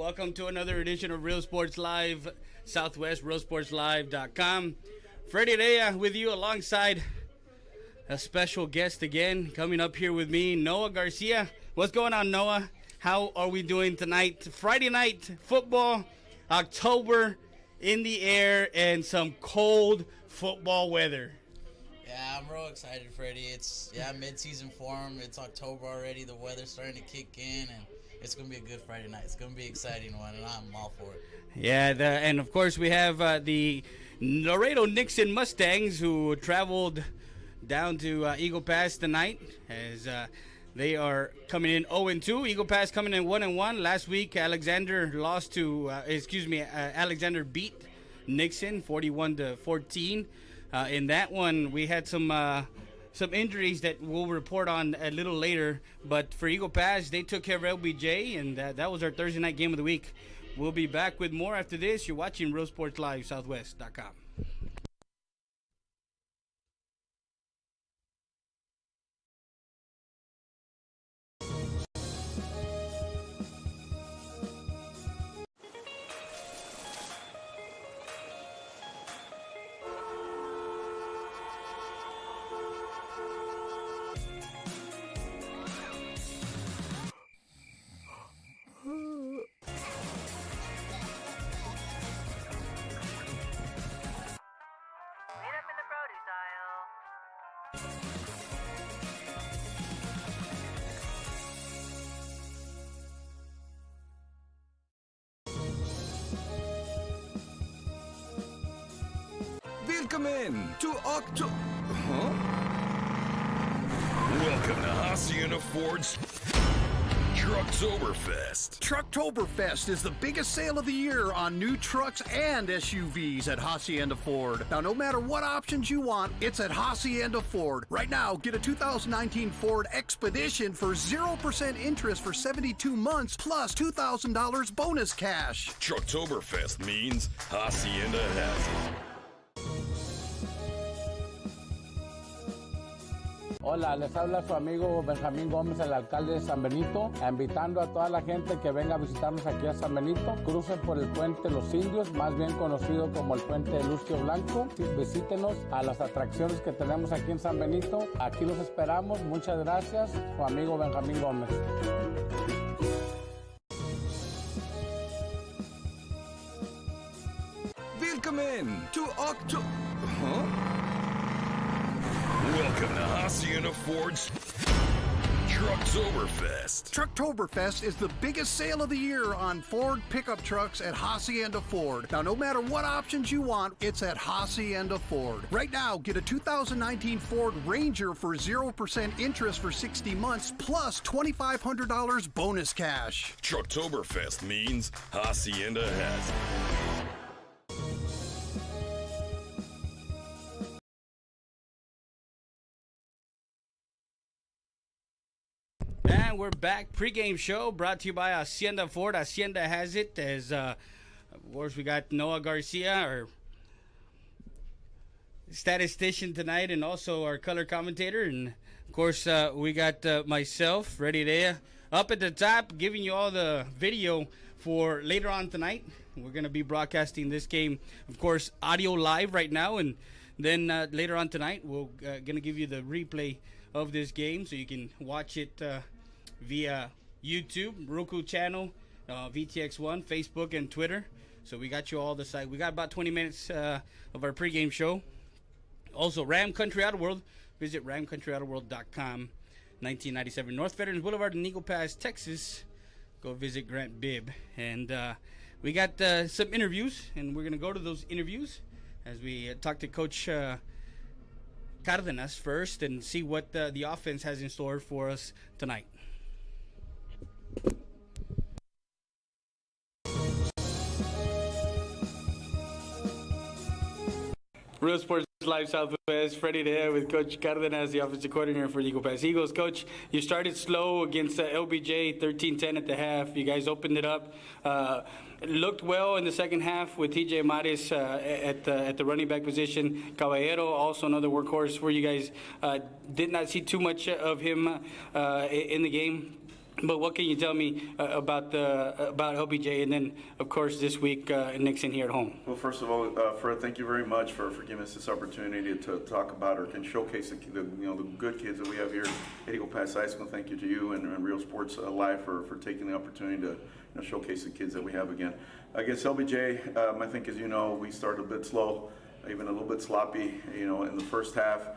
Welcome to another edition of Real Sports Live, Southwest, realsportslive.com. Freddie Rea with you alongside a special guest again. Coming up here with me, Noah Garcia. What's going on, Noah? How are we doing tonight? Friday night football, October in the air, and some cold football weather. Yeah, I'm real excited, Freddie. It's mid-season form. It's October already. The weather's starting to kick in, and it's going to be a good Friday night. It's going to be an exciting one, and I'm all for it. Yeah, and of course we have the Laredo Nixon Mustangs who traveled down to Eagle Pass tonight as they are coming in 0-2. Eagle Pass coming in 1-1. Last week, Alexander beat Nixon 41-14. In that one, we had some injuries that we'll report on a little later. But for Eagle Pass, they took care of LBJ, and that was our Thursday night game of the week. We'll be back with more after this. You're watching Real Sports Live, Southwest.com. Welcome to October. Welcome to Hacienda Ford's Trucktoberfest. Trucktoberfest is the biggest sale of the year on new trucks and SUVs at Hacienda Ford. Now, no matter what options you want, it's at Hacienda Ford. Right now, get a 2019 Ford Expedition for 0% interest for 72 months plus $2,000 bonus cash. Trucktoberfest means Hacienda has it. Hola, les habla su amigo Benjamín Gómez, el alcalde de San Benito, invitando a toda la gente que venga a visitarnos aquí a San Benito. Crucen por el puente Los Indios, más bien conocido como el puente de Lustio Blanco. Visítenos a las atracciones que tenemos aquí en San Benito. Aquí los esperamos. Muchas gracias. Su amigo Benjamín Gómez. Welcome to October. Welcome to Hacienda Ford's Trucktoberfest. Trucktoberfest is the biggest sale of the year on Ford pickup trucks at Hacienda Ford. Now, no matter what options you want, it's at Hacienda Ford. Right now, get a 2019 Ford Ranger for 0% interest for 60 months plus $2,500 bonus cash. Trucktoberfest means Hacienda has it. And we're back. Pregame show brought to you by Hacienda Ford. Hacienda has it. As of course, we got Noah Garcia, our statistician tonight, and also our color commentator. And of course, we got myself, Freddie Rea, up at the top, giving you all the video for later on tonight. We're going to be broadcasting this game, of course, audio live right now, and then later on tonight, we're going to give you the replay of this game so you can watch it via YouTube, Roku channel, VTX1, Facebook, and Twitter. So we got you all the site. We got about 20 minutes of our pregame show. Also, Ram Country Auto World. Visit ramcountryautoworld.com. 1997 North Veterans Boulevard in Eagle Pass, Texas. Go visit Grant Bibb. And we got some interviews, and we're going to go to those interviews as we talk to Coach Cardenas first and see what the offense has in store for us tonight. Real Sports Live Southwest, Freddie Rea with Coach Cardenas, the offensive coordinator for the Eagle Pass Eagles. Coach, you started slow against LBJ, 13-10 at the half. You guys opened it up. Looked well in the second half with TJ Maris at the running back position. Caballero, also another workhorse where you guys did not see too much of him in the game. But what can you tell me about LBJ, and then of course this week Nixon here at home? Well, first of all, Fred, thank you very much for giving us this opportunity to talk about or can showcase the the good kids that we have here at Eagle Pass High School. Thank you to you and Real Sports Live for taking the opportunity to showcase the kids that we have again. Against LBJ, I think, as you know, we started a bit slow, even a little bit sloppy, in the first half.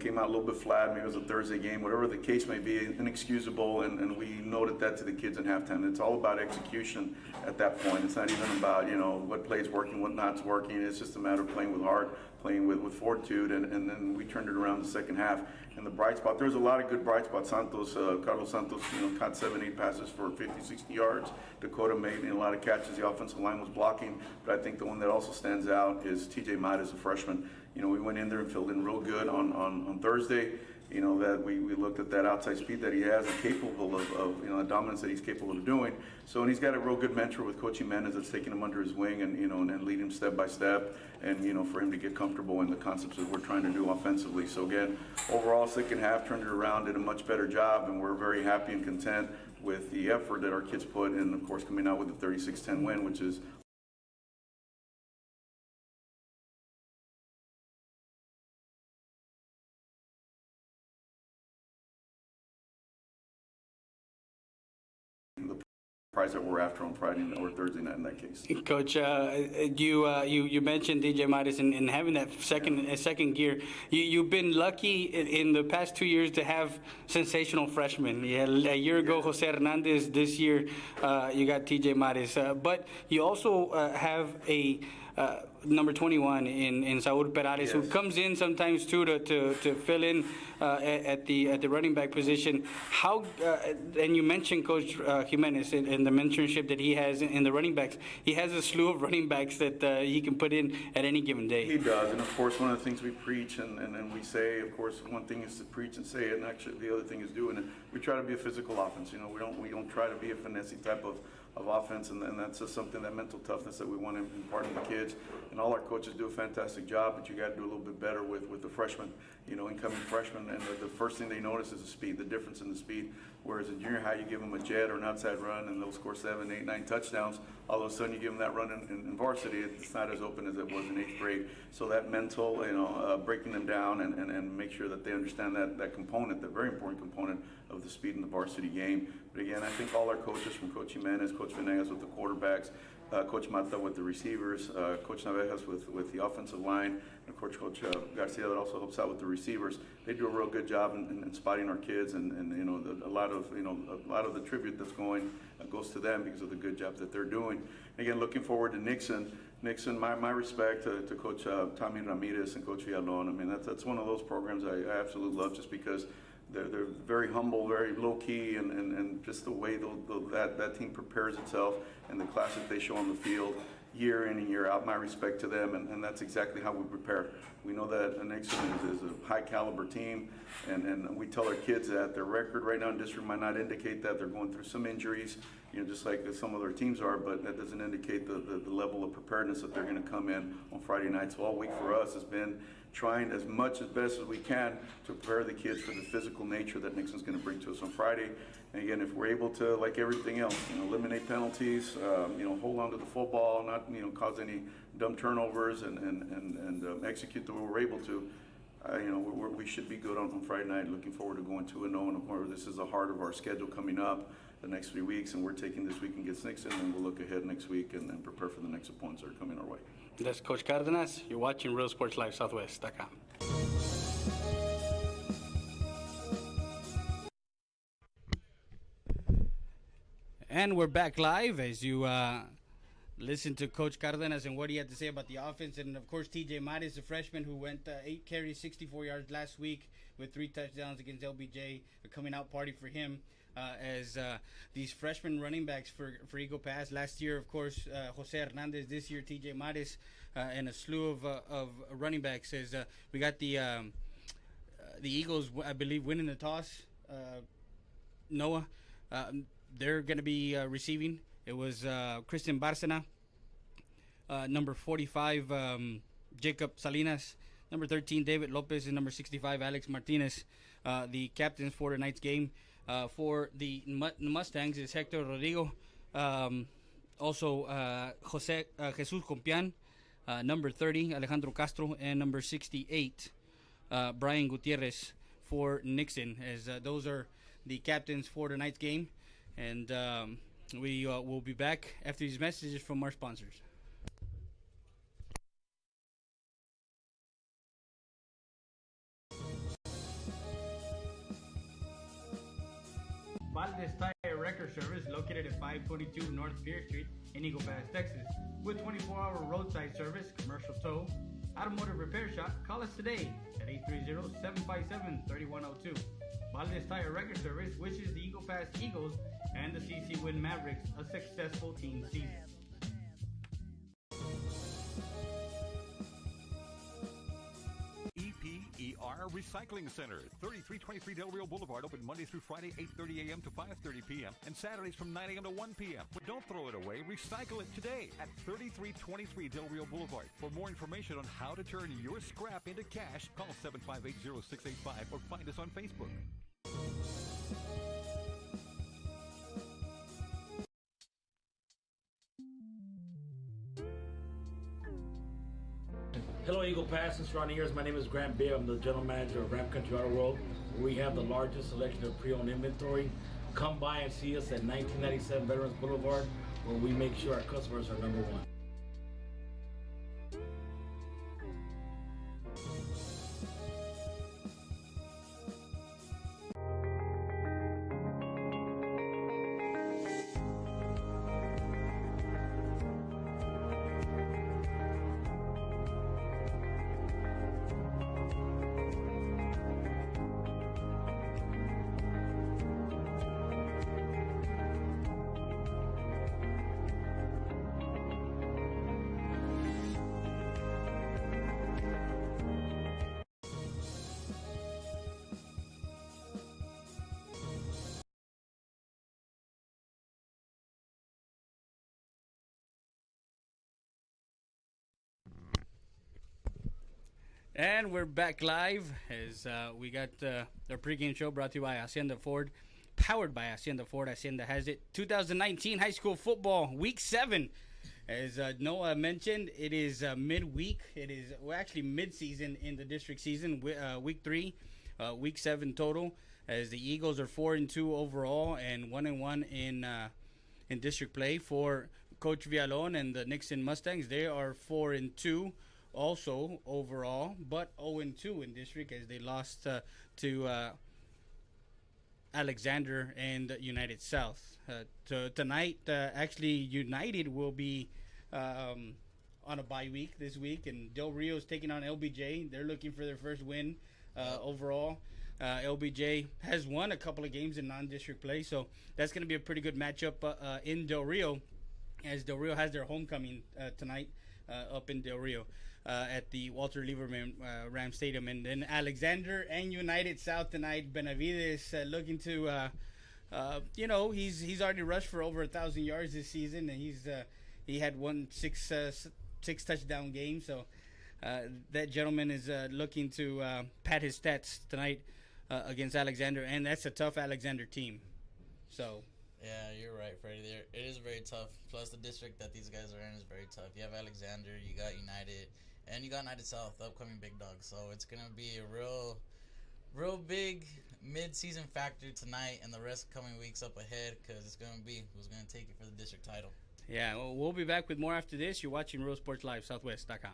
Came out a little bit flat. Maybe it was a Thursday game, whatever the case may be, inexcusable, and we noted that to the kids in halftime. It's all about execution at that point. It's not even about what plays working, what not's working. It's just a matter of playing with heart, playing with fortitude, and then we turned it around the second half. And the bright spot, there's a lot of good bright spots. Carlos Santos, caught 7-8 passes for 50, 60 yards. Dakota made a lot of catches. The offensive line was blocking, but I think the one that also stands out is TJ Mott as a freshman. We went in there and filled in real good on Thursday. That we looked at that outside speed that he has and capable of the dominance that he's capable of doing. So, and he's got a real good mentor with Coach Jimenez that's taking him under his wing and, and leading him step by step and, for him to get comfortable in the concepts that we're trying to do offensively. So again, overall second half turned it around, did a much better job, and we're very happy and content with the effort that our kids put in, of course, coming out with the 36-10 win, which is prize that we're after on Friday or Thursday night in that case. Coach, you mentioned DJ Midas and having that second gear. You've been lucky in the past 2 years to have sensational freshmen. A year ago, Jose Hernandez. This year, you got TJ Midas. But you also have a number 21 in Saul Perales, who comes in sometimes too to fill in at the running back position. How and you mentioned Coach Jimenez and the mentorship that he has in the running backs. He has a slew of running backs that he can put in at any given day. He does, and of course one of the things we preach and we say, of course, one thing is to preach and say it, and actually the other thing is doing it. We try to be a physical offense. We don't try to be a finessey type of offense, and that's just something, that mental toughness that we want to impart in the kids. And all our coaches do a fantastic job, but you got to do a little bit better with the freshmen, incoming freshmen. And the first thing they notice is the speed, the difference in the speed. Whereas in junior high, you give them a jet or an outside run, and they'll score 7, 8, 9 touchdowns. All of a sudden, you give them that run in varsity, it's not as open as it was in 8th grade. So that mental, breaking them down and make sure that they understand that component, that very important component of the speed in the varsity game. But again, I think all our coaches, from Coach Jimenez, Coach Venegas with the quarterbacks, Coach Mata with the receivers, Coach Navejas with the offensive line, and of course Coach Garcia that also helps out with the receivers. They do a real good job in spotting our kids, and a lot of the tribute that's goes to them because of the good job that they're doing. And again, looking forward to Nixon. My respect to Coach Tommy Ramirez and Coach Villalon. I mean, that's one of those programs I absolutely love, just because they're very humble, very low key, and just the way that team prepares itself and the class that they show on the field year in and year out. My respect to them, and that's exactly how we prepare. We know that Nixon is a high caliber team, and we tell our kids that their record right now in district might not indicate that. They're going through some injuries, just like some of their teams are, but that doesn't indicate the level of preparedness that they're going to come in on Friday night. So all week for us has been trying as best as we can to prepare the kids for the physical nature that Nixon's going to bring to us on Friday. And again, if we're able to, like everything else, eliminate penalties, hold on to the football, not cause any dumb turnovers, and execute the way we're able to, we should be good on Friday night. Looking forward to going 2-0, and of course, this is the heart of our schedule coming up the next 3 weeks, and we're taking this week against Nixon, and we'll look ahead next week and prepare for the next opponents that are coming our way. That's Coach Cardenas. You're watching Real Sports Live Southwest.com. And we're back live as you listen to Coach Cardenas and what he had to say about the offense. And, of course, TJ Midas, the freshman who went 8 carries, 64 yards last week with 3 touchdowns against LBJ. A coming out party for him. As these freshman running backs for Eagle Pass. Last year, of course, Jose Hernandez. This year, TJ Midas, and a slew of running backs. As we got the Eagles, I believe, winning the toss. Noah, they're going to be receiving. It was Christian Barcena, number 45, Jacob Salinas, number 13, David Lopez, and number 65, Alex Martinez, the captains for tonight's game. For the Mustangs is Hector Rodrigo. Also, Jesus Compian, number 30, Alejandro Castro, and number 68, Brian Gutierrez for Nixon, as those are the captains for tonight's game. And we will be back after these messages from our sponsors. Valdez Tire Record Service, located at 522 North Pierce Street in Eagle Pass, Texas. With 24-hour roadside service, commercial tow, automotive repair shop, call us today at 830-757-3102. Valdez Tire Record Service wishes the Eagle Pass Eagles and the CC Win Mavericks a successful team season. EPER Recycling Center, 3323 Del Rio Boulevard, open Monday through Friday, 8:30 a.m. to 5:30 p.m. and Saturdays from 9 a.m. to 1 p.m. But don't throw it away, recycle it today at 3323 Del Rio Boulevard. For more information on how to turn your scrap into cash, call 758-0685 or find us on Facebook. Hello, Eagle Pass and surrounding areas. My name is Grant Beer. I'm the general manager of Ram Country Auto World. We have the largest selection of pre-owned inventory. Come by and see us at 1997 Veterans Boulevard, where we make sure our customers are number one. And we're back live as we got our pregame show brought to you by Hacienda Ford, powered by Hacienda Ford. Hacienda has it. 2019 high school football, week 7. As Noah mentioned, it is midweek. It is actually mid-season in the district season, week 3, week 7 total. As the Eagles are 4-2 overall and 1-1 in district play. For Coach Villalon and the Nixon Mustangs, they are 4-2. Also overall, but 0-2 in district as they lost to Alexander and United South. Tonight, actually, United will be on a bye week this week, and Del Rio is taking on LBJ. They're looking for their first win overall. LBJ has won a couple of games in non-district play, so that's going to be a pretty good matchup in Del Rio, as Del Rio has their homecoming tonight up in Del Rio. At the Walter Lieberman Ram Stadium. And then Alexander and United South tonight. Benavides looking to, he's already rushed for over 1,000 yards this season, and he had won six touchdown games. So that gentleman is looking to pad his stats tonight against Alexander, and that's a tough Alexander team. So. Yeah, you're right, Freddie. It is very tough. Plus, the district that these guys are in is very tough. You have Alexander, you got United, and you got United South, upcoming big dogs. So it's going to be a real big mid-season factor tonight and the rest coming weeks up ahead, because it's going to be who's going to take it for the district title. Yeah, well, we'll be back with more after this. You're watching Rural Sports Live, Southwest.com.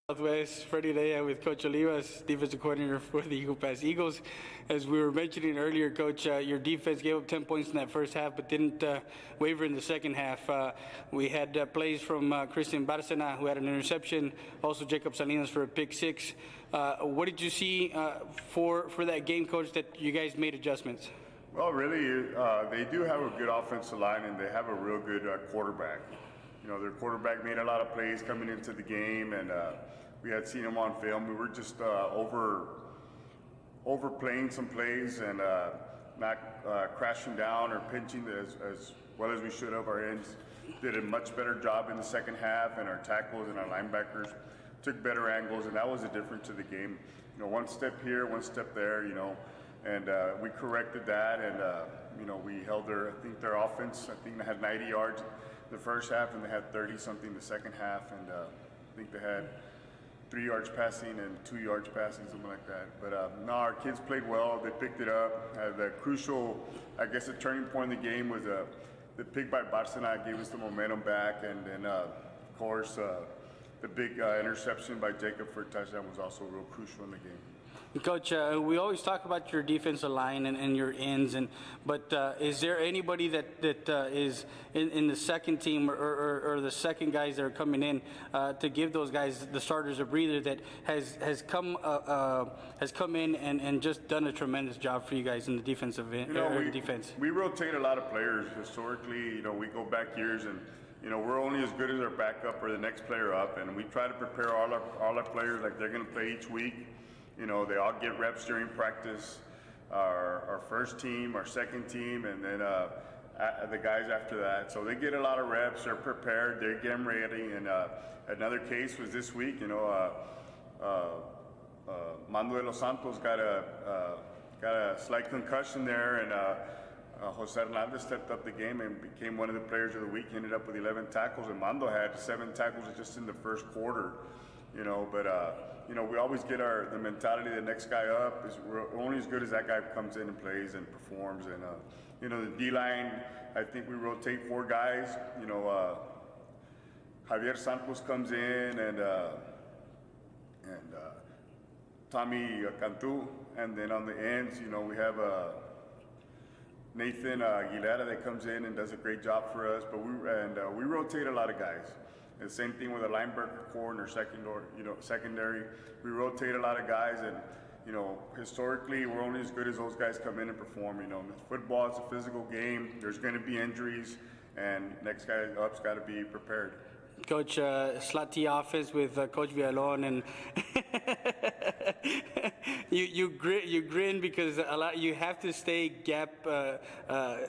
Southwest, Freddie Lea with Coach Olivas, defensive coordinator for the Eagle Pass Eagles. As we were mentioning earlier, Coach, your defense gave up 10 points in that first half, but didn't waver in the second half. We had plays from Christian Barcena, who had an interception, also Jacob Salinas for a pick 6. What did you see for that game, Coach, that you guys made adjustments? Well, really, they do have a good offensive line, and they have a real good quarterback. You know, their quarterback made a lot of plays coming into the game, and we had seen him on film. We were just overplaying some plays and not crashing down or pinching as well as we should have. Our ends did a much better job in the second half, and our tackles and our linebackers took better angles, and that was the difference to the game. You know, one step here, one step there, you know, and we corrected that, and you know, we held their offense. I think they had 90 yards the first half, and they had 30-something the second half, and I think they had 3 yards passing and 2 yards passing, something like that. But no, our kids played well. They picked it up. The crucial, I guess, the turning point in the game was the pick by Barcelona gave us the momentum back, and then of course the big interception by Jacob for a touchdown was also real crucial in the game. Coach, we always talk about your defensive line and your ends, but is there anybody that is in the second team or the second guys that are coming in to give those guys, the starters, a breather that has come in and just done a tremendous job for you guys in the defensive end, defense? We rotate a lot of players. Historically, you know, we go back years, and you know, we're only as good as our backup or the next player up, and we try to prepare all our players like they're going to play each week. You know, they all get reps during practice, our first team, our second team, and then the guys after that. So they get a lot of reps, they're prepared, they're getting ready. And another case was this week, you know, Mando de los Santos got a slight concussion there, and Jose Hernandez stepped up the game and became one of the players of the week. He ended up with 11 tackles, and Mando had 7 tackles just in the first quarter. You know, but you know, we always get the mentality the next guy up is we're only as good as that guy comes in and plays and performs. And you know, the D-line, I think we rotate 4 guys. You know, Javier Santos comes in, and Tommy Cantu, and then on the ends, you know, we have Nathan Aguilera that comes in and does a great job for us. But we rotate a lot of guys. The same thing with the linebacker core and their secondary. We rotate a lot of guys, and you know, historically, we're only as good as those guys come in and perform. You know, football is a physical game. There's going to be injuries, and next guy up's got to be prepared. Coach, Slati offense with Coach Villalon, and you grin because you have to stay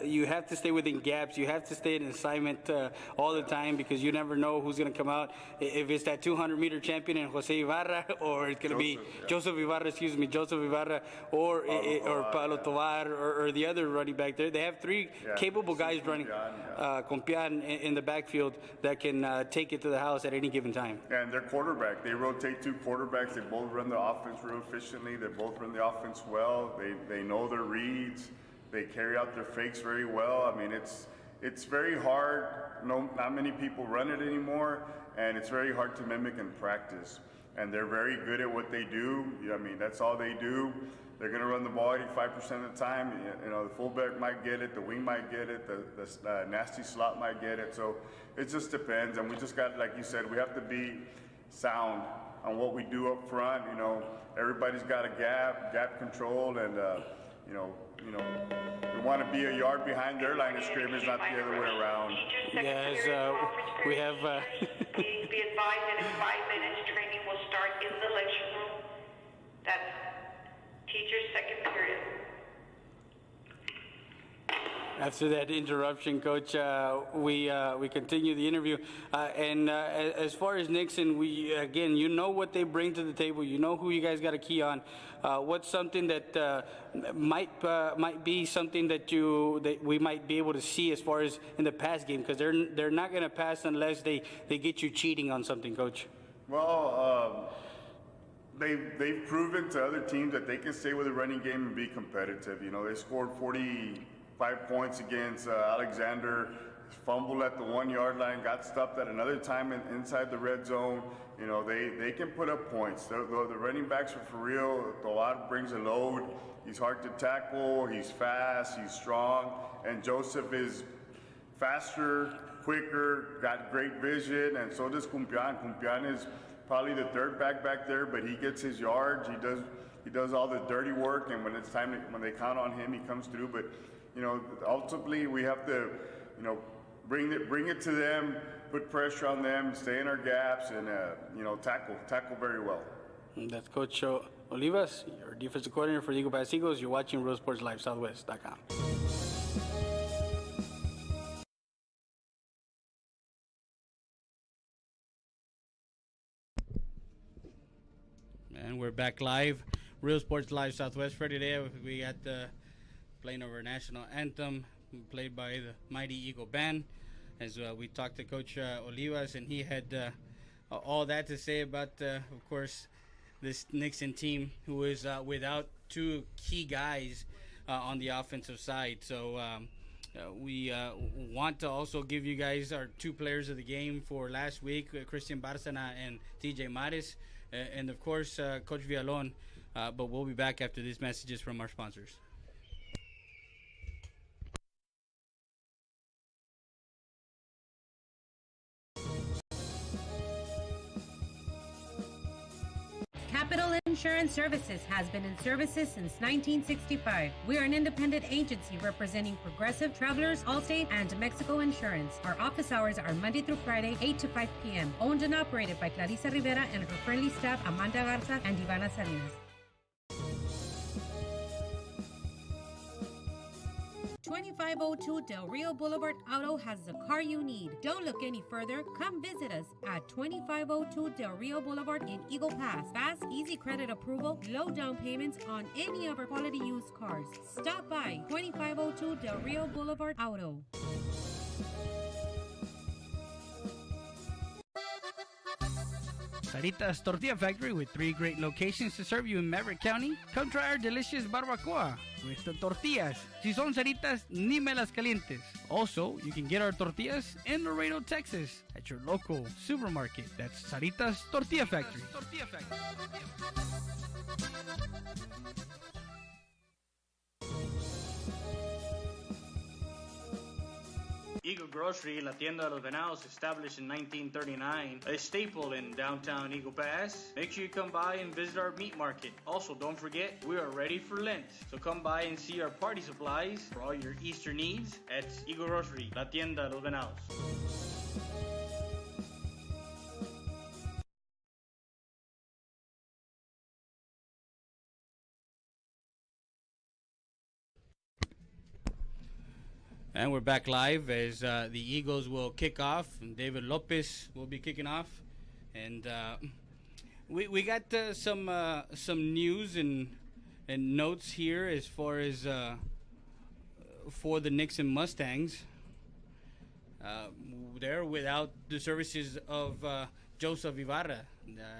you have to stay within gaps. You have to stay in assignment all the time because you never know who's going to come out. If it's that 200-meter champion and Jose Ibarra, or it's going to be Joseph Ibarra, or Pablo Tovar, or the other running back there. They have 3 capable guys running, Compian in the backfield that can take it to the house at any given time. And their quarterback, they rotate 2 quarterbacks. They both run the offense real efficiently. They both run the offense well. They know their reads. They carry out their fakes very well. I mean, it's very hard. Not many people run it anymore, and it's very hard to mimic in practice. And they're very good at what they do. I mean, that's all they do. They're going to run the ball 85% of the time. You know, the fullback might get it, the wing might get it, the nasty slot might get it. So it just depends. And we just got, like you said, we have to be sound on what we do up front. You know, everybody's got a gap control, and you know, we want to be a yard behind their line of scrimmage, not the other way around. Yes, we have. Please be advised that in 5 minutes, training will start in the lecture room. That's teacher's second period. After that interruption, Coach, we continue the interview. And as far as Nixon, again, you know what they bring to the table. You know who you guys got a key on. What's something that might be something that we might be able to see as far as in the pass game, because they're not going to pass unless they get you cheating on something, Coach. Well, they've proven to other teams that they can stay with the running game and be competitive. You know, they scored 45 points against Alexander, fumbled at the 1-yard line, got stopped at another time inside the red zone. You know, they can put up points. The running backs are for real. Tovar brings a load. He's hard to tackle. He's fast. He's strong. And Joseph is faster, quicker, got great vision, and so does Compian. Compian is probably the 3rd back there, but he gets his yards. He does all the dirty work, and when it's time when they count on him, he comes through. But you know, ultimately we have to, you know, bring it to them, put pressure on them, stay in our gaps, and you know, tackle very well. That's Coach Olivas, your defensive coordinator for the Eagle Pass Eagles. You're watching Real Sports Live, Southwest.com. And we're back live. Real Sports Live Southwest. Friday day, we got playing over national anthem played by the Mighty Eagle Band. As we talked to Coach Olivas, and he had all that to say about, of course, this Nixon team, who is without two key guys on the offensive side. So we want to also give you guys our two players of the game for last week, Christian Barzana and TJ Maris, and of course Coach Villalon. But we'll be back after these messages from our sponsors. Capital Insurance Services has been in services since 1965. We are an independent agency representing Progressive, Travelers, Allstate, and Mexico Insurance. Our office hours are Monday through Friday, 8 to 5 p.m. Owned and operated by Clarissa Rivera and her friendly staff, Amanda Garza and Ivana Salinas. 2502 Del Rio Boulevard Auto has the car you need. Don't look any further. Come visit us at 2502 Del Rio Boulevard in Eagle Pass. Fast, easy credit approval, low down payments on any of our quality used cars. Stop by 2502 Del Rio Boulevard Auto. Sarita's Tortilla Factory, with 3 great locations to serve you in Maverick County. Come try our delicious barbacoa with the tortillas. Si son Saritas, ni me las calientes. Also, you can get our tortillas in Laredo, Texas at your local supermarket. That's Sarita's Tortilla Factory. Eagle Grocery, La Tienda de los Venados, established in 1939, a staple in downtown Eagle Pass. Make sure you come by and visit our meat market. Also, don't forget, we are ready for Lent. So come by and see our party supplies for all your Easter needs at Eagle Grocery, La Tienda de los Venados. And we're back live as the Eagles will kick off, and David Lopez will be kicking off. And we got some news and notes here as far as for the Nixon Mustangs. They're without the services of Joseph Ibarra,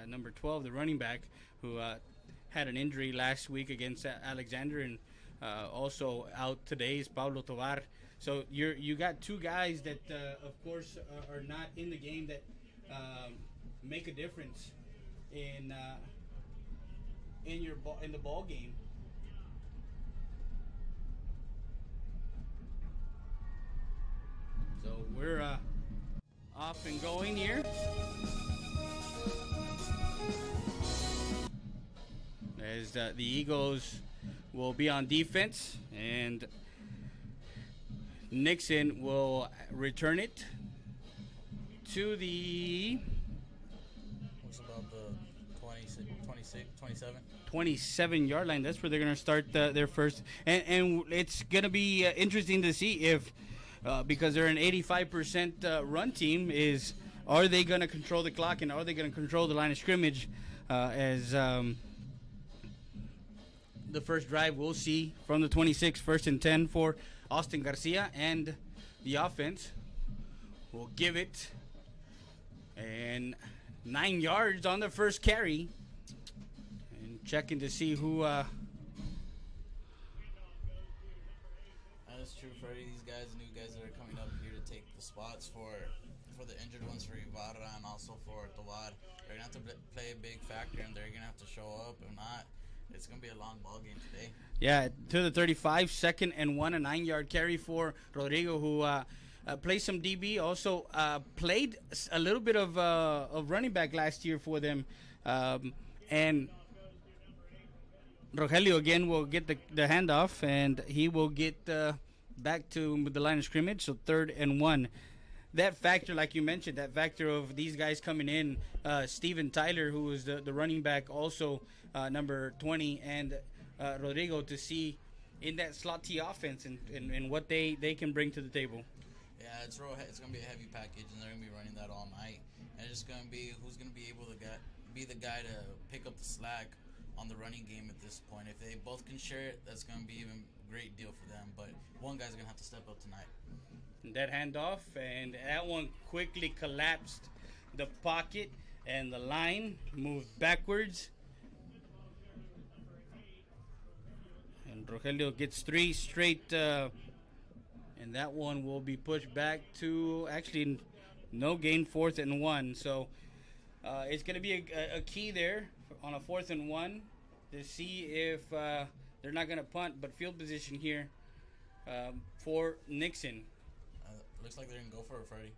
number 12, the running back, who had an injury last week against Alexander, and also out today is Pablo Tovar. So you got two guys that, of course, are not in the game that make a difference in the ball game. So we're off and going here. As the Eagles will be on defense, and Nixon will return it to the... What's about the 27? 27-yard line. That's where they're going to start their first. And it's going to be interesting to see if, because they're an 85% run team, are they going to control the clock, and are they going to control the line of scrimmage as the first drive we'll see from the 26, 1st and 10 for Austin Garcia, and the offense will give it and 9 yards on the first carry. And checking to see who That is true, Freddie. These guys, new guys that are coming up here to take the spots for the injured ones, for Ibarra and also for Tovar, they're going to have to play a big factor, and they're going to have to show up. If not, it's going to be a long ball game today. Yeah, to the 35, 2nd and 1, a 9-yard carry for Rodrigo, who plays some DB. Also played a little bit of running back last year for them. And Rogelio again will get the handoff, and he will get back to the line of scrimmage. So 3rd and 1. That factor, like you mentioned, that factor of these guys coming in, Steven Tyler, who is the running back, also number 20, and Rodrigo, to see in that slot T offense and what they can bring to the table. Yeah, it's going to be a heavy package, and they're going to be running that all night. And it's just going to be who's going to be able to be the guy to pick up the slack on the running game at this point. If they both can share it, that's going to be even a great deal for them. But one guy's going to have to step up tonight. That handoff, and that one quickly collapsed the pocket, and the line moved backwards. And Rogelio gets 3 straight, and that one will be pushed back to actually no gain, 4th and 1. So it's going to be a key there on a 4th and 1 to see if they're not going to punt, but field position here for Nixon. Looks like they're going to go for it, Freddie.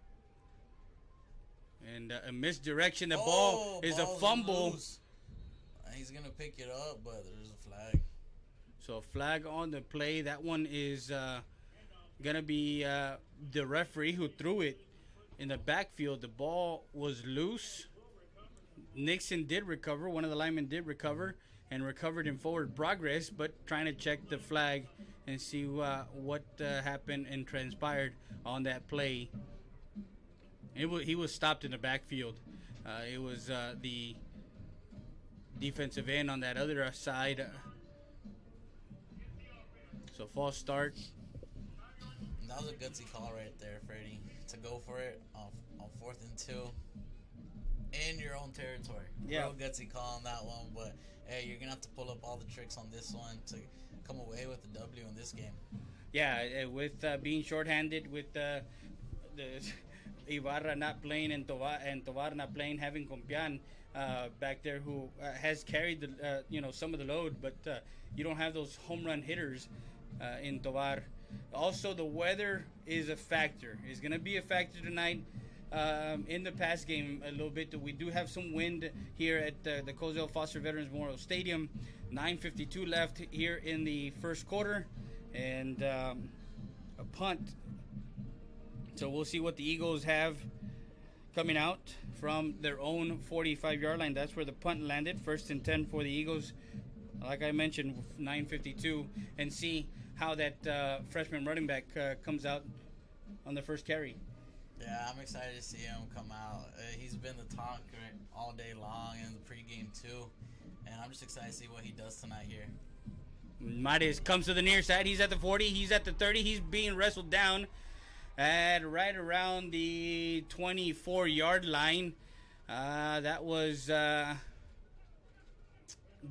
And a misdirection. The ball is a fumble. Loose. He's going to pick it up, but there's a flag. So a flag on the play. That one is going to be the referee who threw it in the backfield. The ball was loose. Nixon did recover. One of the linemen did recover and recovered in forward progress, but trying to check the flag and see what happened and transpired on that play. He was stopped in the backfield. It was the defensive end on that other side. So false start. That was a gutsy call right there, Freddie, to go for it on 4th and 2 in your own territory. Yeah. Real gutsy call on that one, but hey, you're gonna have to pull up all the tricks on this one to come away with the W in this game. Yeah, with being shorthanded, with the Ibarra not playing and Tovar not playing, having Compian back there who has carried the some of the load, but you don't have those home run hitters in Tovar. Also, the weather is a factor. It's going to be a factor tonight. In the past game a little bit. We do have some wind here at the Cozell Foster Veterans Memorial Stadium. 9:52 left here in the first quarter, and a punt. So we'll see what the Eagles have coming out from their own 45-yard line. That's where the punt landed. 1st and 10 for the Eagles. Like I mentioned, 9:52, and see how that freshman running back comes out on the first carry. Yeah, I'm excited to see him come out. He's been the talk all day long in the pregame too, and I'm just excited to see what he does tonight here. Mares comes to the near side. He's at the 40. He's at the 30. He's being wrestled down at right around the 24-yard line. That was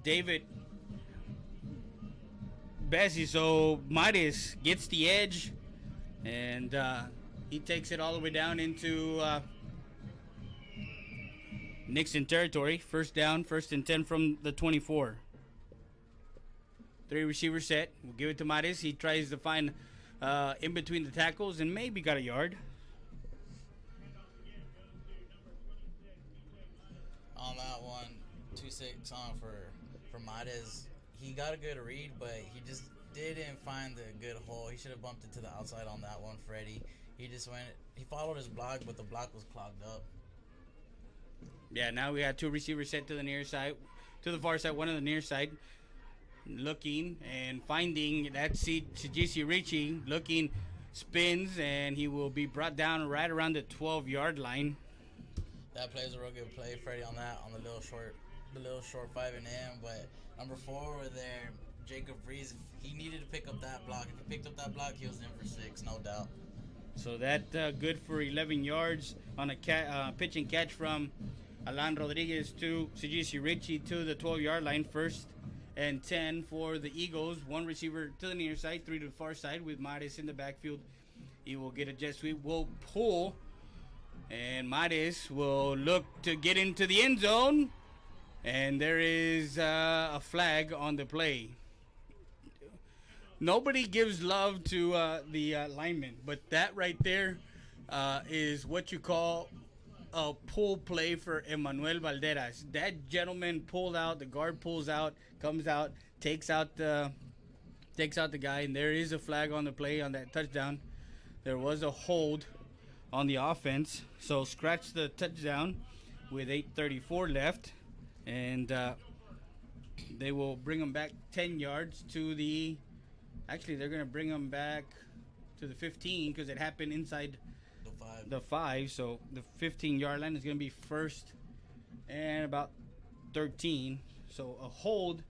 David Bessie. So Mares gets the edge, and he takes it all the way down into Nixon territory. First down, 1st and 10 from the 24. 3 receiver set. We'll give it to Mares. He tries to find in between the tackles and maybe got a yard. On that one, 2-6 on for Mares. He got a good read, but he just didn't find a good hole. He should have bumped it to the outside on that one, Freddie. He followed his block, but the block was clogged up. Yeah, now we got 2 receivers set to the near side, to the far side, one on the near side. Looking and finding that Sijisi Ricci, looking, spins, and he will be brought down right around the 12-yard line. That plays a real good play, Freddie, on the little short 5 and in. But number 4 over there, Jacob Rees, he needed to pick up that block. If he picked up that block, he was in for 6, no doubt. So that good for 11 yards on a pitch and catch from Alan Rodriguez to Sijisi Ricci to the 12-yard line. 1st and 10 for the Eagles. 1 receiver to the near side, 3 to the far side with Mares in the backfield. He will get a jet sweep, will pull, and Mares will look to get into the end zone. And there is a flag on the play. Nobody gives love to the lineman, but that right there is what you call a pull play for Emmanuel Valderas. That gentleman pulled out, the guard pulls out, comes out, takes out the guy, and there is a flag on the play on that touchdown. There was a hold on the offense, so scratch the touchdown with 8:34 left, and they will bring them back 10 yards to the. Actually, they're going to bring them back to the 15 because it happened inside the 5. So the 15-yard line is going to be 1st and about 13. So a hold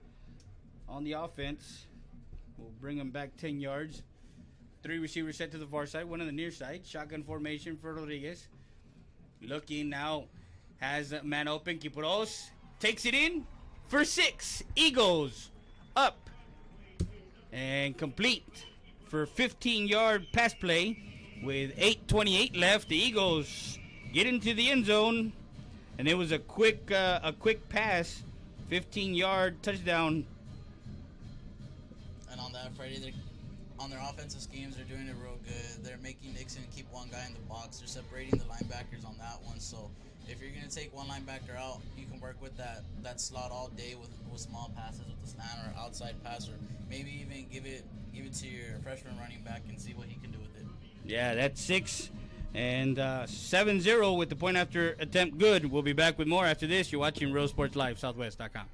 on the offense will bring them back 10 yards. 3 receivers set to the far side, 1 on the near side. Shotgun formation for Rodriguez. Looking now, has a man open. Kipuros takes it in for 6. Eagles up and complete for 15-yard pass play with 8:28 left. The Eagles get into the end zone, and it was a quick pass, 15-yard touchdown. And on that, Freddie, on their offensive schemes, they're doing it real good. They're making Nixon keep one guy in the box. They're separating the linebackers on that one. So if you're going to take one linebacker out, you can work with that slot all day with small passes with the slant or outside pass, or maybe even give it to your freshman running back and see what he can do with it. Yeah, that's 6 and 7-0 with the point after attempt good. We'll be back with more after this. You're watching Real Sports Live, Southwest.com.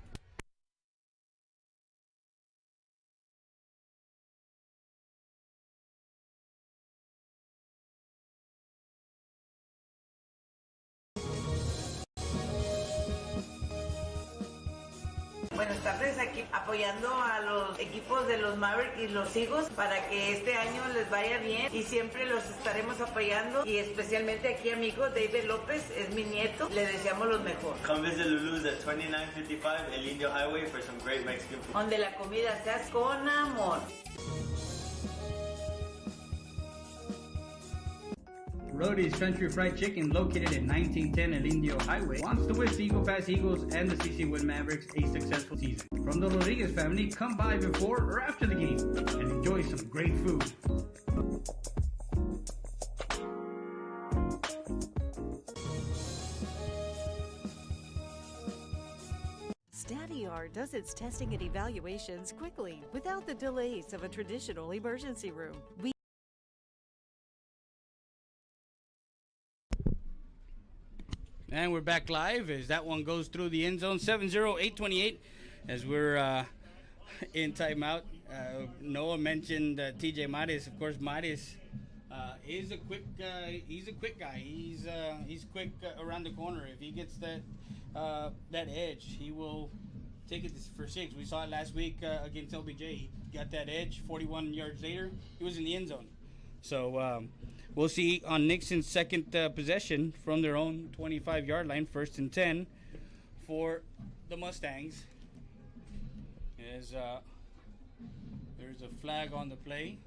Buenas tardes, aquí apoyando a los equipos de los Mavericks y los Eagles para que este año les vaya bien y siempre los estaremos apoyando y especialmente aquí a mi hijo David López, es mi nieto, le deseamos lo mejor. Come visit Lulu's at 2955 El Indio Highway for some great Mexican food. Donde la comida se hace con amor. Rody's Country Fried Chicken, located at 1910 El Indio Highway, wants to wish the Eagle Pass Eagles and the CC Win Mavericks a successful season. From the Rodriguez family, come by before or after the game and enjoy some great food. StadiR does its testing and evaluations quickly without the delays of a traditional emergency room. And we're back live as that one goes through the end zone. 7-0, 8:28 as we're in timeout. Noah mentioned TJ Maris. Of course, Maris is a quick he's a quick guy. He's quick around the corner. If he gets that edge, he will take it for 6. We saw it last week against LBJ. He got that edge. 41 yards later, he was in the end zone. So we'll see on Nixon's second possession from their own 25-yard line, 1st and 10 for the Mustangs. As there's a flag on the play.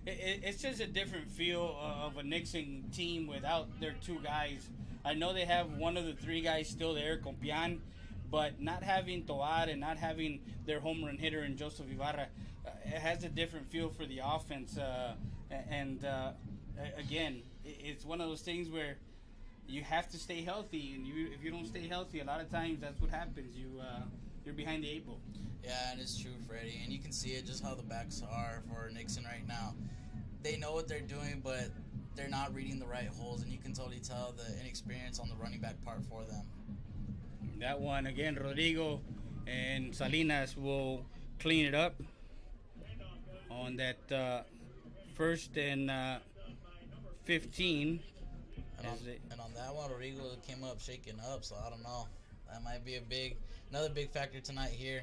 It's just a different feel of a Nixon team without their 2 guys. I know they have one of the 3 guys still there, Compian, but not having Toar and not having their home run hitter in Joseph Ibarra, it has a different feel for the offense. Again, it's one of those things where you have to stay healthy, and if you don't stay healthy, a lot of times that's what happens. You're behind the 8 ball. Yeah, and it's true, Freddie. And you can see it just how the backs are for Nixon right now. They know what they're doing, but they're not reading the right holes, and you can totally tell the inexperience on the running back part for them. That one, again, Rodrigo and Salinas will clean it up on that 1st and 15. And on that one, Rodrigo came up shaking up, so I don't know. That might be another big factor tonight here.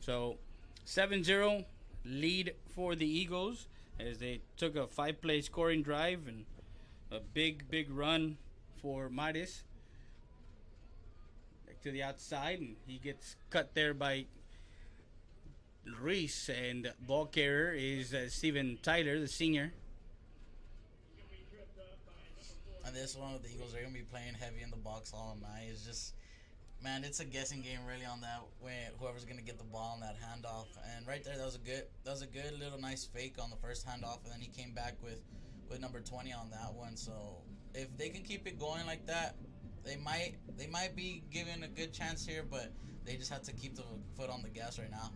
So 7-0 lead for the Eagles as they took a 5-play scoring drive and a big run for Maris. Back to the outside, and he gets cut there by Ruiz, and ball carrier is Steven Tyler, the senior. And this one with the Eagles, they're going to be playing heavy in the box all night. It's just, man, it's a guessing game really on that, when whoever's going to get the ball on that handoff. And right there, that was a good little nice fake on the first handoff, and then he came back with number 20 on that one. So if they can keep it going like that, they might be given a good chance here, but they just have to keep the foot on the gas right now.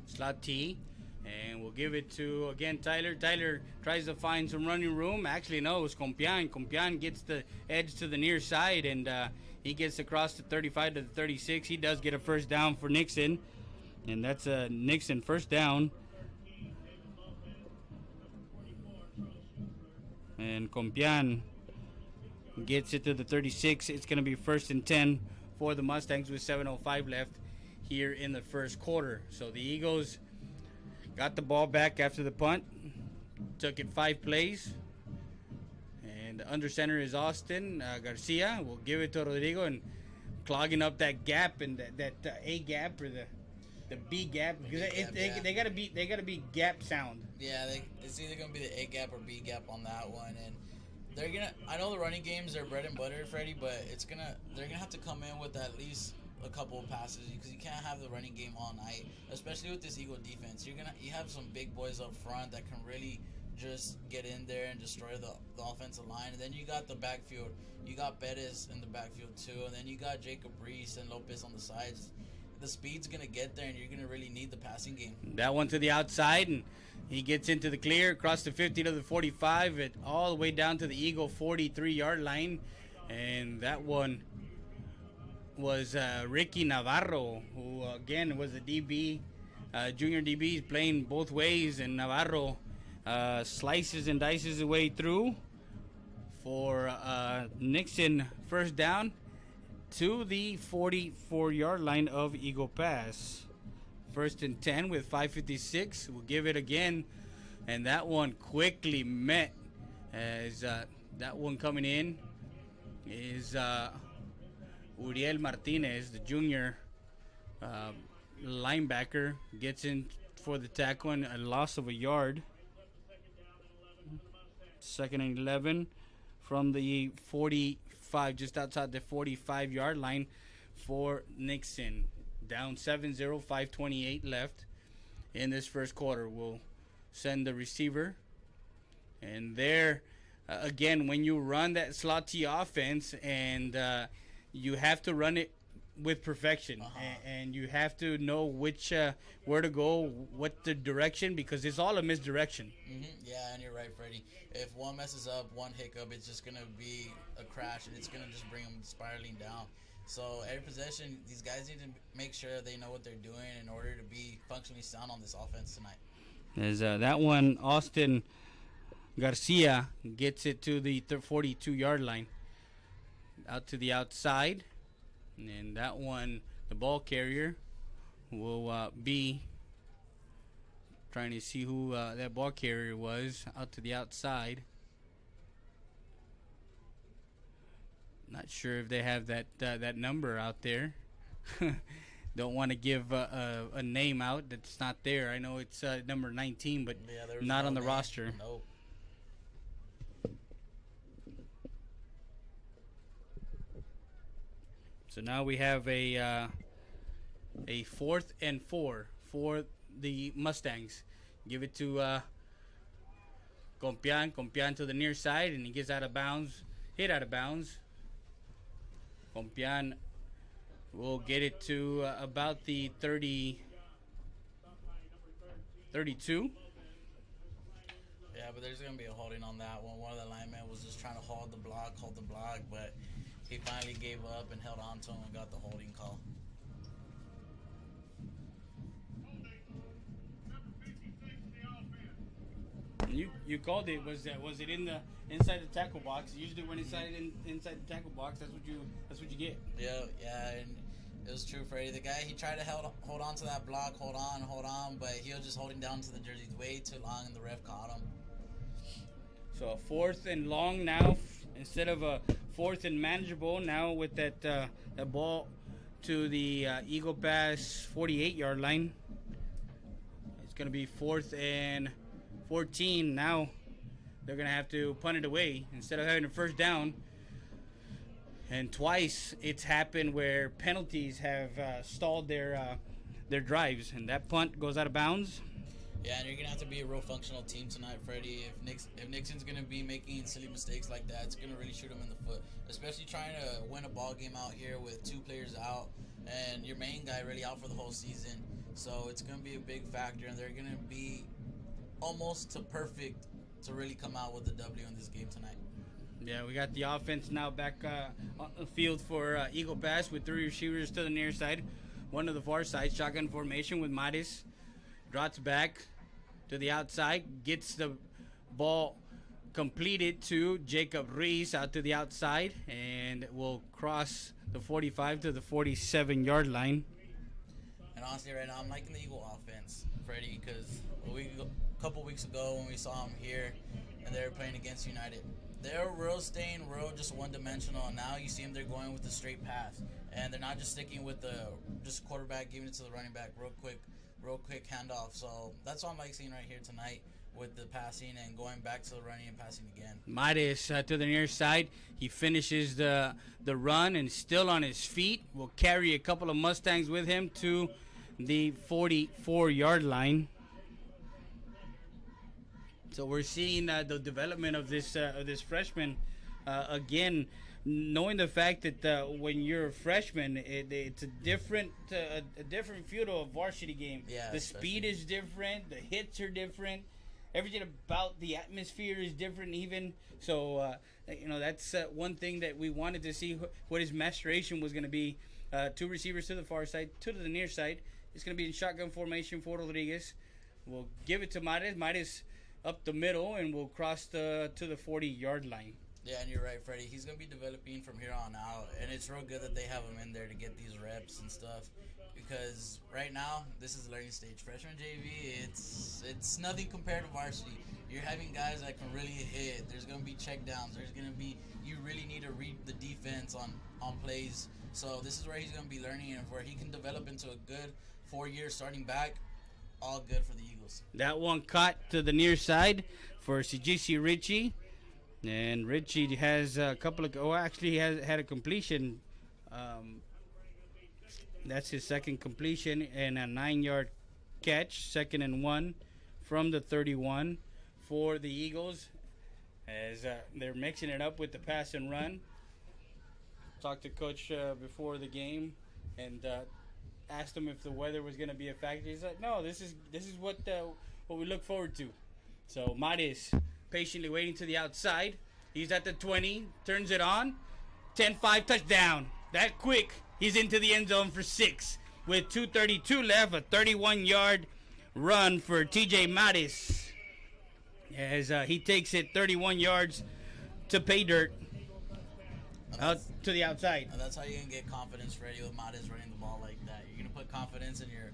Slot T, and we'll give it to, again, Tyler. Tyler tries to find some running room. Actually, no, it was Compian. Compian gets the edge to the near side, and he gets across the 35 to the 36. He does get a first down for Nixon, and that's a Nixon first down. And Compian gets it to the 36. It's going to be 1st and 10 for the Mustangs with 7:05 left here in the first quarter. So the Eagles got the ball back after the punt, took it 5 plays, and under center is Austin Garcia. We'll give it to Rodrigo, and clogging up that gap and that A gap or the B gap, because they gotta be gap sound. Yeah, it's either gonna be the A gap or B gap on that one, and they're gonna. I know the running games are bread and butter, Freddie, but they're gonna have to come in with at least a couple of passes, because you can't have the running game all night, especially with this Eagle defense. You have some big boys up front that can really just get in there and destroy the offensive line, and then you got the backfield. You got Bettis in the backfield too, and then you got Jacob Reese and Lopez on the sides. The speed's going to get there, and you're going to really need the passing game. That one to the outside, and he gets into the clear, across the 50 to the 45, all the way down to the Eagle 43-yard line. And that one was Ricky Navarro, who, again, was a DB, junior DB, playing both ways. And Navarro slices and dices his way through for Nixon first down to the 44-yard line of Eagle Pass. 1st and 10 with 5:56. We'll give it again, and that one quickly met as that one coming in is Uriel Martinez, the junior linebacker, gets in for the tackle and a loss of a yard. 2nd and 11 from the 45, just outside the 45-yard line for Nixon. Down 7-0, 5:28 left in this first quarter. We'll send the receiver. And there, again, when you run that slot T offense, and you have to run it with perfection, and you have to know which where to go, what the direction, because it's all a misdirection. Yeah, and you're right, Freddie. If one messes up, one hiccup, it's just going to be a crash, and it's going to just bring them spiraling down. So every possession, these guys need to make sure they know what they're doing in order to be functionally sound on this offense tonight. As that one, Austin Garcia gets it to the 42-yard line, out to the outside. And that one, the ball carrier, will be trying to see who that ball carrier was, out to the outside. Not sure if they have that number out there. Don't want to give a name out that's not there. I know it's number 19, but not on the roster. Nope. So now we have a 4th and 4 for the Mustangs. Give it to Compian to the near side, and he gets out of bounds, hit out of bounds. Compian will get it to about the 32. Yeah, but there's going to be a holding on that one. One of the linemen was just trying to hold the block, but he finally gave up and held on to him and got the holding call. You called it. Was it in the inside the tackle box? Usually when inside the tackle box, that's what you get. Yeah, and it was true, Freddie. The guy, he tried to hold on to that block, hold on, but he was just holding down to the jersey way too long, and the ref caught him. So a 4th and long now, instead of a 4th and manageable. Now with that ball to the Eagle Pass 48-yard line, it's going to be 4th and 14. Now they're going to have to punt it away instead of having a first down. And twice it's happened where penalties have stalled their drives, and that punt goes out of bounds. Yeah, and you're going to have to be a real functional team tonight, Freddie. If Nixon's going to be making silly mistakes like that, it's going to really shoot him in the foot, especially trying to win a ball game out here with 2 players out and your main guy really out for the whole season. So it's going to be a big factor, and they're going to be almost to perfect to really come out with the W in this game tonight. Yeah, we got the offense now back on the field for Eagle Pass with 3 receivers to the near side, 1 to the far side, shotgun formation with Maris. Drops back to the outside, gets the ball completed to Jacob Reese out to the outside, and will cross the 45 to the 47-yard line. And honestly, right now, I'm liking the Eagle offense, Freddie, because a couple weeks ago when we saw them here and they were playing against United, they were staying real just one-dimensional, and now you see them, they're going with the straight pass. And they're not just sticking with the just quarterback, giving it to the running back real quick handoff. So that's what I'm like seeing right here tonight with the passing and going back to the running and passing again. Mares to the near side. He finishes the run and still on his feet. Will carry a couple of Mustangs with him to the 44-yard line. So we're seeing the development of this freshman again. Knowing the fact that when you're a freshman, it's a different feel to a varsity game. Yeah, the speed is different, the hits are different, everything about the atmosphere is different even. So that's one thing that we wanted to see what his maturation was going to be. Two receivers to the far side, two to the near side. It's going to be in shotgun formation for Rodriguez. We'll give it to Mares. Mares up the middle, and we'll cross to the 40-yard line. Yeah, and you're right, Freddie. He's going to be developing from here on out, and it's real good that they have him in there to get these reps and stuff, because right now, this is the learning stage. Freshman JV, it's nothing compared to varsity. You're having guys that can really hit. There's going to be checkdowns. You really need to read the defense on plays. So this is where he's going to be learning, and where he can develop into a good 4-year starting back. All good for the Eagles. That one caught to the near side for CGC Richie. And Richie has a couple of, he has had a completion. That's his second completion and a 9-yard catch, 2nd and 1 from the 31 for the Eagles, as they're mixing it up with the pass and run. Talked to Coach before the game and asked him if the weather was going to be a factor. He's like, no, this is what we look forward to. So Mares patiently waiting to the outside. He's at the 20, turns it on. 10-5 touchdown. That quick, he's into the end zone for 6. With 2:32 left, a 31-yard run for TJ Mares, as he takes it 31 yards to pay dirt out to the outside. And that's how you're going to get confidence, Freddie, with Mares running the ball like that. You're going to put confidence in your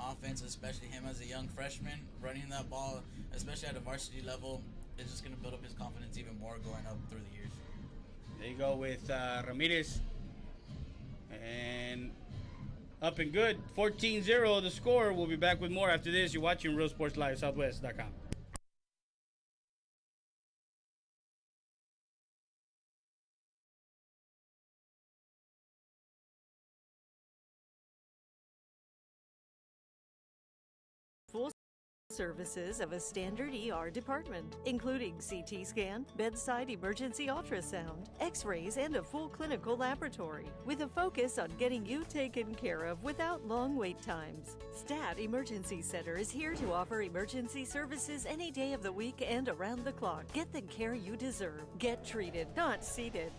offense, especially him as a young freshman. Running that ball, especially at a varsity level, is just going to build up his confidence even more going up through the years. There you go with Ramirez. And up and good. 14-0 the score. We'll be back with more after this. You're watching Real Sports Live, Southwest.com. Full services of a standard ER department, including CT scan, bedside emergency ultrasound, x-rays, and a full clinical laboratory, with a focus on getting you taken care of without long wait times. Stat Emergency Center is here to offer emergency services any day of the week and around the clock. Get the care you deserve. Get treated, not seated.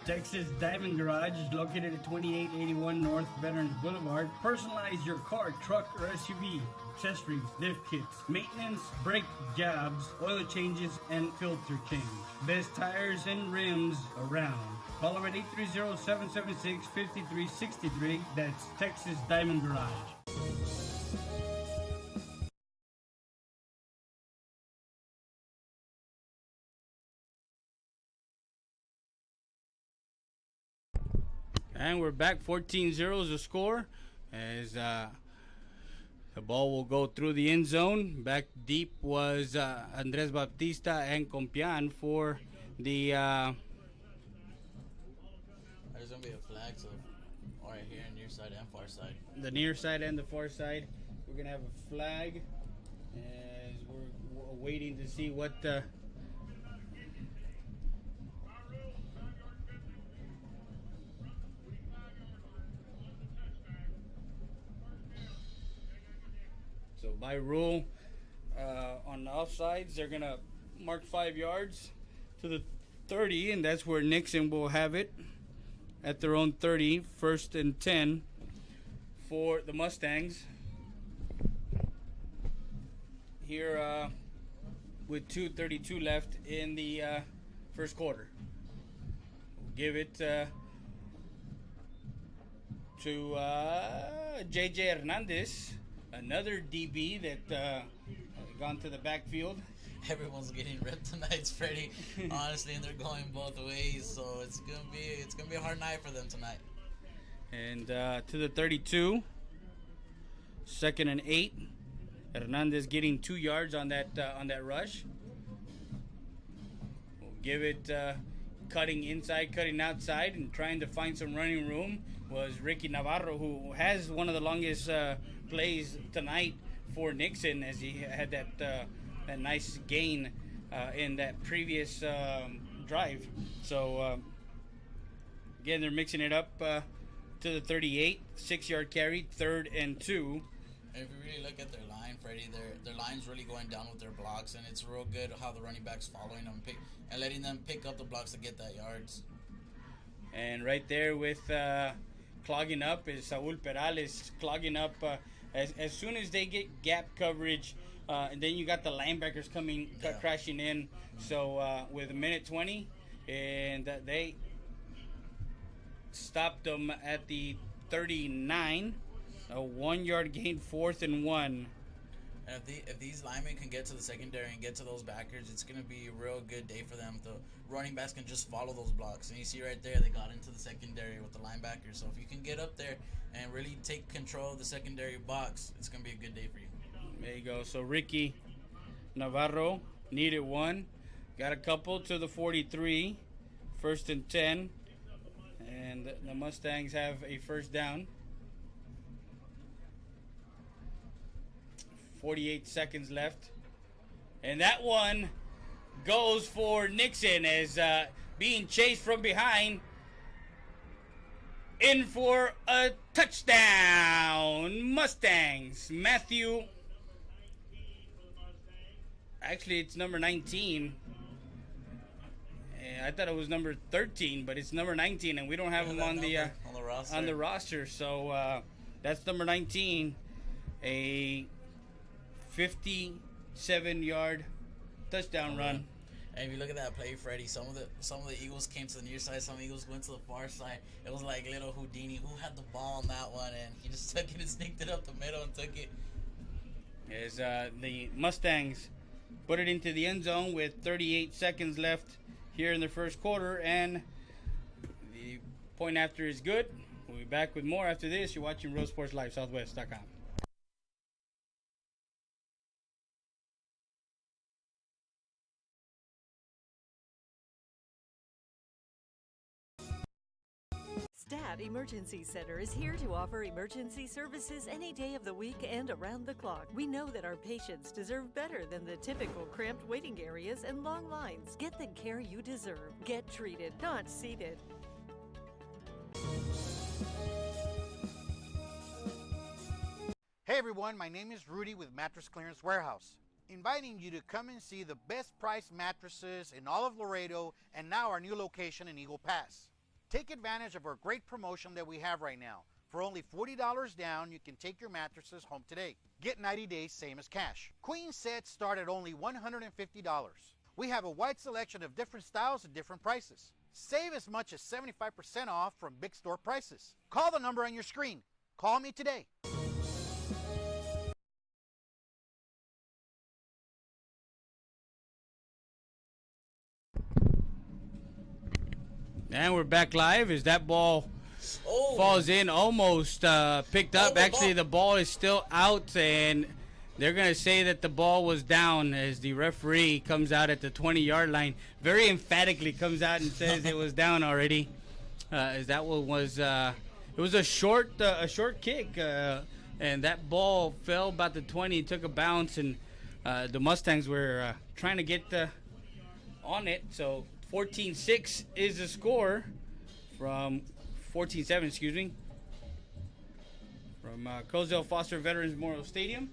Texas Diamond Garage is located at 2881 North Veterans Boulevard. Personalize your car, truck, or SUV. Accessories, lift kits, maintenance, brake jobs, oil changes, and filter change. Best tires and rims around. Call them at 830-776-5363. That's Texas Diamond Garage. And we're back. 14-0 is the score, as the ball will go through the end zone. Back deep was Andres Baptista and Compian for the... There's going to be a flag, so right here, near side and far side. The near side and the far side. We're going to have a flag, as we're waiting to see what... So by rule, on the offsides, they're going to mark 5 yards to the 30, and that's where Nixon will have it at their own 30, 1st and 10 for the Mustangs. here with 2:32 left in the first quarter. We'll give it to J.J. Hernandez, another DB that gone to the backfield. Everyone's getting ripped tonight, Freddie. Honestly, and they're going both ways, so it's gonna be a hard night for them tonight. And to the 32, 2nd and 8. Hernandez getting 2 yards on that rush. We'll give it cutting inside, cutting outside, and trying to find some running room was Ricky Navarro, who has one of the longest plays tonight for Nixon, as he had that nice gain in that previous drive. So again, they're mixing it up to the 38, 6-yard carry, 3rd and 2. And if you really look at their line, Freddie, their line's really going down with their blocks, and it's real good how the running back's following them and letting them pick up the blocks to get that yards. And right there with clogging up is Saul Perales clogging up as soon as they get gap coverage, and then you got the linebackers coming crashing in. So with a minute 20, and they stopped them at the 39. A 1-yard gain, 4th and 1. And if these linemen can get to the secondary and get to those backers, it's going to be a real good day for them. The running backs can just follow those blocks. And you see right there, they got into the secondary with the linebackers. So if you can get up there and really take control of the secondary box, it's going to be a good day for you. There you go. So Ricky Navarro needed 1. Got a couple to the 43. 1st and 10. And the Mustangs have a first down. 48 seconds left. And that one goes for Nixon as being chased from behind. In for a touchdown. Mustangs. Matthew. Actually, it's number 19. I thought it was number 13, but it's number 19, and we don't have him on the roster. So that's number 19. A 57-yard touchdown run. And if you look at that play, Freddie, some of the Eagles came to the near side, some Eagles went to the far side. It was like little Houdini who had the ball on that one, and he just took it and sneaked it up the middle and took it. As the Mustangs put it into the end zone with 38 seconds left here in the first quarter, and the point after is good. We'll be back with more after this. You're watching Road Sports Live, Southwest.com. Stat Emergency Center is here to offer emergency services any day of the week and around the clock. We know that our patients deserve better than the typical cramped waiting areas and long lines. Get the care you deserve. Get treated, not seated. Hey everyone, my name is Rudy with Mattress Clearance Warehouse, inviting you to come and see the best priced mattresses in all of Laredo and now our new location in Eagle Pass. Take advantage of our great promotion that we have right now. For only $40 down, you can take your mattresses home today. Get 90 days, same as cash. Queen sets start at only $150. We have a wide selection of different styles at different prices. Save as much as 75% off from big store prices. Call the number on your screen. Call me today. And we're back live as that ball falls in, almost picked up. Actually, the ball is still out, and they're going to say that the ball was down as the referee comes out at the 20-yard line. Very emphatically comes out and says it was down already. As that one was, it was a short kick, and that ball fell about the 20, took a bounce, and the Mustangs were trying to get on it. So 14-6 is the score from 14-7, excuse me, from Cozell Foster Veterans Memorial Stadium,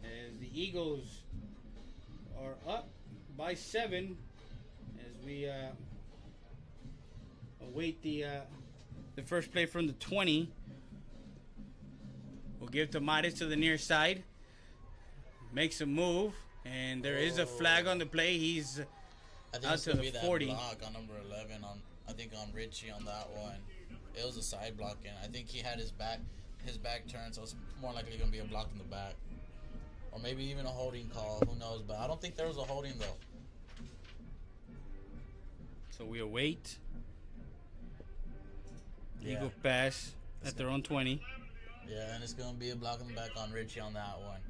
as the Eagles are up by 7 as we await the first play from the 20. We'll give to Mares to the near side, makes a move, And there is a flag on the play. He's I think out it's to gonna the be that 40. block on number 11 I think on Richie on that one. It was a side block, and I think he had his back turned, so it's more likely gonna be a block in the back, or maybe even a holding call. Who knows? But I don't think there was a holding though. So we await. Yeah. Eagle pass at their own 20. Yeah, and it's gonna be a block in the back on Richie on that one.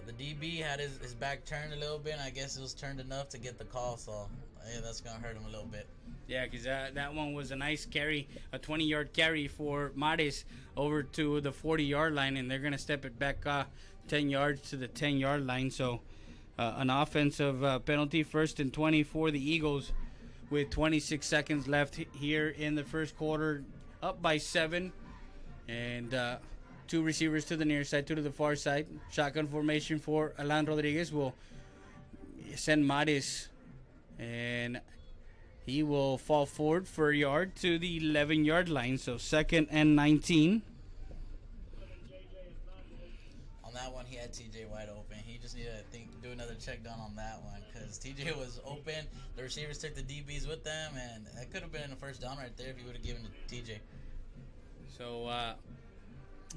The DB had his back turned a little bit, and I guess it was turned enough to get the call, so yeah, that's going to hurt him a little bit. Yeah, because that one was a nice carry, a 20-yard carry for Mares over to the 40-yard line, and they're going to step it back 10 yards to the 10-yard line. So an offensive penalty, 1st and 20 for the Eagles with 26 seconds left here in the first quarter, up by 7. And 2 receivers to the near side, 2 to the far side. Shotgun formation for Alan Rodriguez will send Mares, and he will fall forward for a yard to the 11-yard line. So 2nd and 19. On that one, he had TJ wide open. He just needed to do another check down on that one, because TJ was open. The receivers took the DBs with them, and that could have been a first down right there if he would have given it to TJ. So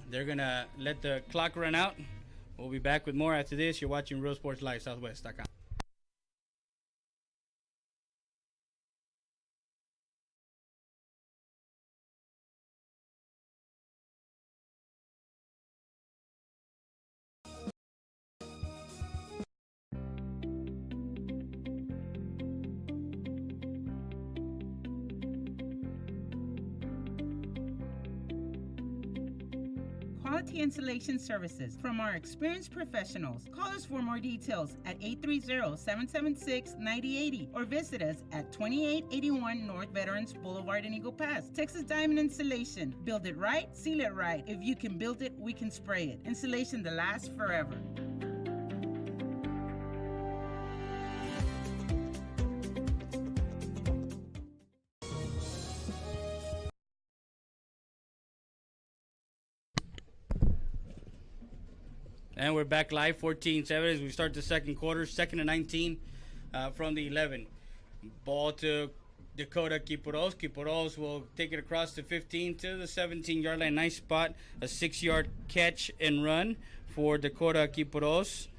they're going to let the clock run out. We'll be back with more after this. You're watching Real Sports Live, Southwest.com. Quality Insulation Services from our experienced professionals. Call us for more details at 830-776-9080 or visit us at 2881 North Veterans Boulevard in Eagle Pass. Texas Diamond Insulation. Build it right, seal it right. If you can build it, we can spray it. Insulation that lasts forever. And we're back live, 14-7 as we start the second quarter, 2nd and 19 from the 11. Ball to Dakota Kiporos. Kiporos will take it across the 15 to the 17-yard line. Nice spot, a 6-yard catch and run for Dakota Kiporos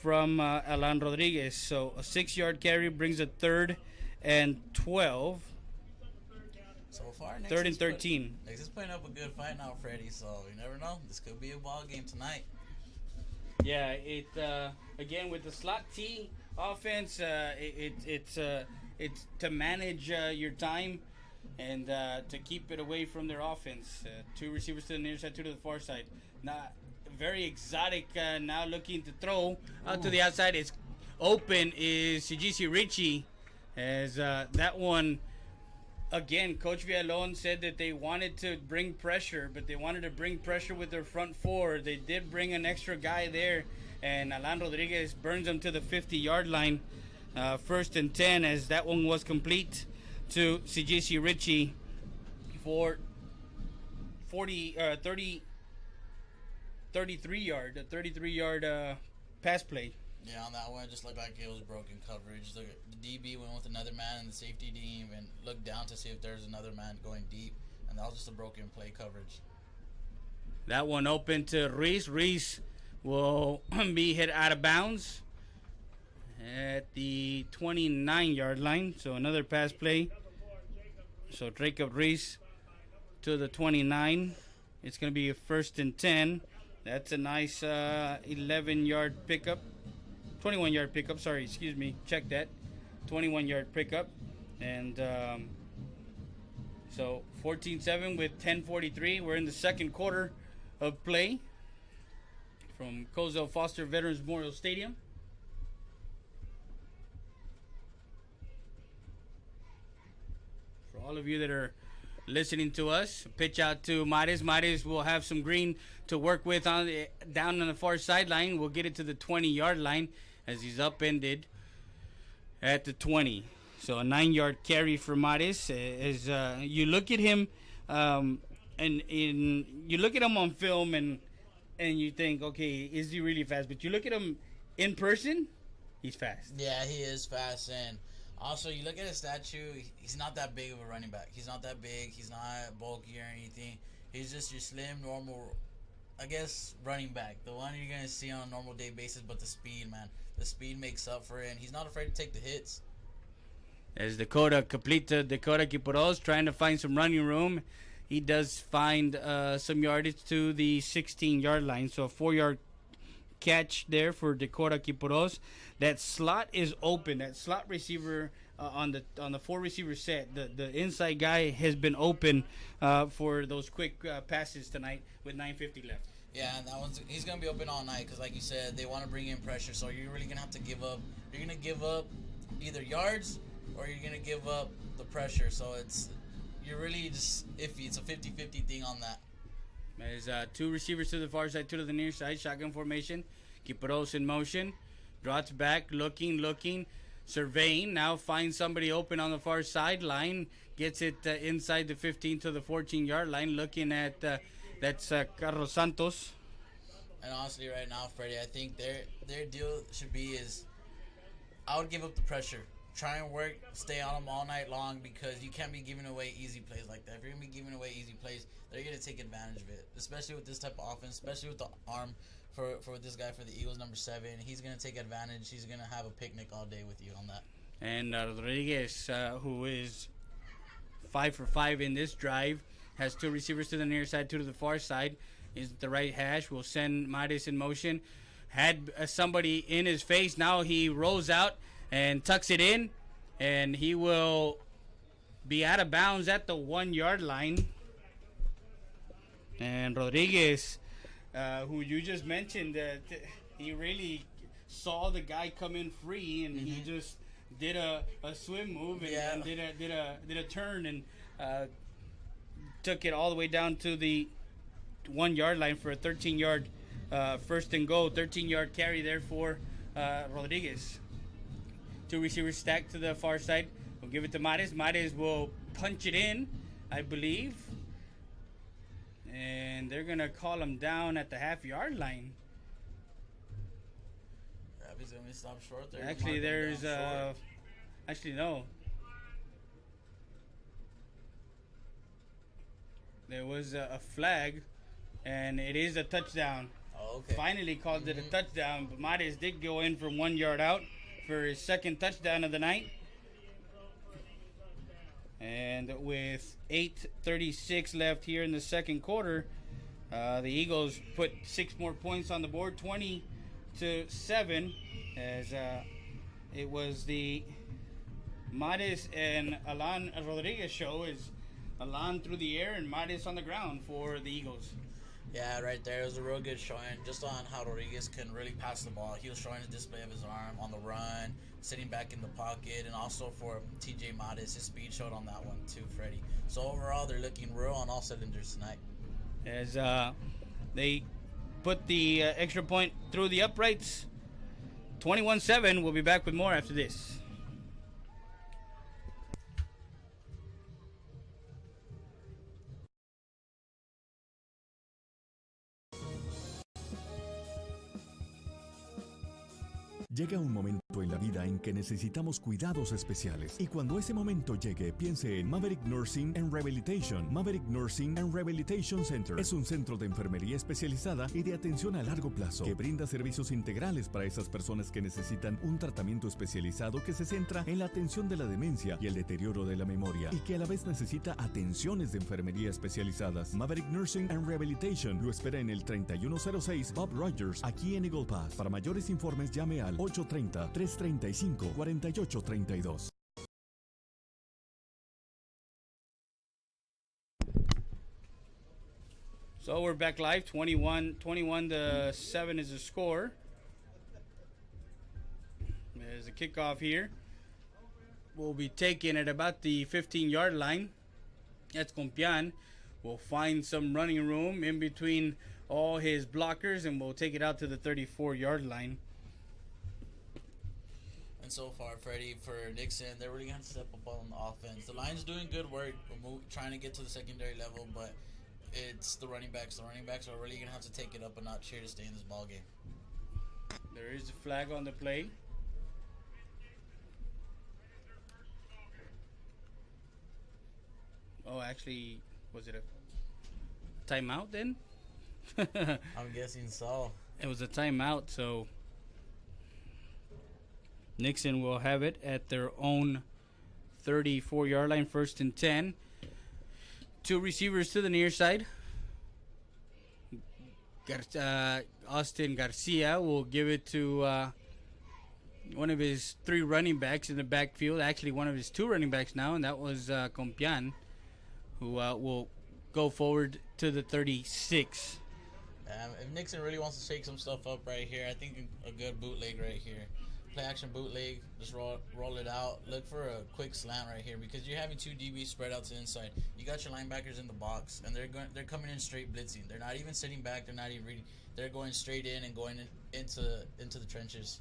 from Alan Rodriguez. So a 6-yard carry brings a 3rd and 12. So far, 3rd and 13. Nixon's putting up a good fight now, Freddie, so you never know. This could be a ball game tonight. Yeah, it again with the slot T offense, it's to manage your time and to keep it away from their offense. 2 receivers to the near side, 2 to the far side. Not very exotic. Now looking to throw out to the outside. It's open. Is Sijisi Richie as that one. Again, Coach Villalon said that they wanted to bring pressure, but they wanted to bring pressure with their front 4. They did bring an extra guy there, and Alan Rodriguez burns them to the 50-yard line. 1st and 10 as that one was complete to Sijisi Richie for 33-yard pass play. Yeah, on that one, it just looked like it was broken coverage. The DB went with another man in the safety team and looked down to see if there's another man going deep, and that was just a broken play coverage. That one open to Reese. Reese will be hit out of bounds at the 29-yard line. So another pass play. So Jacob Reese to the 29. It's going to be a 1st and 10. That's a nice 11-yard pickup. 21-yard pickup, sorry, excuse me. Check that. 21-yard pickup. And so 14-7 with 10:43. We're in the second quarter of play from Cozell Foster Veterans Memorial Stadium. For all of you that are listening to us, pitch out to Mares. Mares will have some green to work with down on the far sideline. We'll get it to the 20-yard line as he's upended at the 20. So a 9-yard carry for Mares. As you look at him, you look at him on film and you think, okay, is he really fast? But you look at him in person, he's fast. Yeah, he is fast. And also, you look at his statue, he's not that big of a running back. He's not that big. He's not bulky or anything. He's just your slim, normal, I guess, running back. The one you're going to see on a normal day basis, but the speed, man. The speed makes up for it, and he's not afraid to take the hits. As Dakota Kiporos trying to find some running room. He does find some yardage to the 16-yard line. So a 4-yard catch there for Dakota Kiporos. That slot is open. That slot receiver on the 4-receiver set. The inside guy has been open for those quick passes tonight with 9:50 left. Yeah, and he's going to be open all night because, like you said, they want to bring in pressure. So you're really going to have to give up. You're going to give up either yards or you're going to give up the pressure. So you're really just iffy. It's a 50-50 thing on that. There's 2 receivers to the far side, 2 to the near side. Shotgun formation. Kiporos in motion. Drops back, looking, surveying. Now finds somebody open on the far sideline. Gets it inside the 15 to the 14-yard line. Looking at that's Carlos Santos. And honestly, right now, Freddie, I think their deal should be is I would give up the pressure. Try and work, stay on them all night long because you can't be giving away easy plays like that. If you're going to be giving away easy plays, they're going to take advantage of it, especially with this type of offense, especially with the arm for this guy for the Eagles, number 7. He's going to take advantage. He's going to have a picnic all day with you on that. And Rodriguez, who is 5 for 5 in this drive, has 2 receivers to the near side, 2 to the far side. Is the right hash. Will send Mares in motion. Had somebody in his face. Now he rolls out and tucks it in, and he will be out of bounds at the 1-yard line. And Rodriguez, who you just mentioned, he really saw the guy come in free, and he just did a swim move and did a turn and took it all the way down to the 1-yard line for a 13-yard first and goal. 13-yard carry there for Rodriguez. 2 receivers stacked to the far side. We'll give it to Mares. Mares will punch it in, I believe. And they're going to call him down at the half-yard line. He's going to be stopped short there. Actually, there's... actually, no. There was a flag, and it is a touchdown. Oh, okay. Finally called it a touchdown, but Mares did go in from 1 yard out for his second touchdown of the night. And with 8:36 left here in the second quarter, the Eagles put 6 more points on the board, 20-7, as it was the Mares and Alan Rodriguez show. Is Alan through the air and Mares on the ground for the Eagles. Yeah, right there. It was a real good showing just on how Rodriguez can really pass the ball. He was showing the display of his arm on the run, sitting back in the pocket, and also for TJ Mares, his speed showed on that one too, Freddie. So overall, they're looking real on all cylinders tonight. As they put the extra point through the uprights, 21-7. We'll be back with more after this. Llega un momento en la vida en que necesitamos cuidados especiales. Y cuando ese momento llegue, piense en Maverick Nursing and Rehabilitation. Maverick Nursing and Rehabilitation Center es un centro de enfermería especializada y de atención a largo plazo que brinda servicios integrales para esas personas que necesitan un tratamiento especializado que se centra en la atención de la demencia y el deterioro de la memoria y que a la vez necesita atenciones de enfermería especializadas. Maverick Nursing and Rehabilitation lo espera en el 3106 Bob Rogers, aquí en Eagle Pass. Para mayores informes llame al 830-335-4832. So we're back live. 21-7 is the score. There's a kickoff here. We'll be taking at about the 15-yard line. That's Compián. We'll find some running room in between all his blockers, and we'll take it out to the 34-yard line. And so far, Freddie, for Nixon, they're really going to step up on the offense. The line's doing good work, trying to get to the secondary level, but it's the running backs. The running backs are really going to have to take it up a notch here to stay in this ball game. There is a flag on the play. Oh, actually, was it a timeout then? I'm guessing so. It was a timeout, so Nixon will have it at their own 34-yard line, 1st and 10. Two receivers to the near side. Austin Garcia will give it to one of his three running backs in the backfield. Actually, one of his two running backs now, and that was Compian, who will go forward to the 36. If Nixon really wants to shake some stuff up right here, I think a good bootleg right here. Play action bootleg, just roll it out. Look for a quick slant right here because you're having two DBs spread out to the inside. You got your linebackers in the box, and they're coming in straight blitzing. They're not even sitting back. They're not even reading. They're going straight in and going into the trenches.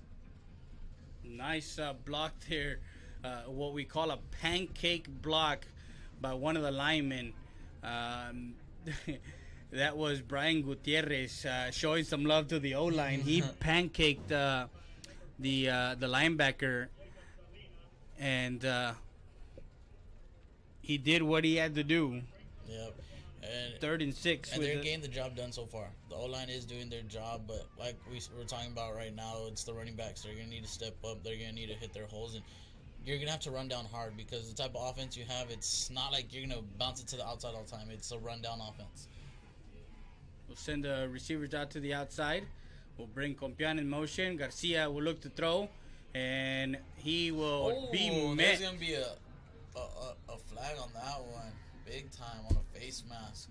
Nice block there. What we call a pancake block by one of the linemen. That was Brian Gutierrez showing some love to the O-line. He pancaked the linebacker, and he did what he had to do. Yep. And 3rd and 6. And they're getting the job done so far. The O-line is doing their job, but like we're talking about right now, it's the running backs. They're going to need to step up. They're going to need to hit their holes, and you're going to have to run down hard because the type of offense you have, it's not like you're going to bounce it to the outside all the time. It's a run-down offense. We'll send the receivers out to the outside. We'll bring Compian in motion. Garcia will look to throw, and he will be met. There's going to be a flag on that one. Big time on a face mask.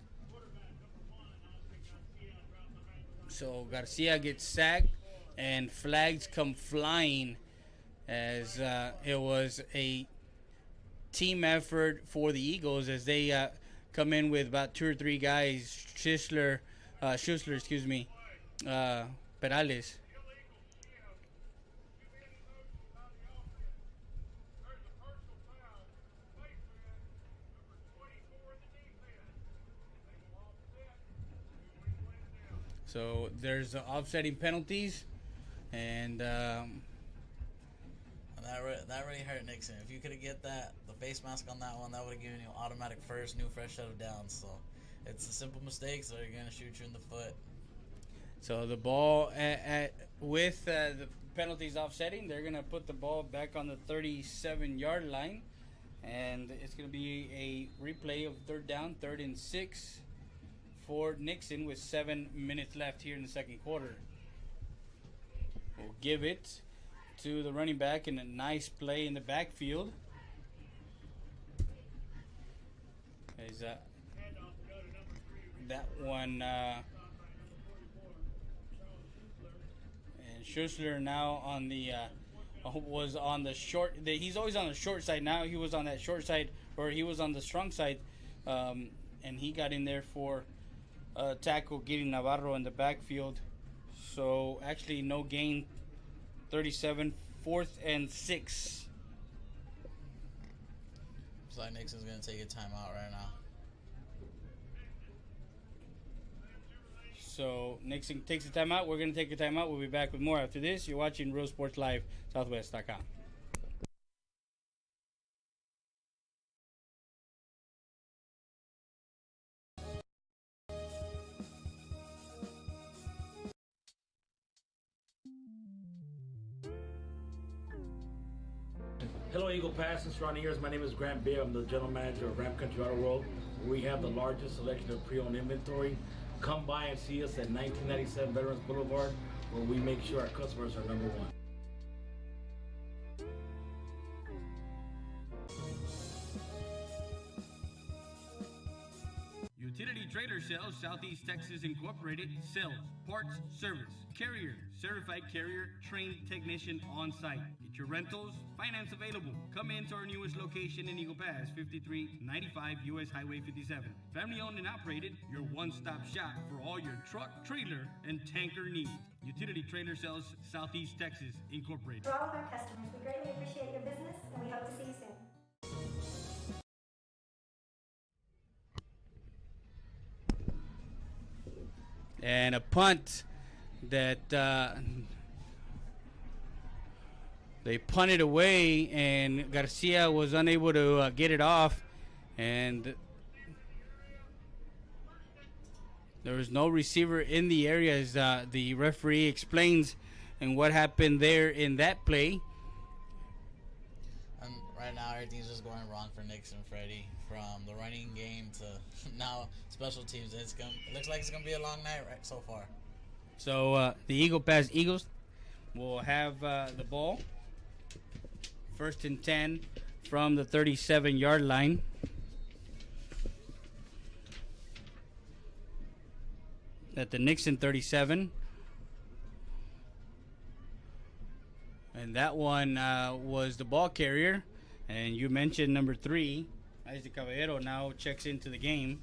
So Garcia gets sacked, and flags come flying as it was a team effort for the Eagles as they come in with about 2 or 3 guys. Schussler, Perales. So there's offsetting penalties, and that really hurt Nixon. If you could have get the face mask on that one, that would have given you an automatic first, new fresh set of downs. So it's the simple mistakes that are going to shoot you in the foot. So the ball with the penalties offsetting, they're going to put the ball back on the 37-yard line, and it's going to be a replay of 3rd down, 3rd and 6 for Nixon with 7 minutes left here in the second quarter. We'll give it to the running back in a nice play in the backfield. Is that one? And Schussler now on the was on the short. He's always on the short side. Now he was on that short side, or he was on the strong side, and he got in there for a tackle, getting Navarro in the backfield. So actually, no gain. 37, 4th and 6. Looks like Nixon's going to take a timeout right now. So Nixon takes a timeout. We're going to take a timeout. We'll be back with more after this. You're watching Real Sports Live, Southwest.com. Hello, Eagle Pass and surrounding areas. My name is Grant Beer. I'm the general manager of Ram Country Auto World. We have the largest selection of pre-owned inventory. Come by and see us at 1997 Veterans Boulevard, where we make sure our customers are number one. Utility Trailer Sales, Southeast Texas Incorporated, sells parts, service, carrier, certified carrier, trained technician on site. Get your rentals, finance available. Come into our newest location in Eagle Pass, 5395 US Highway 57. Family owned and operated, your one-stop shop for all your truck, trailer, and tanker needs. Utility Trailer Sales, Southeast Texas Incorporated. For all of our customers, we greatly appreciate your business and we hope to see you soon. And a punt that They punted away, and Garcia was unable to get it off, and there was no receiver in the area, as the referee explains and what happened there in that play. And right now, everything's just going wrong for Nixon, Freddie. From the running game to now special teams, it looks like it's gonna be a long night right so far. So the Eagle Pass Eagles will have the ball. 1st and 10 from the 37-yard line. At the Nixon 37. And that one was the ball carrier. And you mentioned number 3, Isaac Caballero, now checks into the game.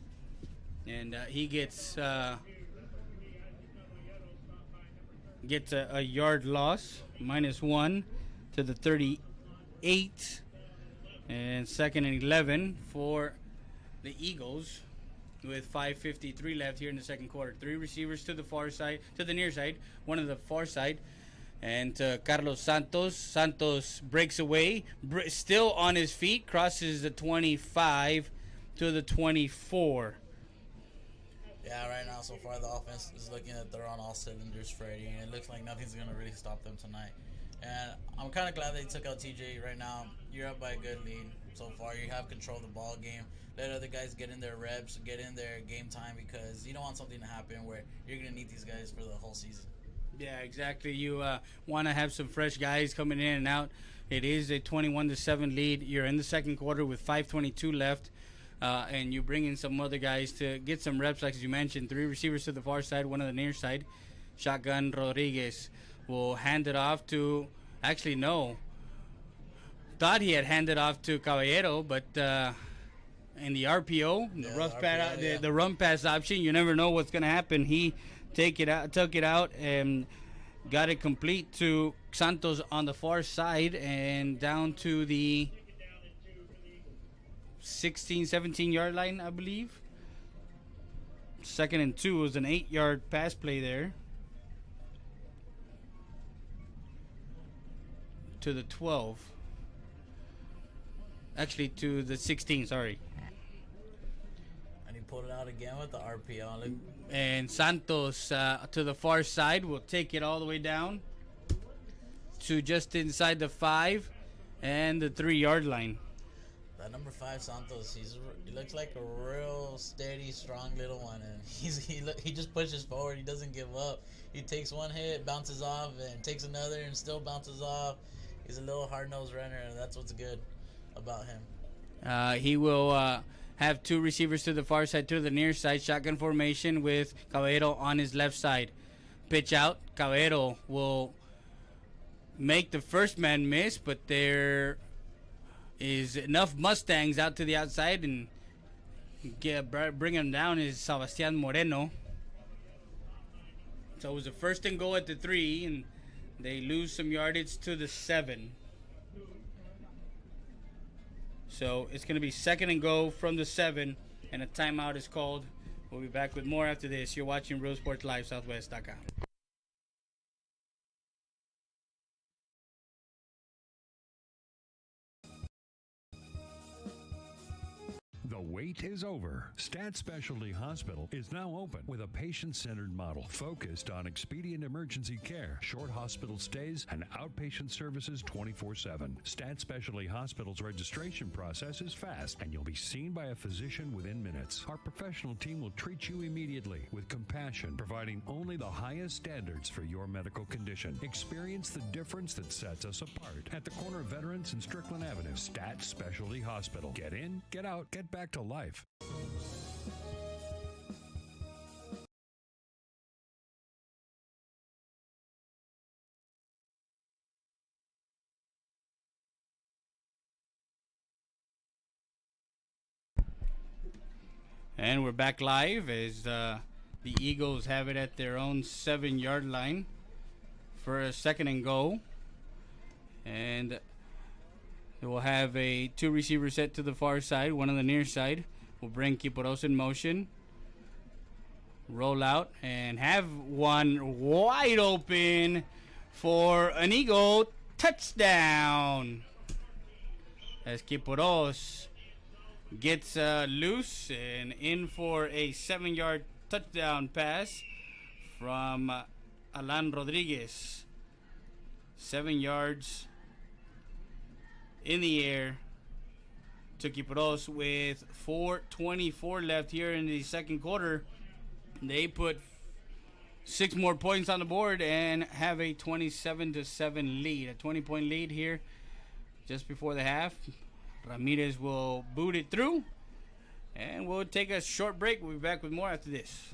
And he gets a yard loss, -1 to the 38. And 2nd and 11 for the Eagles, with 5:53 left here in the second quarter. 3 receivers to the far side, to the near side, one to the far side, and Carlos Santos. Santos breaks away, still on his feet, crosses the 25 to the 24. Yeah, right now so far the offense is looking like they're on all cylinders, Freddie, and it looks like nothing's gonna really stop them tonight. And I'm kind of glad they took out TJ right now. You're up by a good lead so far. You have control of the ball game. Let other guys get in their reps, get in their game time, because you don't want something to happen where you're going to need these guys for the whole season. Yeah, exactly. You want to have some fresh guys coming in and out. It is a 21-7 lead. You're in the second quarter with 5:22 left, and you bring in some other guys to get some reps, like as you mentioned. 3 receivers to the far side, 1 on the near side. Shotgun Rodriguez will hand it off to, actually no, thought he had handed off to Caballero, but in the RPO, the run pass option, you never know what's going to happen. He took it out and got it complete to Santos on the far side and down to the 17 yard line, I believe. 2nd and 2 was an 8-yard pass play there. To the 12. Actually, to the 16, sorry. And he pulled it out again with the RPO. And Santos to the far side will take it all the way down to just inside the 5 and the 3-yard line. That number 5 Santos, he looks like a real steady, strong little one, and he just pushes forward. He doesn't give up. He takes one hit, bounces off, and takes another, and still bounces off. He's a little hard-nosed runner, and that's what's good about him. He will have 2 receivers to the far side, to the near side, shotgun formation with Caballero on his left side. Pitch out. Caballero will make the first man miss, but there is enough Mustangs out to the outside, and bring him down is Sebastian Moreno. So it was a 1st and goal at the 3, and they lose some yardage to the 7. So it's going to be 2nd and go from the 7, and a timeout is called. We'll be back with more after this. You're watching Real Sports Live, Southwest.com. The wait is over. Stat Specialty Hospital is now open with a patient-centered model focused on expedient emergency care, short hospital stays, and outpatient services 24/7. Stat Specialty Hospital's registration process is fast, and you'll be seen by a physician within minutes. Our professional team will treat you immediately with compassion, providing only the highest standards for your medical condition. Experience the difference that sets us apart at the corner of Veterans and Strickland Avenue. Stat Specialty Hospital. Get in, get out, get back to life. And we're back live as the Eagles have it at their own 7-yard line for a 2nd and goal. And they will have a 2 receiver set to the far side, 1 on the near side. Will bring Kiporos in motion. Roll out and have one wide open for an Eagle touchdown. As Kiporos gets loose and in for a 7-yard touchdown pass from Alan Rodriguez. 7 yards in the air to Kiporos with 4:24 left here in the second quarter. They put 6 more points on the board and have a 27-7 lead. A 20-point lead here just before the half. Ramirez will boot it through. And we'll take a short break. We'll be back with more after this.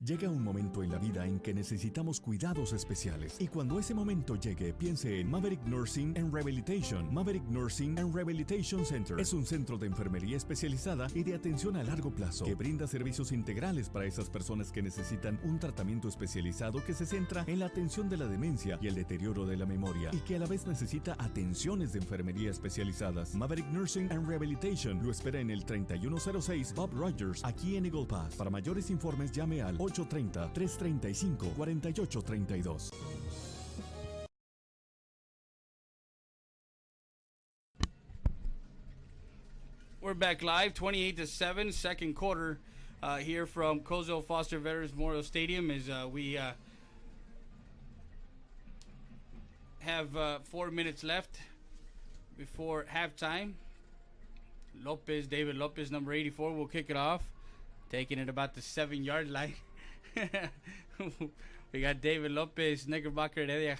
Llega un momento en la vida en que necesitamos cuidados especiales. Y cuando ese momento llegue, piense en Maverick Nursing and Rehabilitation. Maverick Nursing and Rehabilitation Center es un centro de enfermería especializada y de atención a largo plazo que brinda servicios integrales para esas personas que necesitan un tratamiento especializado que se centra en la atención de la demencia y el deterioro de la memoria y que a la vez necesita atenciones de enfermería especializadas. Maverick Nursing and Rehabilitation lo espera en el 3106 Bob Rogers, aquí en Eagle Pass. Para mayores informes llame al 830-335-4832. We're back live, 28-7, second quarter here from Cozel Foster Veterans Memorial Stadium as we have 4 minutes left before halftime. David Lopez, number 84, will kick it off, taking it about the 7-yard line. We got David Lopez, Knickerbocker Heredia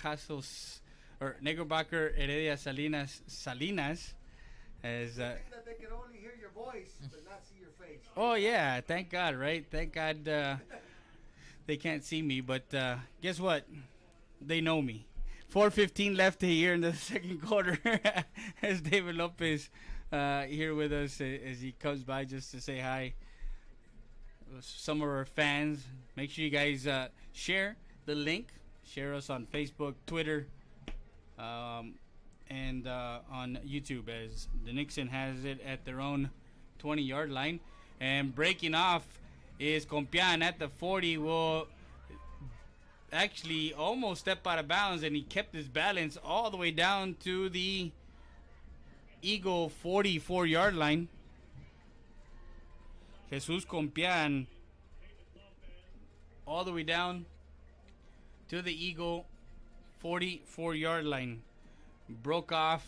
Knickerbocker Heredia Salinas as that they can only hear your voice but not see your face. Oh yeah, thank God, right? Thank God they can't see me, but guess what? They know me. 4:15 left here in the second quarter as David Lopez here with us as he comes by just to say hi. Some of our fans, make sure you guys share the link. Share us on Facebook, Twitter, and on YouTube as the Nixon has it at their own 20-yard line. And breaking off is Compián at the 40. Will actually almost step out of bounds, and he kept his balance all the way down to the Eagle 44-yard line. Jesus Compián all the way down to the Eagle 44-yard line. Broke off.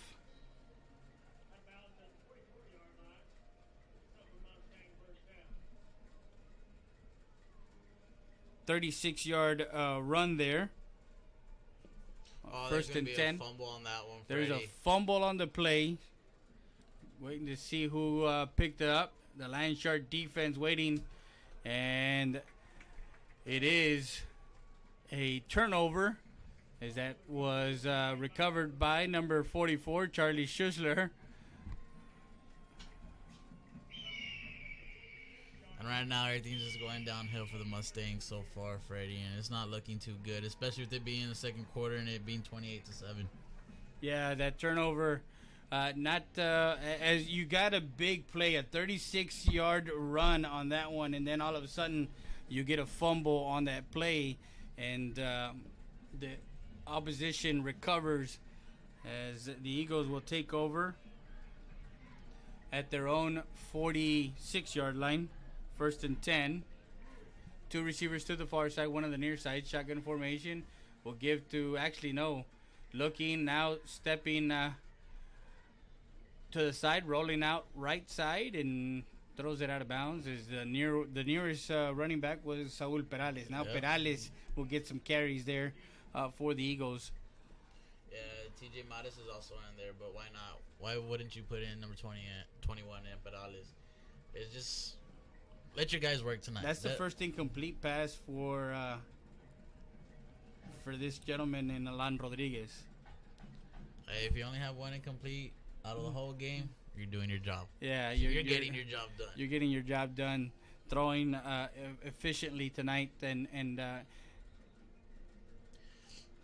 ...36-yard run there. First and 10. Fumble on that one, there's a fumble on the play. Waiting to see who picked it up. The Lion Shark defense waiting, and it is a turnover as that was recovered by number 44, Charlie Schussler. And right now, everything's just going downhill for the Mustangs so far, Freddie, and it's not looking too good, especially with it being in the second quarter and it being 28-7. Yeah, that turnover. As you got a big play, a 36-yard run on that one, and then all of a sudden you get a fumble on that play, and the opposition recovers as the Eagles will take over at their own 46-yard line. First and 10. 2 receivers to the far side, 1 on the near side. Shotgun formation will give to, looking now, stepping to the side, rolling out right side, and throws it out of bounds. Is the nearest running back was Saul Perales. Now Perales will get some carries there for the Eagles. Yeah, TJ Mattis is also in there, but why not? Why wouldn't you put in number 20 and 21 and Perales? It's just let your guys work tonight. That's the first incomplete pass for this gentleman in Alan Rodriguez. Hey, if you only have one incomplete out of the whole game, you're doing your job. Yeah, you're getting your job done. You're getting your job done, throwing efficiently tonight, and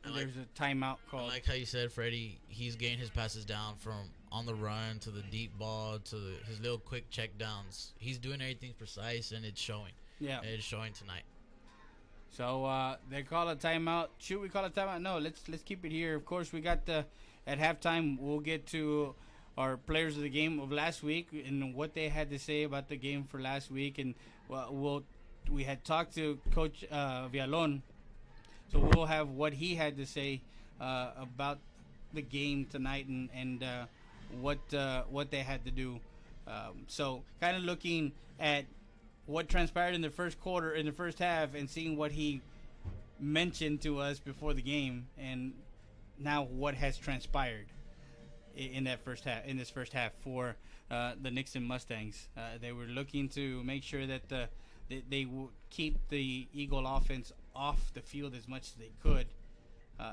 there's a timeout called. Like how you said, Freddie, he's getting his passes down from on the run to the deep ball to his little quick check downs. He's doing everything precise, and it's showing. Yeah. It's showing tonight. So they call a timeout. Should we call a timeout? No, let's keep it here. Of course, we got at halftime. We'll get to our players of the game of last week and what they had to say about the game for last week. And we had talked to Coach Villalon, so we'll have what he had to say about the game tonight and what they had to do. So kind of looking at what transpired in the first quarter, in the first half, and seeing what he mentioned to us before the game, and now what has transpired in that first half, in this first half for the Nixon Mustangs. They were looking to make sure that they would keep the Eagle offense off the field as much as they could.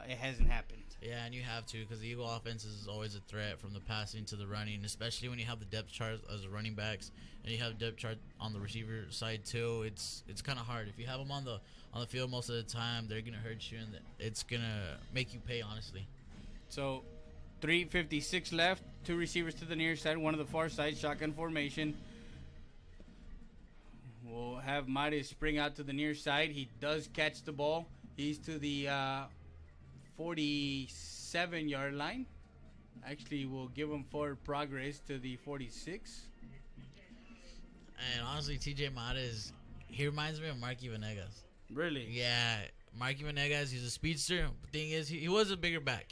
It hasn't happened. Yeah, and you have to, because the Eagle offense is always a threat from the passing to the running, especially when you have the depth chart as the running backs and you have depth chart on the receiver side too. It's kind of hard. If you have them on the field most of the time, they're gonna hurt you, and it's gonna make you pay, honestly. So 3:56 left. 2 receivers to the near side, 1 to the far side. Shotgun formation. We'll have Mares spring out to the near side. He does catch the ball. He's to the 47-yard line. Actually, we'll give him forward progress to the 46. And honestly, TJ Mares, he reminds me of Marky Venegas. Really? Yeah, Marky Venegas. He's a speedster. The thing is, he was a bigger back.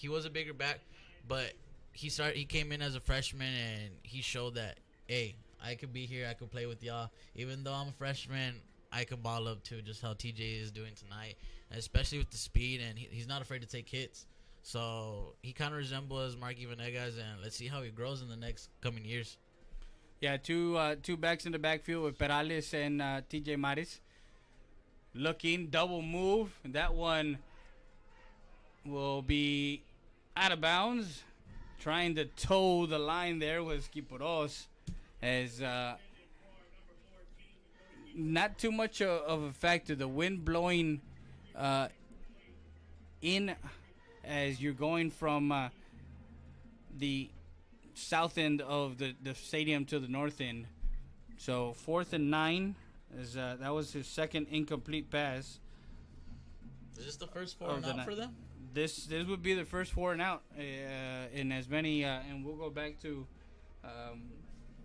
But he came in as a freshman, and he showed that, hey, I could be here. I could play with y'all. Even though I'm a freshman, I could ball up too, just how TJ is doing tonight, and especially with the speed, and he's not afraid to take hits. So he kind of resembles Marky Venegas, and let's see how he grows in the next coming years. Yeah, two backs in the backfield with Perales and TJ Mares. Looking, double move. That one will be out of bounds. Trying to toe the line there was Quiporos. As not too much of a factor. The wind blowing in as you're going from the south end of the stadium to the north end. So 4th and 9. That was his second incomplete pass. Is this the first 4 and out for them? This would be the first 4 and out in as many, and we'll go back to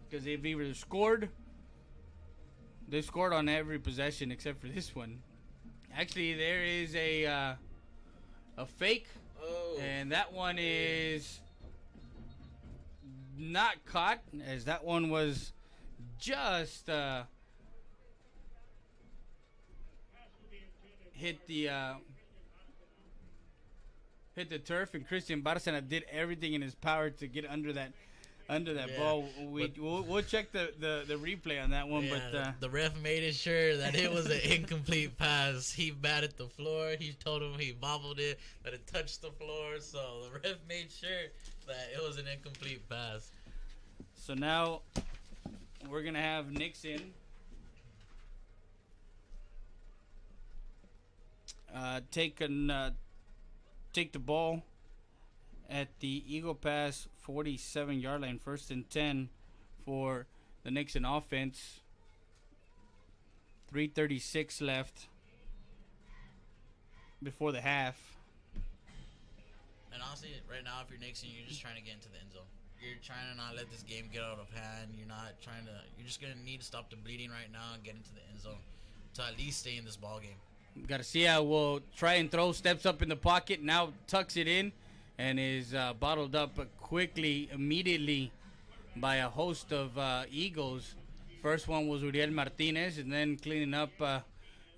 because they've either scored. They've scored on every possession except for this one. Actually, there is a fake, and that one is not caught, as that one was just hit the turf, and Christian Barcena did everything in his power to get under that ball. We'll check the replay on that one, yeah, but the ref made it sure that it was an incomplete pass. He batted the floor. He told him he bobbled it, that it touched the floor. So the ref made sure that it was an incomplete pass. So now we're gonna have Nixon take the ball at the Eagle Pass 47-yard line, 1st and 10 for the Nixon offense. 3:36 left before the half. And honestly, right now, if you're Nixon, you're just trying to get into the end zone. You're trying to not let this game get out of hand. You're just going to need to stop the bleeding right now and get into the end zone to at least stay in this ball game. Garcia will try and throw, steps up in the pocket, now tucks it in, and is bottled up quickly, immediately by a host of Eagles. First one was Uriel Martinez, and then cleaning up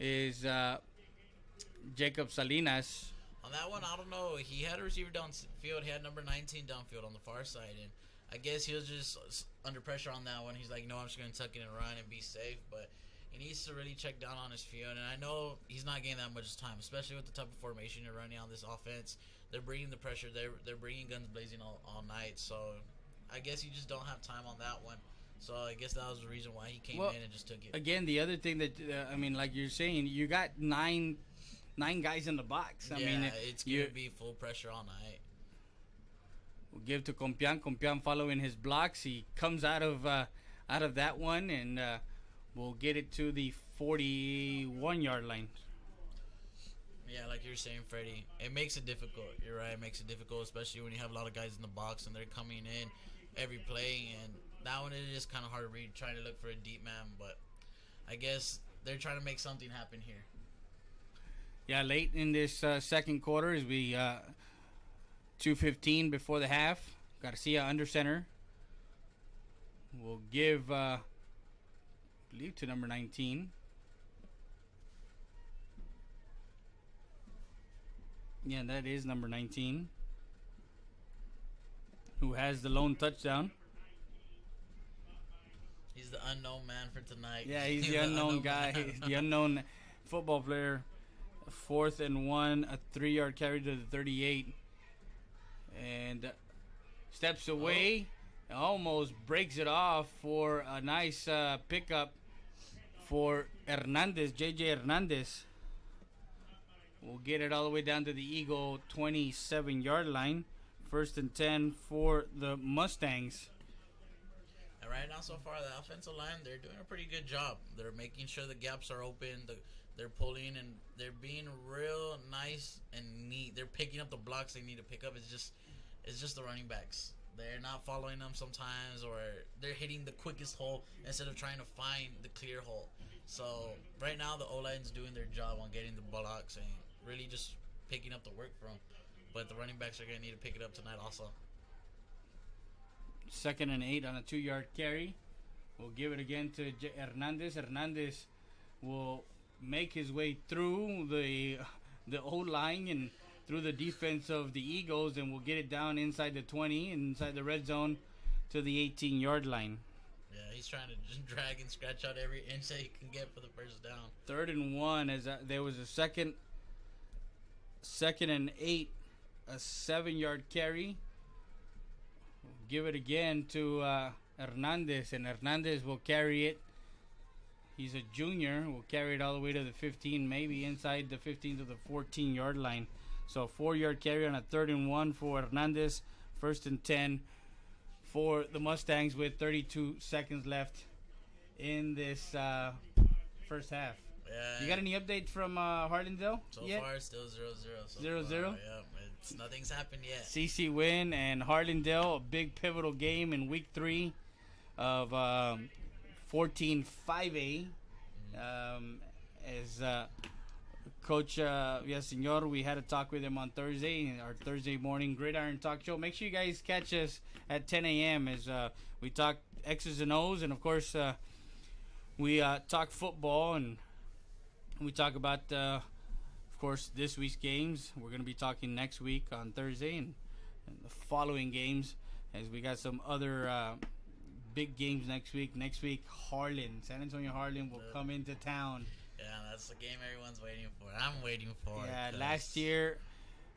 is Jacob Salinas. On that one, I don't know. He had a receiver downfield. He had number 19 downfield on the far side, and I guess he was just under pressure on that one. He's like, no, I'm just going to tuck it and run and be safe, but he needs to really check down on his field, and I know he's not getting that much time, especially with the type of formation you're running on this offense. They're bringing the pressure. They're bringing guns blazing all night, so I guys he just don't have time on that one. So I guess that was the reason why he came in and just took it. Again, the other thing that like you're saying, you got nine guys in the box. I mean, it's gonna be full pressure all night. We'll We'll give to Compian. Compian following his blocks. He comes out of that one, and we'll get it to the 41-yard line. Yeah, like you're saying, Freddie, it makes it difficult. You're right, it makes it difficult, especially when you have a lot of guys in the box and they're coming in every play. And that one is just kind of hard to read, trying to look for a deep man. But I guess they're trying to make something happen here. Yeah, late in this second quarter, as we 2:15 before the half, Garcia under center. We'll give, I believe, to number 19. Yeah, that is number 19, who has the lone touchdown. He's the unknown man for tonight. Yeah, he's the unknown guy. The unknown football player. 4th and 1, a 3-yard carry to the 38. And steps away, almost breaks it off for a nice pickup for Hernandez, J.J. Hernandez. We'll get it all the way down to the Eagle 27-yard line. 1st and 10 for the Mustangs. And right now, so far, the offensive line, they're doing a pretty good job. They're making sure the gaps are open. They're pulling, and they're being real nice and neat. They're picking up the blocks they need to pick up. It's just the running backs. They're not following them sometimes, or they're hitting the quickest hole instead of trying to find the clear hole. So right now, the O-line's doing their job on getting the blocks and really just picking up the work for them. But the running backs are going to need to pick it up tonight also. 2nd and 8 on a 2-yard carry. We'll give it again to Hernandez. Hernandez will make his way through the O-line and through the defense of the Eagles, and we'll get it down inside the 20, inside the red zone to the 18-yard line. Yeah, he's trying to just drag and scratch out every inch that he can get for the first down. 3rd and 1, as there was a second and 8, a 7-yard carry. We'll give it again to Hernandez, and Hernandez will carry it. He's a junior. We'll carry it all the way to the 15, maybe inside the 15 to the 14-yard line. So 4-yard carry on a 3rd and 1 for Hernandez. 1st and 10 for the Mustangs with 32 seconds left in this first half. Yeah. You got any updates from Harlandale? So yet? far, it's still 0-0. 0-0? Yeah, nothing's happened yet. CC win and Harlandale, a big pivotal game in week 3 of 14-5A. As Coach Villaseñor, we had a talk with him on Thursday, our Thursday morning Gridiron Talk Show. Make sure you guys catch us at 10 a.m. as we talk X's and O's, and of course we talk football, and we talk about of course this week's games. We're going to be talking next week on Thursday and the following games, as we got some other big games next week. Next week, San Antonio Harlan will come into town. Yeah, that's the game everyone's waiting for. I'm waiting for it. Yeah, last year,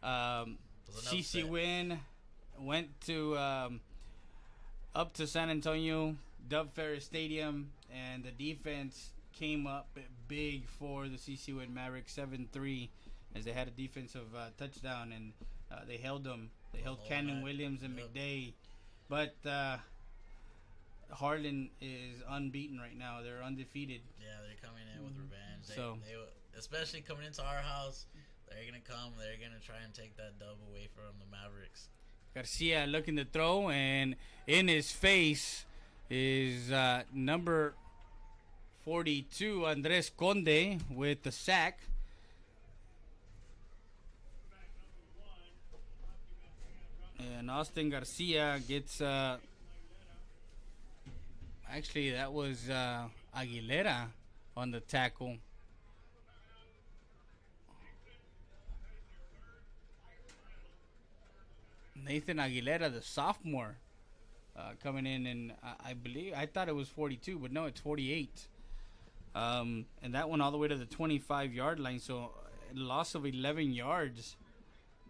CC Win went to up to San Antonio, Dub Ferris Stadium, and the defense came up big for the CC Win Mavericks, 7-3, as they had a defensive touchdown, and they held them. They held Cannon Williams and McDay, but Harlan is unbeaten right now. They're undefeated. Yeah, they're coming in with revenge. They, especially coming into our house, they're going to come. They're going to try and take that dub away from the Mavericks. Garcia looking to throw, and in his face is number 42, Andres Conde, with the sack. And Austin Garcia gets... actually, that was Aguilera on the tackle. Nathan Aguilera, the sophomore, coming in, and I thought it was 42, but no, it's 48. And that one all the way to the 25-yard line, so a loss of 11 yards.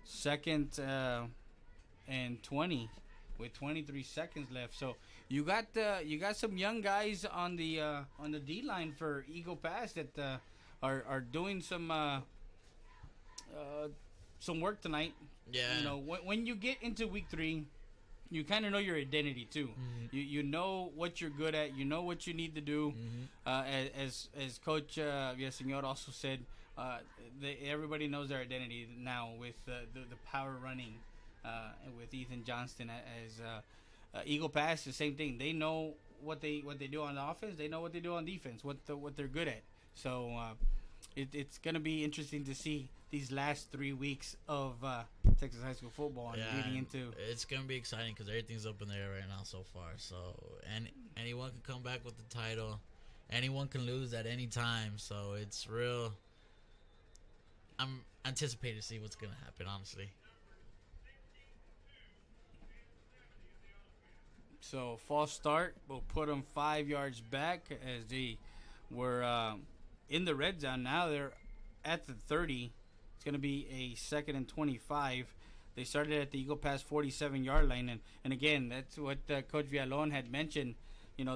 2nd and 20 with 23 seconds left. So you got some young guys on the D line for Eagle Pass that are doing some work tonight. Yeah. You know, when you get into week 3, you kind of know your identity too. You know what you're good at. You know what you need to do. As Coach Villaseñor also said, everybody knows their identity now with the power running, and with Ethan Johnston as Eagle Pass. The same thing. They know what they do on the offense. They know what they do on defense. What they're good at. So it's gonna be interesting to see these last 3 weeks of Texas high school football and leading into. It's gonna be exciting because everything's up in the air right now so far. So and anyone can come back with the title, anyone can lose at any time. So it's real. I'm anticipating to see what's gonna happen. Honestly. So false start will put them 5 yards back as they were in the red zone. Now they're at the 30. It's going to be a 2nd and 25. They started at the Eagle Pass 47-yard line. And again, that's what Coach Villalon had mentioned,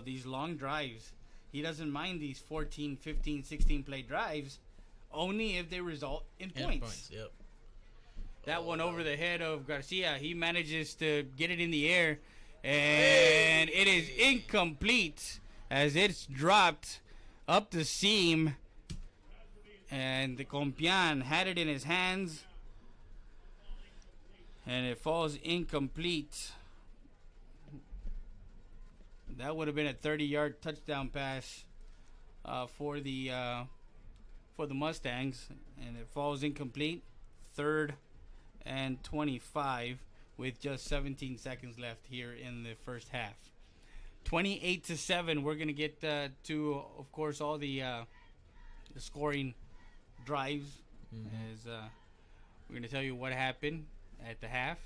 these long drives. He doesn't mind these 14, 15, 16-play drives, only if they result in points. Yep. That one over the head of Garcia, he manages to get it in the air, and it is incomplete as it's dropped up the seam. And the Compián had it in his hands, and it falls incomplete. That would have been a 30-yard touchdown pass for the Mustangs, and it falls incomplete. 3rd and 25 with just 17 seconds left here in the first half. 28-7. We're gonna get to, of course, all the scoring drives, as we're going to tell you what happened at the half.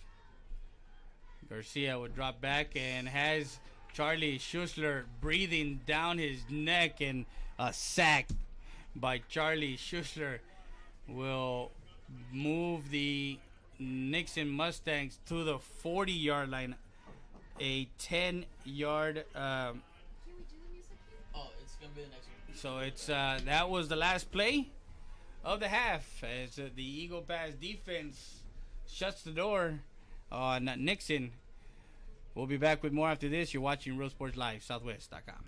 Garcia would drop back and has Charlie Schussler breathing down his neck, and a sack by Charlie Schussler will move the Nixon Mustangs to the 40-yard line. A 10-yard it's going to be the next one. So it's that was the last play of the half as the Eagle Pass defense shuts the door on Nixon. We'll be back with more after this. You're watching Real Sports Live, Southwest.com.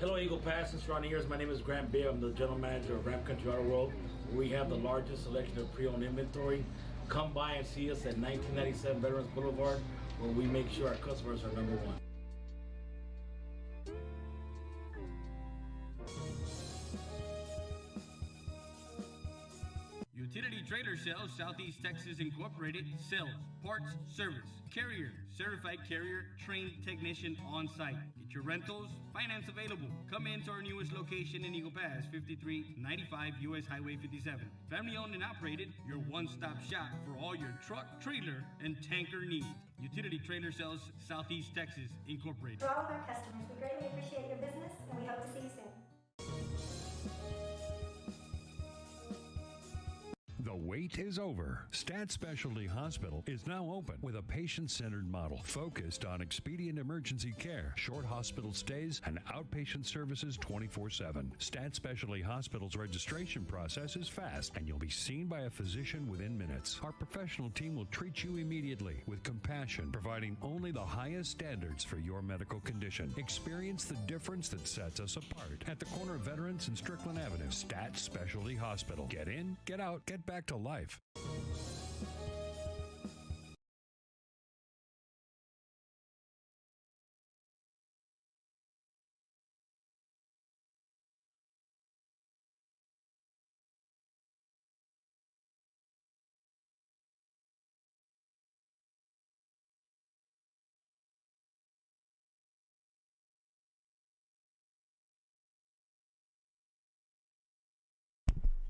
Hello, Eagle Pass and surrounding areas. My name is Grant Beer. I'm the general manager of Ramp Country Auto World. We have the largest selection of pre-owned inventory. Come by and see us at 1997 Veterans Boulevard, where we make sure our customers are number one. Utility Trailer Sales Southeast Texas Incorporated sells parts, service, carrier, certified carrier, trained technician on site. Get your rentals, finance available. Come into our newest location in Eagle Pass, 5395 US Highway 57. Family owned and operated, your one-stop shop for all your truck, trailer, and tanker needs. Utility Trailer Sales Southeast Texas Incorporated. To all of our customers, we greatly appreciate your business and we hope to see you soon. The wait is over. Stat Specialty Hospital is now open with a patient-centered model focused on expedient emergency care, short hospital stays, and outpatient services 24/7. Stat Specialty Hospital's registration process is fast, and you'll be seen by a physician within minutes. Our professional team will treat you immediately with compassion, providing only the highest standards for your medical condition. Experience the difference that sets us apart at the corner of Veterans and Strickland Avenue. Stat Specialty Hospital. Get in, get out, get back to life.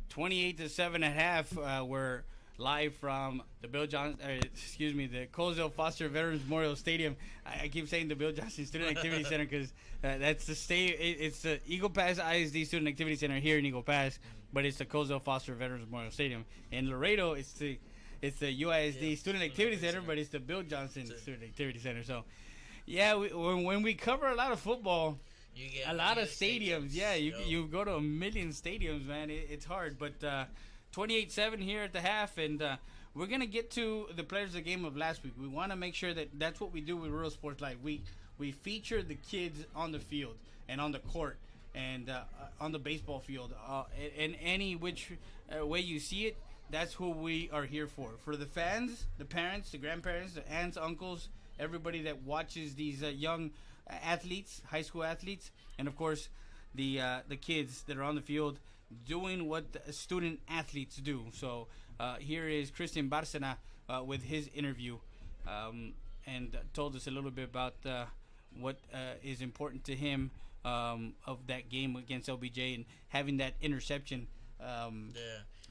Twenty-eight to 7 at half. We're live from the the Colesville Foster Veterans Memorial Stadium. I keep saying the Bill Johnson Student Activity Center because that's the it's the Eagle Pass ISD Student Activity Center here in Eagle Pass, but it's the Colesville Foster Veterans Memorial Stadium. In Laredo, it's the it's the UISD Student Activity Center, but it's the Bill Johnson Student Activity Center. So, yeah, when we cover a lot of football, You get a lot of stadiums. stadiums. Yeah, you go to a million stadiums, man. It's hard, but 28-7 here at the half, and we're gonna get to the players of the game of last week. We want to make sure that's what we do with Real Sports Live. We feature the kids on the field and on the court and on the baseball field. In any which way you see it, that's who we are here for. For the fans, the parents, the grandparents, the aunts, uncles, everybody that watches these young athletes, high school athletes, and of course the kids that are on the field doing what the student athletes do. So here is Christian Barcena with his interview, and told us a little bit about what is important to him of that game against LBJ and having that interception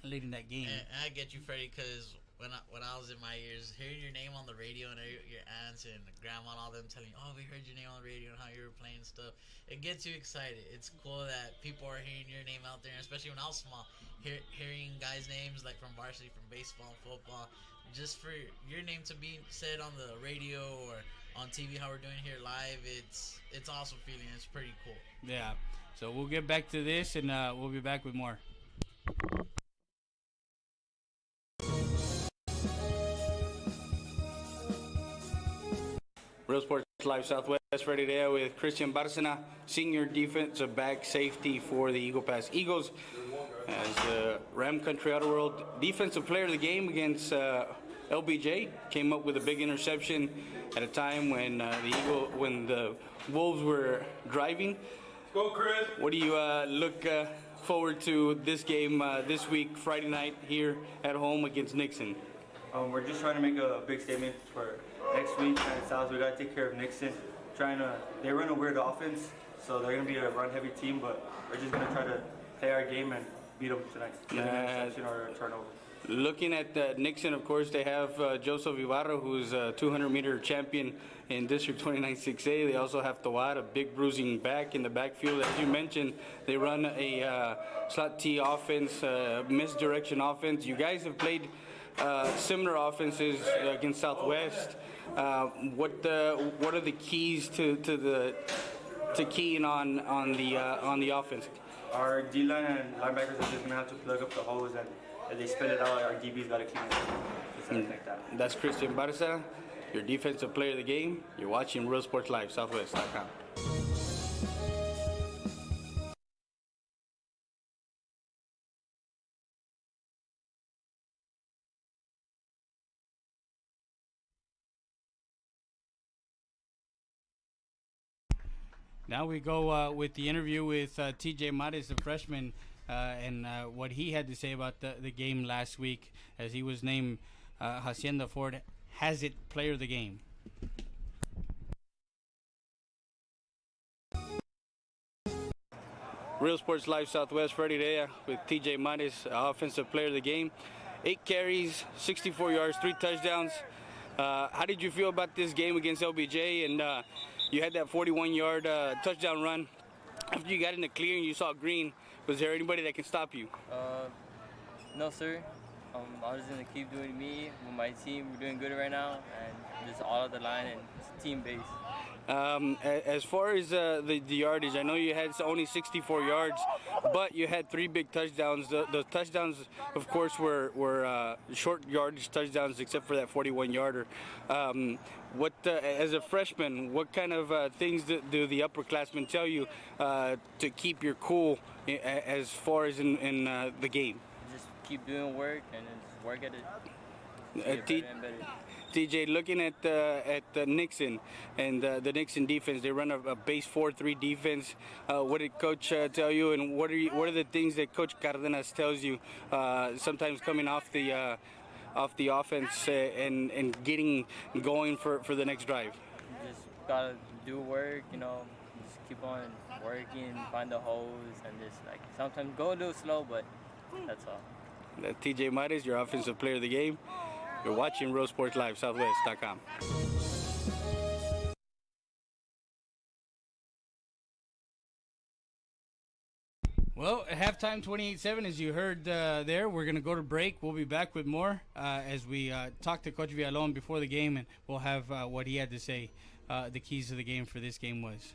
late in that game. And I get you, Freddie, because when I was in my years, hearing your name on the radio and your aunts and grandma and all them telling you, oh, we heard your name on the radio and how you were playing stuff, it gets you excited. It's cool that people are hearing your name out there, especially when I was small, hearing guys' names like from varsity, from baseball and football, just for your name to be said on the radio or on TV, how we're doing here live, it's awesome feeling. It's pretty cool. Yeah. So we'll get back to this, and we'll be back with more. Real Sports Live Southwest, ready there with Christian Barcena, senior defensive back safety for the Eagle Pass Eagles, as Ram Country Auto World defensive player of the game against LBJ. Came up with a big interception at a time when the Wolves were driving. Go, Chris. What do you look forward to this game this week, Friday night, here at home against Nixon? We're just trying to make a big statement for next week at South. We got to take care of Nixon. They run a weird offense, so they're going to be a run-heavy team, but we're just going to try to play our game and beat them tonight. Get an interception or a turnover. Looking at Nixon, of course, they have Joseph Ibarra, who's a 200-meter champion in District 29 6A. They also have Tawad, a big bruising back in the backfield. As you mentioned, they run a slot T offense, misdirection offense. You guys have played similar offenses against Southwest. What are the keys to keying on the offense? Our D-line and linebackers are just going to have to plug up the holes, and if they spit it out, our DB's got to clean it up. Like that. That's Christian Barca, your defensive player of the game. You're watching Real Sports Live, Southwest.com. Now we go with the interview with TJ Mares, the freshman, and what he had to say about the game last week, as he was named Hacienda Ford Has It Player of the Game. Real Sports Live Southwest, Freddie Dea with TJ Mares, offensive player of the game. 8 carries, 64 yards, 3 touchdowns. How did you feel about this game against LBJ? And you had that 41-yard touchdown run. After you got in the clear and you saw green, was there anybody that can stop you? No, sir. I'm just going to keep doing me with my team. We're doing good right now, and just all of the line, and it's team-based. As far as the yardage, I know you had only 64 yards, but you had 3 big touchdowns. The touchdowns, of course, were short yardage touchdowns, except for that 41-yarder. As a freshman, what kind of things do the upperclassmen tell you to keep your cool as far as in the game? Just keep doing work and just work at it. Better and better. TJ, looking at Nixon and the Nixon defense, they run a base 4-3 defense. What did Coach tell you, and what are the things that Coach Cardenas tells you sometimes coming off the offense and getting going for the next drive? Just gotta do work, just keep on working, find the holes, and just sometimes go a little slow, but that's all. TJ Mares, your offensive player of the game. You're watching Real Sports Live, Southwest.com. Well, halftime, 28-7, as you heard there. We're going to go to break. We'll be back with more as we talk to Coach Villalon before the game, and we'll have what he had to say. The keys to the game for this game was.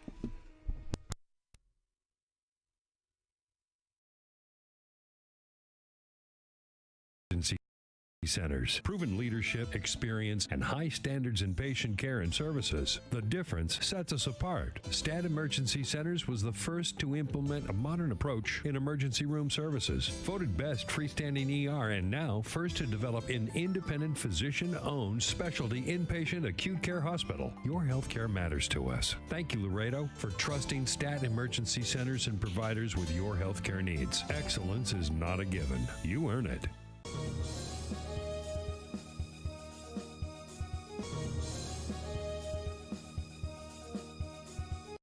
Centers. Proven leadership, experience, and high standards in patient care and services. The difference sets us apart. STAT Emergency Centers was the first to implement a modern approach in emergency room services. Voted best freestanding ER and now first to develop an independent physician-owned specialty inpatient acute care hospital. Your healthcare matters to us. Thank you, Laredo, for trusting STAT Emergency Centers and providers with your healthcare needs. Excellence is not a given. You earn it.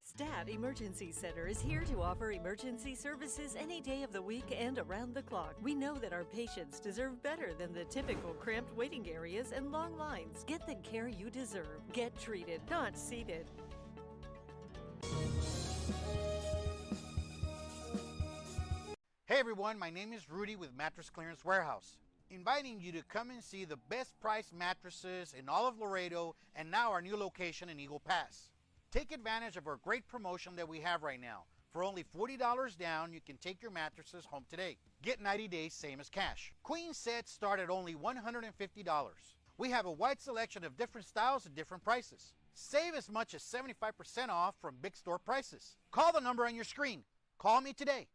STAT Emergency Center is here to offer emergency services any day of the week and around the clock. We know that our patients deserve better than the typical cramped waiting areas and long lines. Get the care you deserve. Get treated, not seated. Hey everyone, my name is Rudy with Mattress Clearance Warehouse, inviting you to come and see the best price mattresses in all of Laredo and now our new location in Eagle Pass. Take advantage of our great promotion that we have right now. For only $40 down, you can take your mattresses home today. Get 90 days, same as cash. Queen sets start at only $150. We have a wide selection of different styles at different prices. Save as much as 75% off from big store prices. Call the number on your screen. Call me today.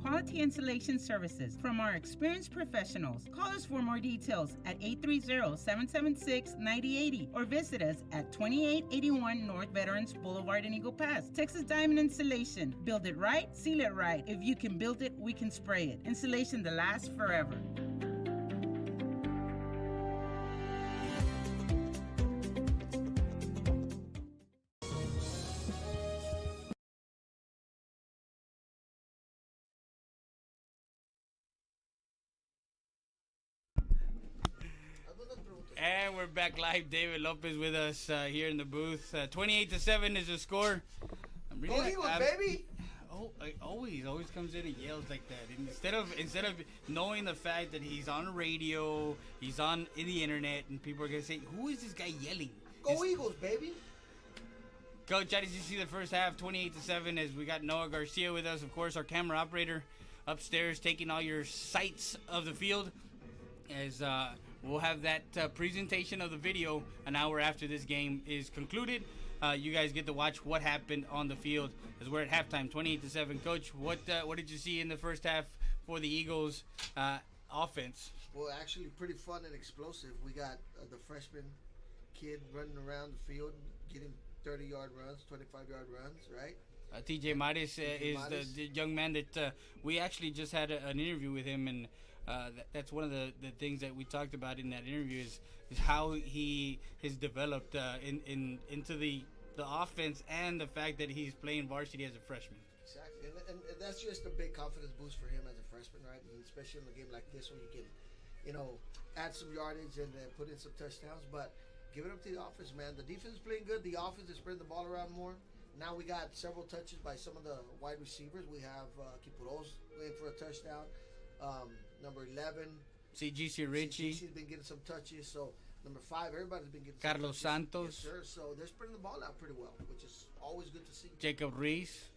Quality Insulation Services from our experienced professionals. Call us for more details at 830-776-9080 or visit us at 2881 North Veterans Boulevard in Eagle Pass. Texas Diamond Insulation. Build it right, seal it right. If you can build it, we can spray it. Insulation that lasts forever. And we're back live. David Lopez with us here in the booth. 28-7 is the score. Go Eagles, baby! Oh, always comes in and yells like that. And instead of knowing the fact that he's on the radio, he's in the internet, and people are gonna say, "Who is this guy yelling?" Go Eagles, baby! Coach, how did you see the first half? 28-7. As we got Noah Garcia with us, of course, our camera operator upstairs, taking all your sights of the field. As we'll have that presentation of the video an hour after this game is concluded. You guys get to watch what happened on the field as we're at halftime, 28-7. Coach, what did you see in the first half for the Eagles offense? Well, actually pretty fun and explosive. We got the freshman kid running around the field, getting 30-yard runs, 25-yard runs, right? TJ Maris is the young man that we actually just had an interview with him, and that's one of the things that we talked about in that interview is how he has developed into the offense and the fact that he's playing varsity as a freshman. Exactly, and that's just a big confidence boost for him as a freshman, right? And especially in a game like this where you can, add some yardage and put in some touchdowns. But give it up to the offense, man. The defense is playing good. The offense is spreading the ball around more. Now we got several touches by some of the wide receivers. We have Kipuros waiting for a touchdown. Number 11, CGC Richie. CGC's been getting some touches. So number 5, everybody's been getting Carlos some touches. Santos. Yes, sir. So they're spreading the ball out pretty well, which is always good to see. Jacob Reese.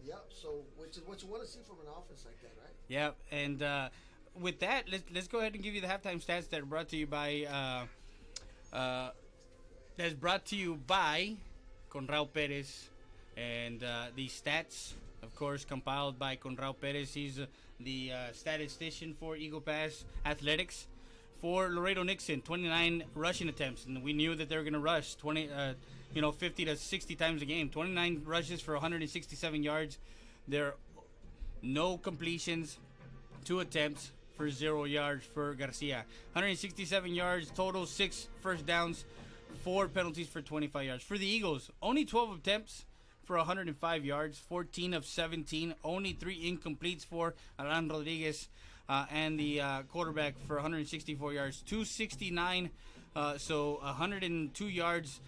Yep. So which is what you want to see from an offense like that, right? Yep. And with that, let's go ahead and give you the halftime stats that are brought to you by Conrao Perez, and the stats, of course, compiled by Conrao Perez. He's the statistician for Eagle Pass Athletics. For Laredo Nixon, 29 rushing attempts, and we knew that they were going to rush 50 to 60 times a game. 29 rushes for 167 yards. There are no completions, 2 attempts for 0 yards for Garcia. 167 yards total, 6 first downs, 4 penalties for 25 yards. For the Eagles, only 12 attempts for 105 yards, 14 of 17, only 3 incompletes for Alan Rodriguez, and the quarterback for 164 yards, 269, so 102 yards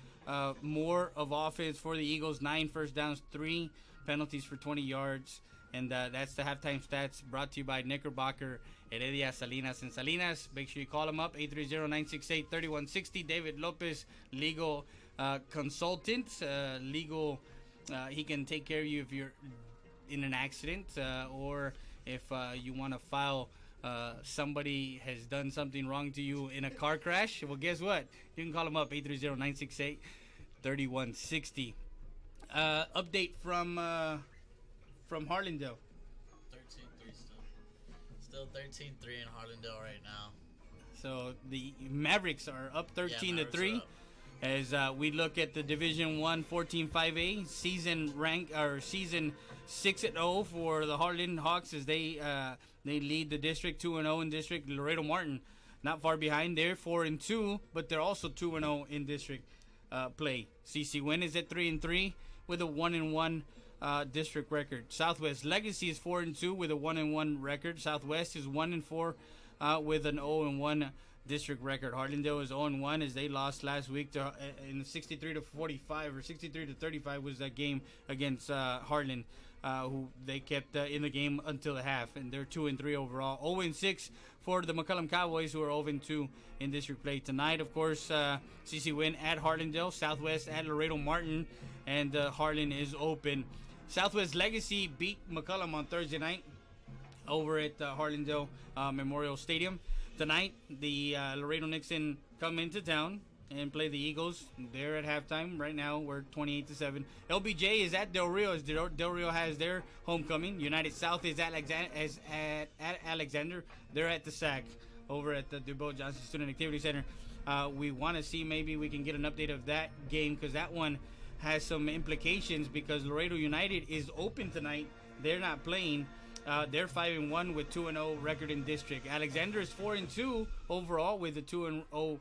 more of offense for the Eagles, 9 first downs, 3 penalties for 20 yards. And that's the halftime stats brought to you by Knickerbocker, Heredia, Salinas, and Salinas. Make sure you call them up, 830-968-3160. David Lopez, legal consultant. He can take care of you if you're in an accident or if you want to file somebody has done something wrong to you in a car crash. Well, guess what? You can call them up, 830-968-3160. Update from Harlandale. 13-3 still 13-3 in Harlandale right now. So the Mavericks are up 13-3 as we look at the Division 1 14-5A season rank or season 6-0 for the Harlan Hawks as they lead the district 2-0 in district. Laredo Martin not far behind. They're 4-2, but they're also 2-0 in district play. CC Win is at 3-3 with a 1-1 district record. Southwest Legacy is 4-2 with a 1-1 record. Southwest is 1-4 with an 0-1 district record. Harlandale is 0-1 as they lost last week to in 63-45 or 63-35 was that game against Harlan, who they kept in the game until the half, and they're 2-3 overall. 0-6 for the McCullum Cowboys, who are 0-2 in district play tonight. Of course, CC Win at Harlandale, Southwest at Laredo Martin, and Harlan is open. Southwest Legacy beat McCullum on Thursday night over at Harlandale Memorial Stadium. Tonight, the Laredo Nixon come into town and play the Eagles. They're at halftime right now. We're 28-7. LBJ is at Del Rio as Del Rio has their homecoming. United South is at Alexander. They're at the SAC over at the DuBois Johnson Student Activity Center. We want to see maybe we can get an update of that game because that one has some implications because Laredo United is open tonight. They're not playing. They're 5-1 with 2-0 record in district. Alexander is 4-2 overall with a 2-0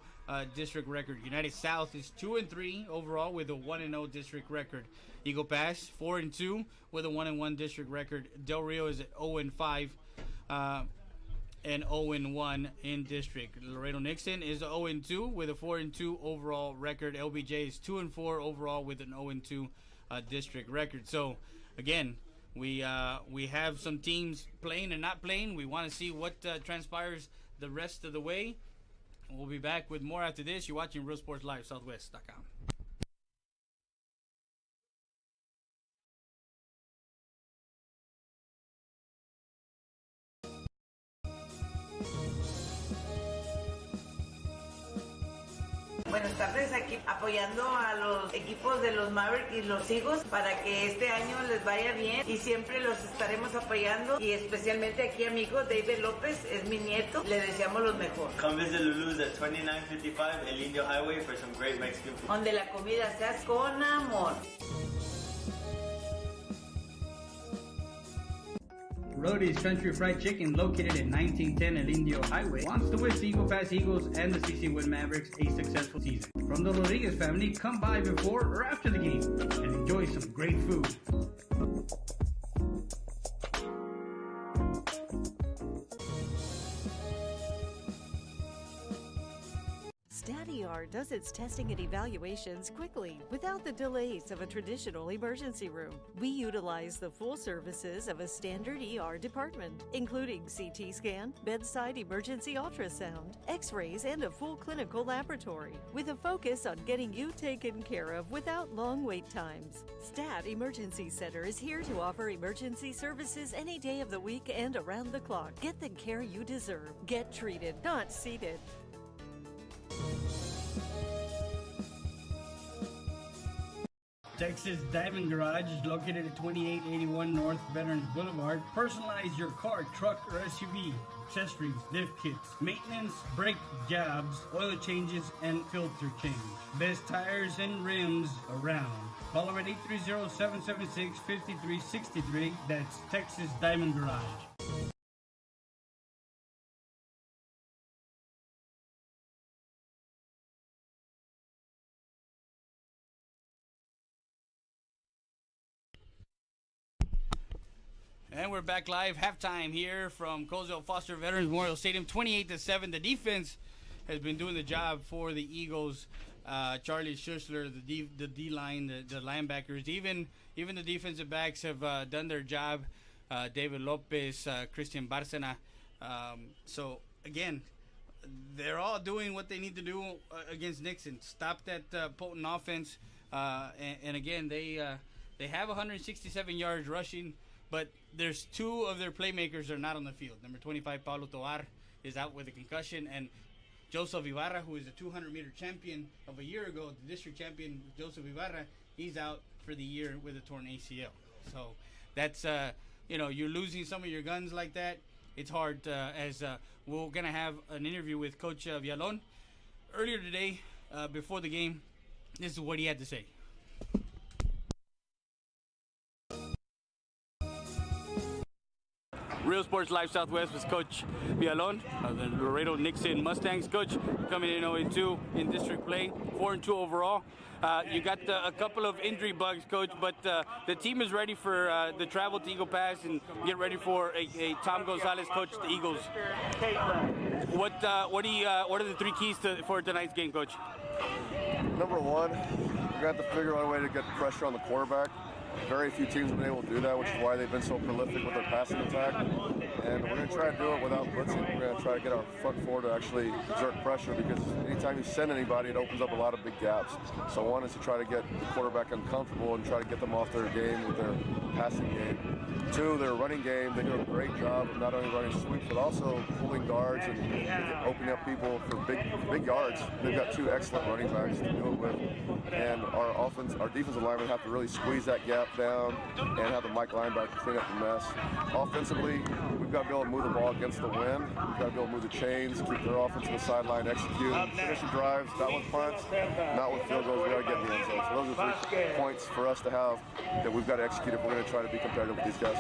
district record. United South is 2-3 overall with a 1-0 district record. Eagle Pass 4-2 with a 1-1 district record. Del Rio is at 0-5 and 0-1 in district. Laredo Nixon is 0-2 with a 4-2 overall record. LBJ is 2-4 overall with an 0-2 district record. So again, we have some teams playing and not playing. We want to see what transpires the rest of the way. We'll be back with more after this. You're watching Real Sports Live, Southwest.com. Buenas tardes, aquí apoyando a los equipos de los Mavericks y los Eagles para que este año les vaya bien y siempre los estaremos apoyando y especialmente aquí a mi hijo David López, es mi nieto, le deseamos lo mejor. Come visit Lulu's at 2955 El Indio Highway for some great Mexican food. Donde la comida se hace con amor. Rody's Country Fried Chicken, located at 1910 El Indio Highway, wants to wish the Eagle Pass Eagles and the CC Win Mavericks a successful season. From the Rodriguez family, come by before or after the game and enjoy some great food. StatER does its testing and evaluations quickly without the delays of a traditional emergency room. We utilize the full services of a standard ER department, including CT scan, bedside emergency ultrasound, x-rays, and a full clinical laboratory, with a focus on getting you taken care of without long wait times. Stat Emergency Center is here to offer emergency services any day of the week and around the clock. Get the care you deserve. Get treated, not seated. Texas Diamond Garage is located at 2881 North Veterans Boulevard. Personalize your car, truck, or SUV. Accessories, lift kits, maintenance, brake jobs, oil changes, and filter change. Best tires and rims around. Call them at 830-776-5363. That's Texas Diamond Garage. And we're back live, halftime here from Colesville Foster Veterans Memorial Stadium, 28-7. The defense has been doing the job for the Eagles. Charlie Schussler, the D-line, the linebackers, even the defensive backs have done their job. David Lopez, Christian Barcena. So, again, they're all doing what they need to do against Nixon. Stop that potent offense. And again, they have 167 yards rushing, but there's two of their playmakers that are not on the field. Number 25, Paulo Tovar, is out with a concussion, and Joseph Ibarra, who is a 200-meter champion of a year ago, the district champion, Joseph Ibarra, he's out for the year with a torn ACL. So that's, you're losing some of your guns like that. It's hard as we're going to have an interview with Coach Villalon earlier today before the game. This is what he had to say. Real Sports Live Southwest with Coach Villalon of the Laredo Nixon Mustangs. Coach, coming in 0-2 in district play, 4-2 overall. You got a couple of injury bugs, Coach, but the team is ready for the travel to Eagle Pass and get ready for a Tom Gonzalez coach the Eagles. What are the three keys for tonight's game, Coach? Number one, we're going to have to figure out a way to get the pressure on the quarterback. Very few teams have been able to do that, which is why they've been so prolific with their passing attack. And we're going to try to do it without blitzing. We're going to try to get our front four to actually exert pressure, because anytime you send anybody, it opens up a lot of big gaps. So one is to try to get the quarterback uncomfortable and try to get them off their game with their passing game. Two, their running game, they do a great job of not only running sweeps, but also pulling guards and opening up people for big yards. They've got two excellent running backs to do it with. And our defensive linemen have to really squeeze that gap down and have the Mike linebacker clean up the mess. Offensively, we've got to be able to move the ball against the wind. We've got to be able to move the chains, keep their offense to the sideline, execute, finish the drives, not with punts, not with field goals. We got to get in the end zone. So those are 3 points for us to have that we've got to execute if we're going to try to be competitive with these guys.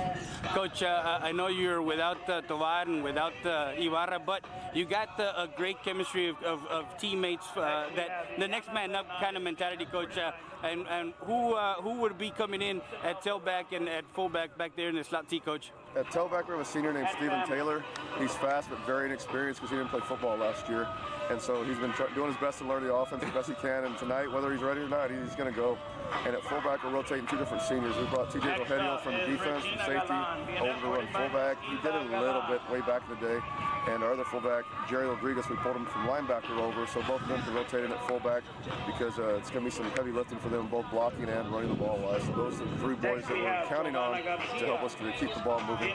Coach, I know you're without Tovar and without Ibarra, but you got a great chemistry of teammates, that the next man up kind of mentality, Coach. And who would be coming in at tailback and at fullback back there in the slot T, Coach? At tailback, we have a senior named Steven Taylor. He's fast but very inexperienced because he didn't play football last year. And so he's been doing his best to learn the offense as best he can. And tonight, whether he's ready or not, he's going to go. And at fullback, we're rotating 2 different seniors. We brought TJ Rogelio from the defense, from safety, over to run fullback. He did it a little bit way back in the day. And our other fullback, Jerry Rodriguez, we pulled him from linebacker over. So both of them can rotate in at fullback, because it's going to be some heavy lifting for them, both blocking and running the ball wise. So those are the 3 boys that we're counting on to help us to keep the ball moving.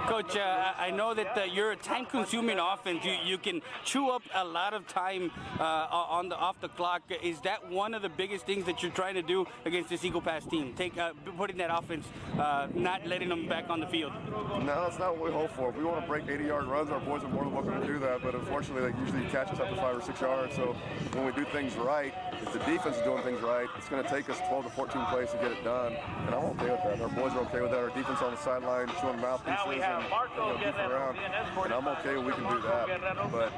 Coach, I know that you're a time-consuming offense. You can chew up a lot of time off the clock. Is that one of the biggest things that you're trying to do against this Eagle Pass team? Putting that offense, not letting them back on the field. No, that's not what we hope for. If we want to break 80-yard runs, our boys are more than welcome to do that. But unfortunately, they usually catch us after 5 or 6 yards. So when we do things right, if the defense is doing things right, it's going to take us 12 to 14 plays to get it done. And I'm okay with that. Our boys are okay with that. Our defense on the sideline chewing mouthpieces and goofing around. And I'm okay when we can do that. But if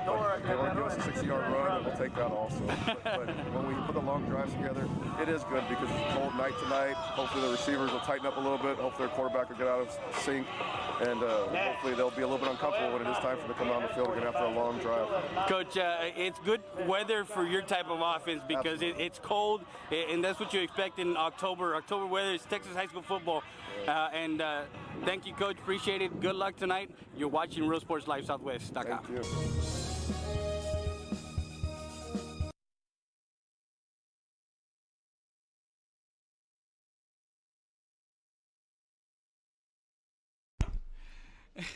they want to give us a 60-yard run, we'll take that also. But when we put the long drives together, it is good because it's a cold night tonight. Hopefully the receivers will tighten up a little bit. Hopefully their quarterback will get out of sync. And hopefully they'll be a little bit uncomfortable when it is time for them to come on the field again after a long drive. Coach, it's good weather for your type of offense because it's cold, and that's what you expect in October. October weather is Texas high school football. And thank you, Coach. Appreciate it. Good luck tonight. You're watching Real Sports Live Southwest.com. Thank you.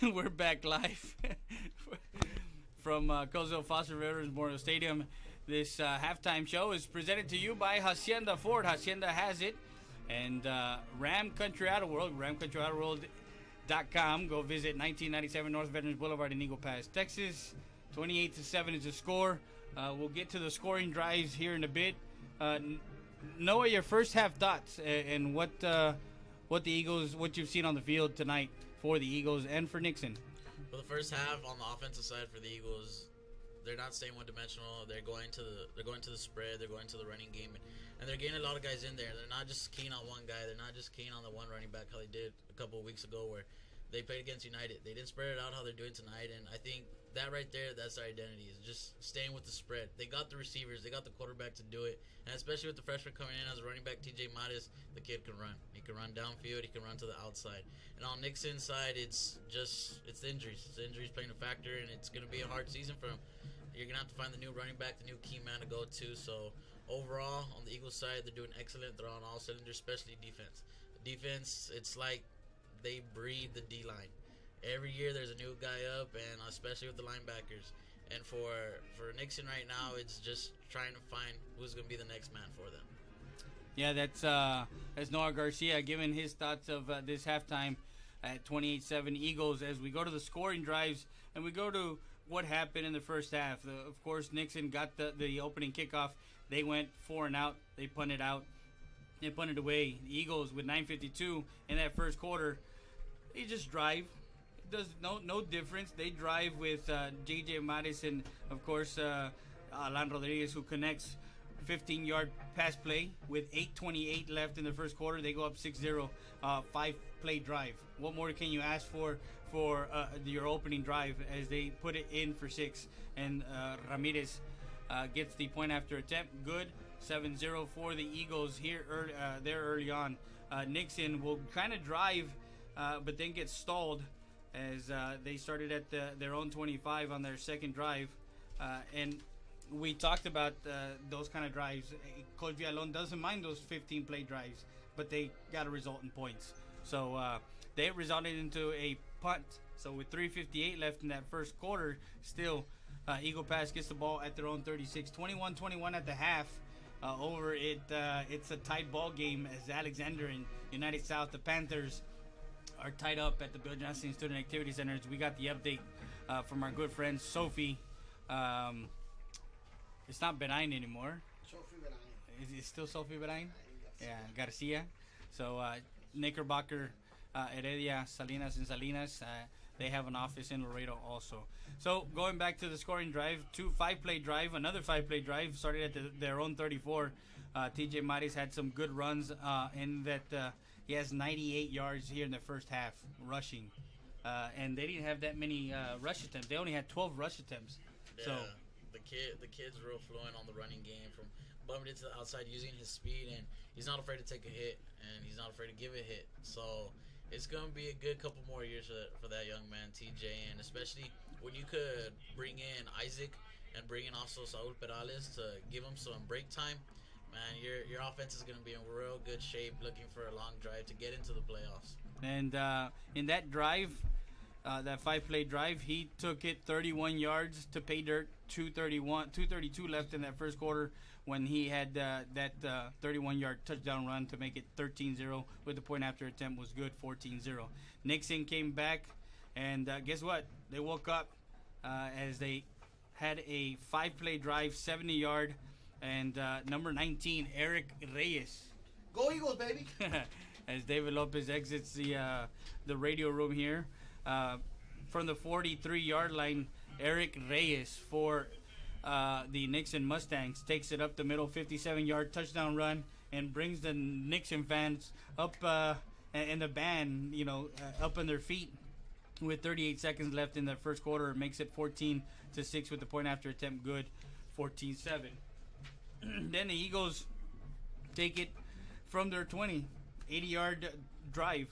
We're back live from Colesville Foster Veterans Memorial Stadium. This halftime show is presented to you by Hacienda Ford. Hacienda has it. And Ram Country Auto World, ramcountryautoworld.com. Go visit 1997 North Veterans Boulevard in Eagle Pass, Texas. 28-7 is the score. We'll get to the scoring drives here in a bit. Noah, your first half thoughts and what the Eagles, what you've seen on the field tonight for the Eagles and for Nixon. For the first half, on the offensive side for the Eagles, they're not staying one-dimensional. They're going to the spread. They're going to the running game, and they're getting a lot of guys in there. They're not just keen on one guy. They're not just keen on the one running back how they did a couple of weeks ago, where they played against United. They didn't spread it out how they're doing tonight, and I think that right there, that's their identity, is just staying with the spread. They got the receivers, they got the quarterback to do it, and especially with the freshman coming in as a running back, TJ Matis, the kid can run. He can run downfield, he can run to the outside. And on Nixon's side, it's the injuries. The injuries playing a factor, and it's going to be a hard season for him. You're going to have to find the new running back, the new key man to go to. So overall, on the Eagles side, they're doing excellent. They're on all cylinders, especially defense. Defense, it's like they breed the D-line. Every year there's a new guy up, and especially with the linebackers. And for Nixon right now, it's just trying to find who's going to be the next man for them. Yeah, that's Noah Garcia giving his thoughts of this halftime at 28-7 Eagles as we go to the scoring drives and we go to what happened in the first half. Of course, Nixon got the opening kickoff. They went 4 and out. They punted out. They punted away. The Eagles with 9:52 in that first quarter. They just drive. It does no difference. They drive with J.J. Matis and, of course, Alan Rodriguez, who connects 15-yard pass play with 8:28 left in the first quarter. They go up 6-0, 5-play drive. What more can you ask for your opening drive as they put it in for 6? And Ramirez gets the point after attempt. Good. 7-0 for the Eagles here there early on. Nixon will kind of drive, but then get stalled as they started at their own 25 on their second drive. And we talked about those kind of drives. Coach Villalon doesn't mind those 15-play drives, but they got to result in points. So they resulted into a punt. So with 3:58 left in that first quarter, still Eagle Pass gets the ball at their own 36. 21-21 at the half. Over it, it's a tight ball game as Alexander and United South, the Panthers, are tied up at the Bill Johnson Student Activity Center. We got the update from our good friend Sophie. It's not Berain anymore. Sophie Berain. Is it still Sophie Berain? Yeah, Garcia. So Knickerbocker, Heredia, Salinas, and Salinas, they have an office in Laredo also. So going back to the scoring drive, 5-play drive, another 5-play drive started at their own 34. TJ Maris had some good runs in that he has 98 yards here in the first half rushing. And they didn't have that many rush attempts. They only had 12 rush attempts. Yeah, So the kid's real fluent on the running game, from bumping it to the outside using his speed, and he's not afraid to take a hit, and he's not afraid to give a hit. So it's going to be a good couple more years for that young man, TJ, and especially when you could bring in Isaac and bring in also Saul Perales to give him some break time, man, your offense is going to be in real good shape, looking for a long drive to get into the playoffs. And in that drive, that 5-play drive, he took it 31 yards to pay dirt. 2:32 left in that first quarter when he had that 31-yard touchdown run to make it 13-0 with the point after attempt was good, 14-0. Nixon came back, and guess what? They woke up as they had a 5-play drive, 70-yard, and number 19, Eric Reyes. Go Eagles, baby! As David Lopez exits the radio room here. From the 43-yard line, Eric Reyes for the Nixon Mustangs takes it up the middle, 57-yard touchdown run, and brings the Nixon fans up and the band, up on their feet with 38 seconds left in the first quarter. It makes it 14-6 with the point after attempt good, 14-7. Then the Eagles take it from their 20, 80-yard drive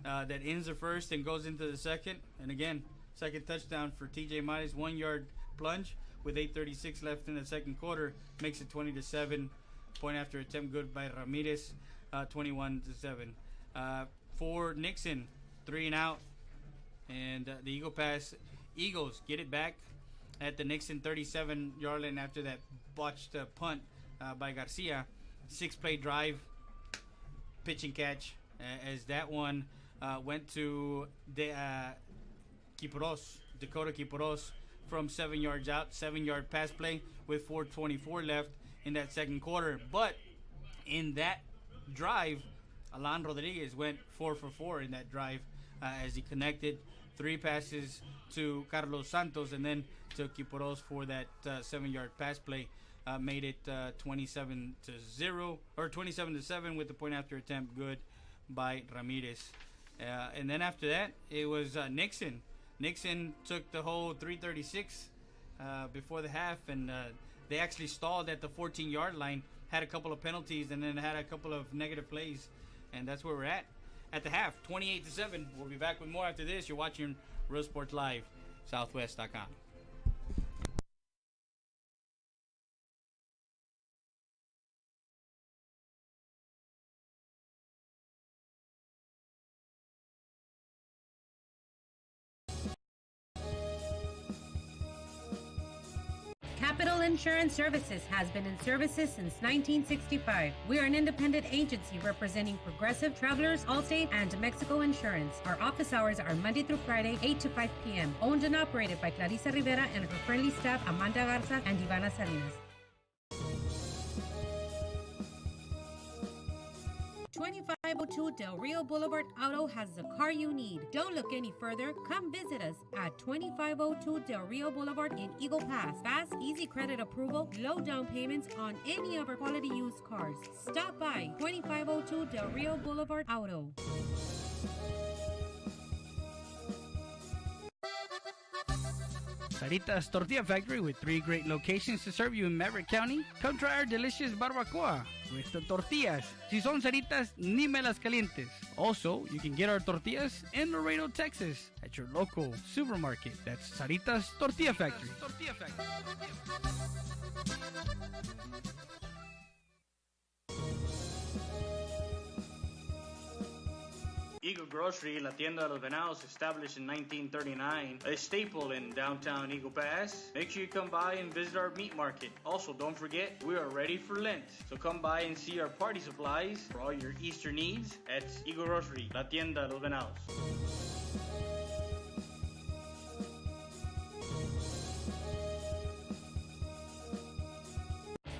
that ends the first and goes into the second. And again, second touchdown for TJ Matis, 1-yard plunge with 8:36 left in the second quarter, makes it 20-7. Point after attempt good by Ramirez, 21-7. For Nixon, 3 and out, and the Eagle Pass Eagles get it back at the Nixon 37-yard line after that botched punt by Garcia. 6-play drive, pitch and catch, as that one went to Dakota Kiporos from 7 yards out, 7-yard pass play with 4:24 left in that second quarter. But in that drive, Alan Rodriguez went 4 for 4 in that drive as he connected 3 passes to Carlos Santos and then to Kiporos for that 7-yard pass play. Made it 27-0 or 27-7 with the point after attempt good by Ramirez. And then after that, it was Nixon. Nixon took the whole 336 before the half, and they actually stalled at the 14-yard line, had a couple of penalties, and then had a couple of negative plays. And that's where we're at the half, 28-7. We'll be back with more after this. You're watching Real Sports Live, Southwest.com. Capital Insurance Services has been in services since 1965. We are an independent agency representing Progressive, Travelers, Allstate, and Mexico Insurance. Our office hours are Monday through Friday, 8 to 5 p.m. Owned and operated by Clarissa Rivera and her friendly staff, Amanda Garza and Ivana Salinas. 2502 Del Rio Boulevard Auto has the car you need. Don't look any further. Come visit us at 2502 Del Rio Boulevard in Eagle Pass. Fast, easy credit approval, low down payments on any of our quality used cars. Stop by 2502 Del Rio Boulevard Auto. Sarita's Tortilla Factory with 3 great locations to serve you in Maverick County. Come try our delicious barbacoa with the tortillas. Si son Saritas, ni me las calientes. Also, you can get our tortillas in Laredo, Texas at your local supermarket. That's Sarita's Tortilla Factory. Eagle Grocery, La Tienda de los Venados, established in 1939, a staple in downtown Eagle Pass. Make sure you come by and visit our meat market. Also, don't forget, we are ready for Lent. So come by and see our party supplies for all your Easter needs at Eagle Grocery, La Tienda de los Venados.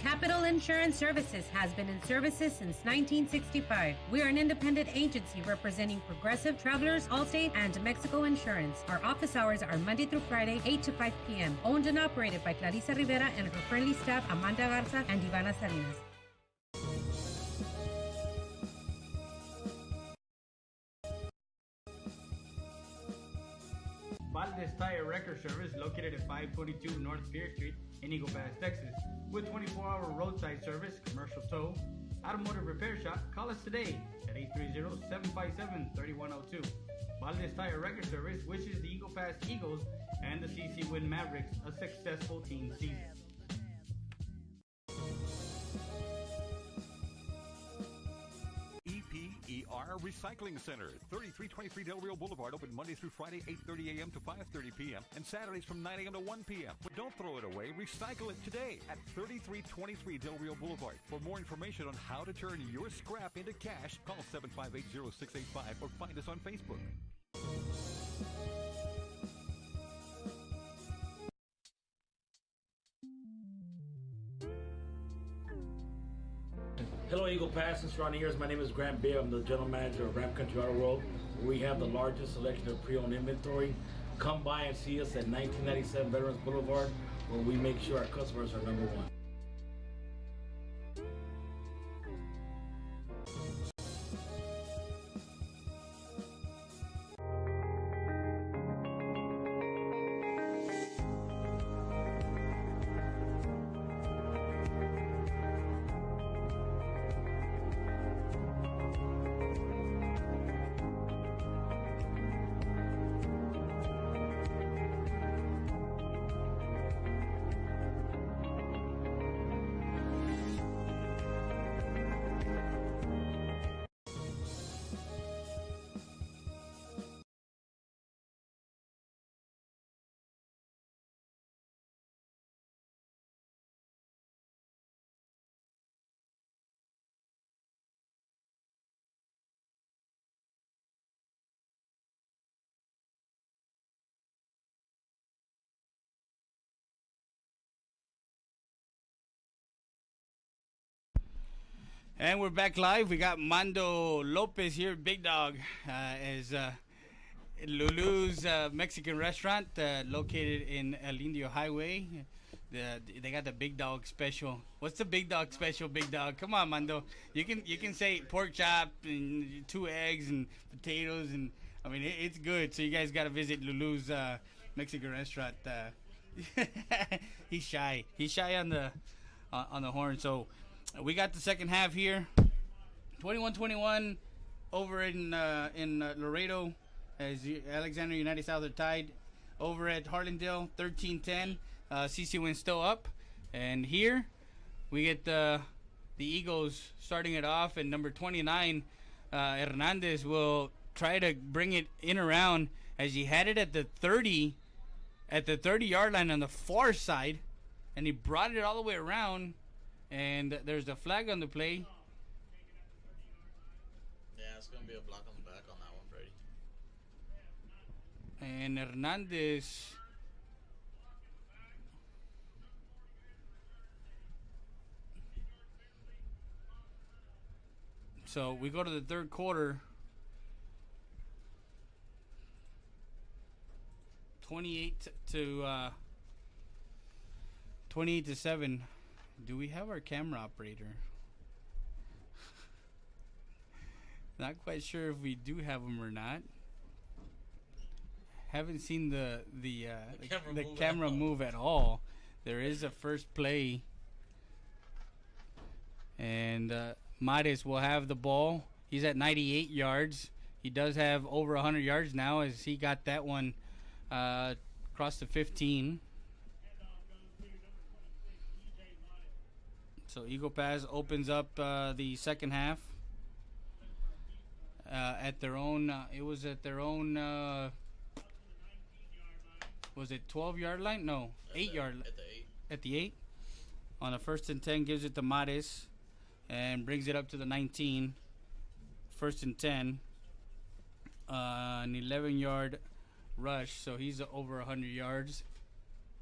Capital Insurance Services has been in services since 1965. We are an independent agency representing Progressive, Travelers, Allstate, and Mexico Insurance. Our office hours are Monday through Friday, 8 to 5 p.m. Owned and operated by Clarissa Rivera and her friendly staff, Amanda Garza and Ivana Salinas. Valdez Tire Record Service, located at 522 North Pierce Street in Eagle Pass, Texas. With 24-hour roadside service, commercial tow, automotive repair shop, call us today at 830-757-3102. Valdez Tire Record Service wishes the Eagle Pass Eagles and the CC Win Mavericks a successful team season. EPER Recycling Center, 3323 Del Rio Boulevard, open Monday through Friday, 8:30 a.m. to 5:30 p.m. and Saturdays from 9 a.m. to 1 p.m. But don't throw it away. Recycle it today at 3323 Del Rio Boulevard. For more information on how to turn your scrap into cash, call 758-0685 or find us on Facebook. Hello, Eagle Pass and surrounding areas. My name is Grant Beer. I'm the general manager of Ram Country Auto World. We have the largest selection of pre-owned inventory. Come by and see us at 1997 Veterans Boulevard, where we make sure our customers are number one. And we're back live. We got Mando Lopez here, Big Dog, as Lulu's Mexican restaurant located in El Indio Highway. They got the big dog special. What's the big dog special, big dog? Come on, Mando. You can say pork chop and 2 eggs and potatoes, and I mean it's good. So you guys got to visit Lulu's Mexican restaurant. He's shy. He's shy on the horn. So we got the second half here. 21-21 over in Laredo as Alexander United South are tied. Over at Harlandale, 13-10. CC wins still up. And here we get the Eagles starting it off. And number 29, Hernandez, will try to bring it in around as he had it at the 30-yard line on the far side. And he brought it all the way around. And there's a flag on the play. Yeah, it's going to be a block on the back on that one, Brady. And Hernandez... So we go to the third quarter. 28 to 7. Do we have our camera operator? Not quite sure if we do have him or not. Haven't seen the camera move at all. There is a first play, and Mares will have the ball. He's at 98 yards. He does have over 100 yards now as he got that one across the 15. So Eagle Pass opens up the second half at their own. It was at their own. Was it 12-yard line? No, 8-yard. At the 8. On the 1st and 10, gives it to Mares and brings it up to the 19. 1st and 10. An 11-yard rush, so he's over 100 yards.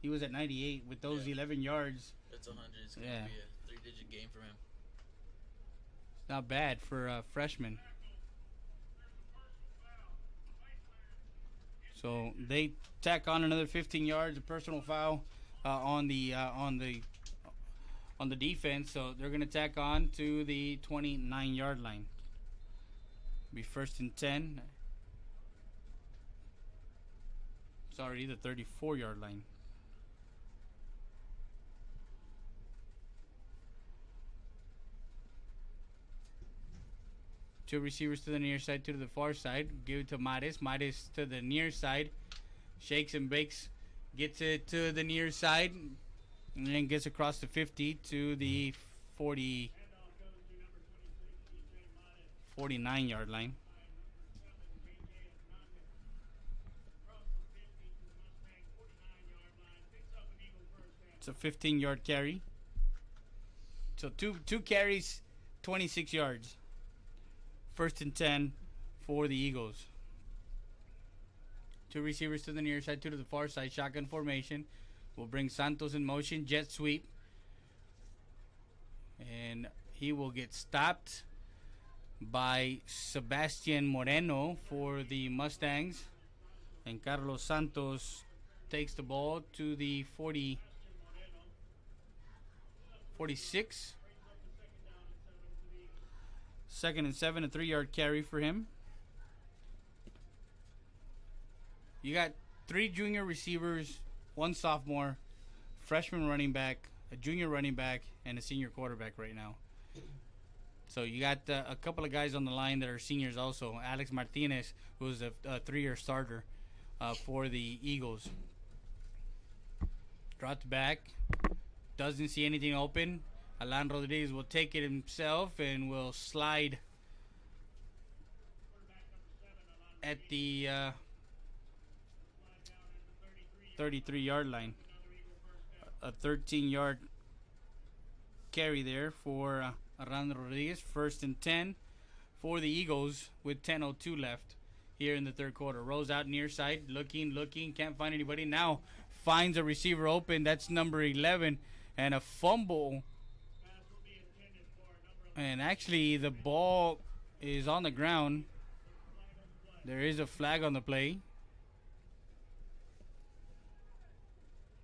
He was at 98 with those 11 yards. It's 100. It's going to be a 3-digit game for him. Not bad for a freshman. So they tack on another 15 yards, a personal foul on the defense. So they're going to tack on to the 29-yard line. Be 1st and 10. Sorry, the 34-yard line. Two receivers to the near side, two to the far side. Give it to Mares. Mares to the near side. Shakes and bakes. Gets it to the near side. And then gets across the 50 to the 49-yard line. It's a 15-yard carry. So two carries, 26 yards. 1st and 10 for the Eagles. Two receivers to the near side, two to the far side. Shotgun formation. Will bring Santos in motion. Jet sweep. And he will get stopped by Sebastian Moreno for the Mustangs. And Carlos Santos takes the ball to the 46. 2nd and 7, a 3-yard carry for him. You got 3 junior receivers, 1 sophomore, freshman running back, a junior running back, and a senior quarterback right now. So you got a couple of guys on the line that are seniors also. Alex Martinez, who's a 3-year starter for the Eagles. Dropped back, doesn't see anything open. Alan Rodriguez will take it himself and will slide at the 33-yard line. A 13-yard carry there for Alan Rodriguez. 1st and 10 for the Eagles with 10:02 left here in the third quarter. Rolls out near side, looking, can't find anybody. Now finds a receiver open. That's number 11, and a fumble. And actually, the ball is on the ground. There is a flag on the play.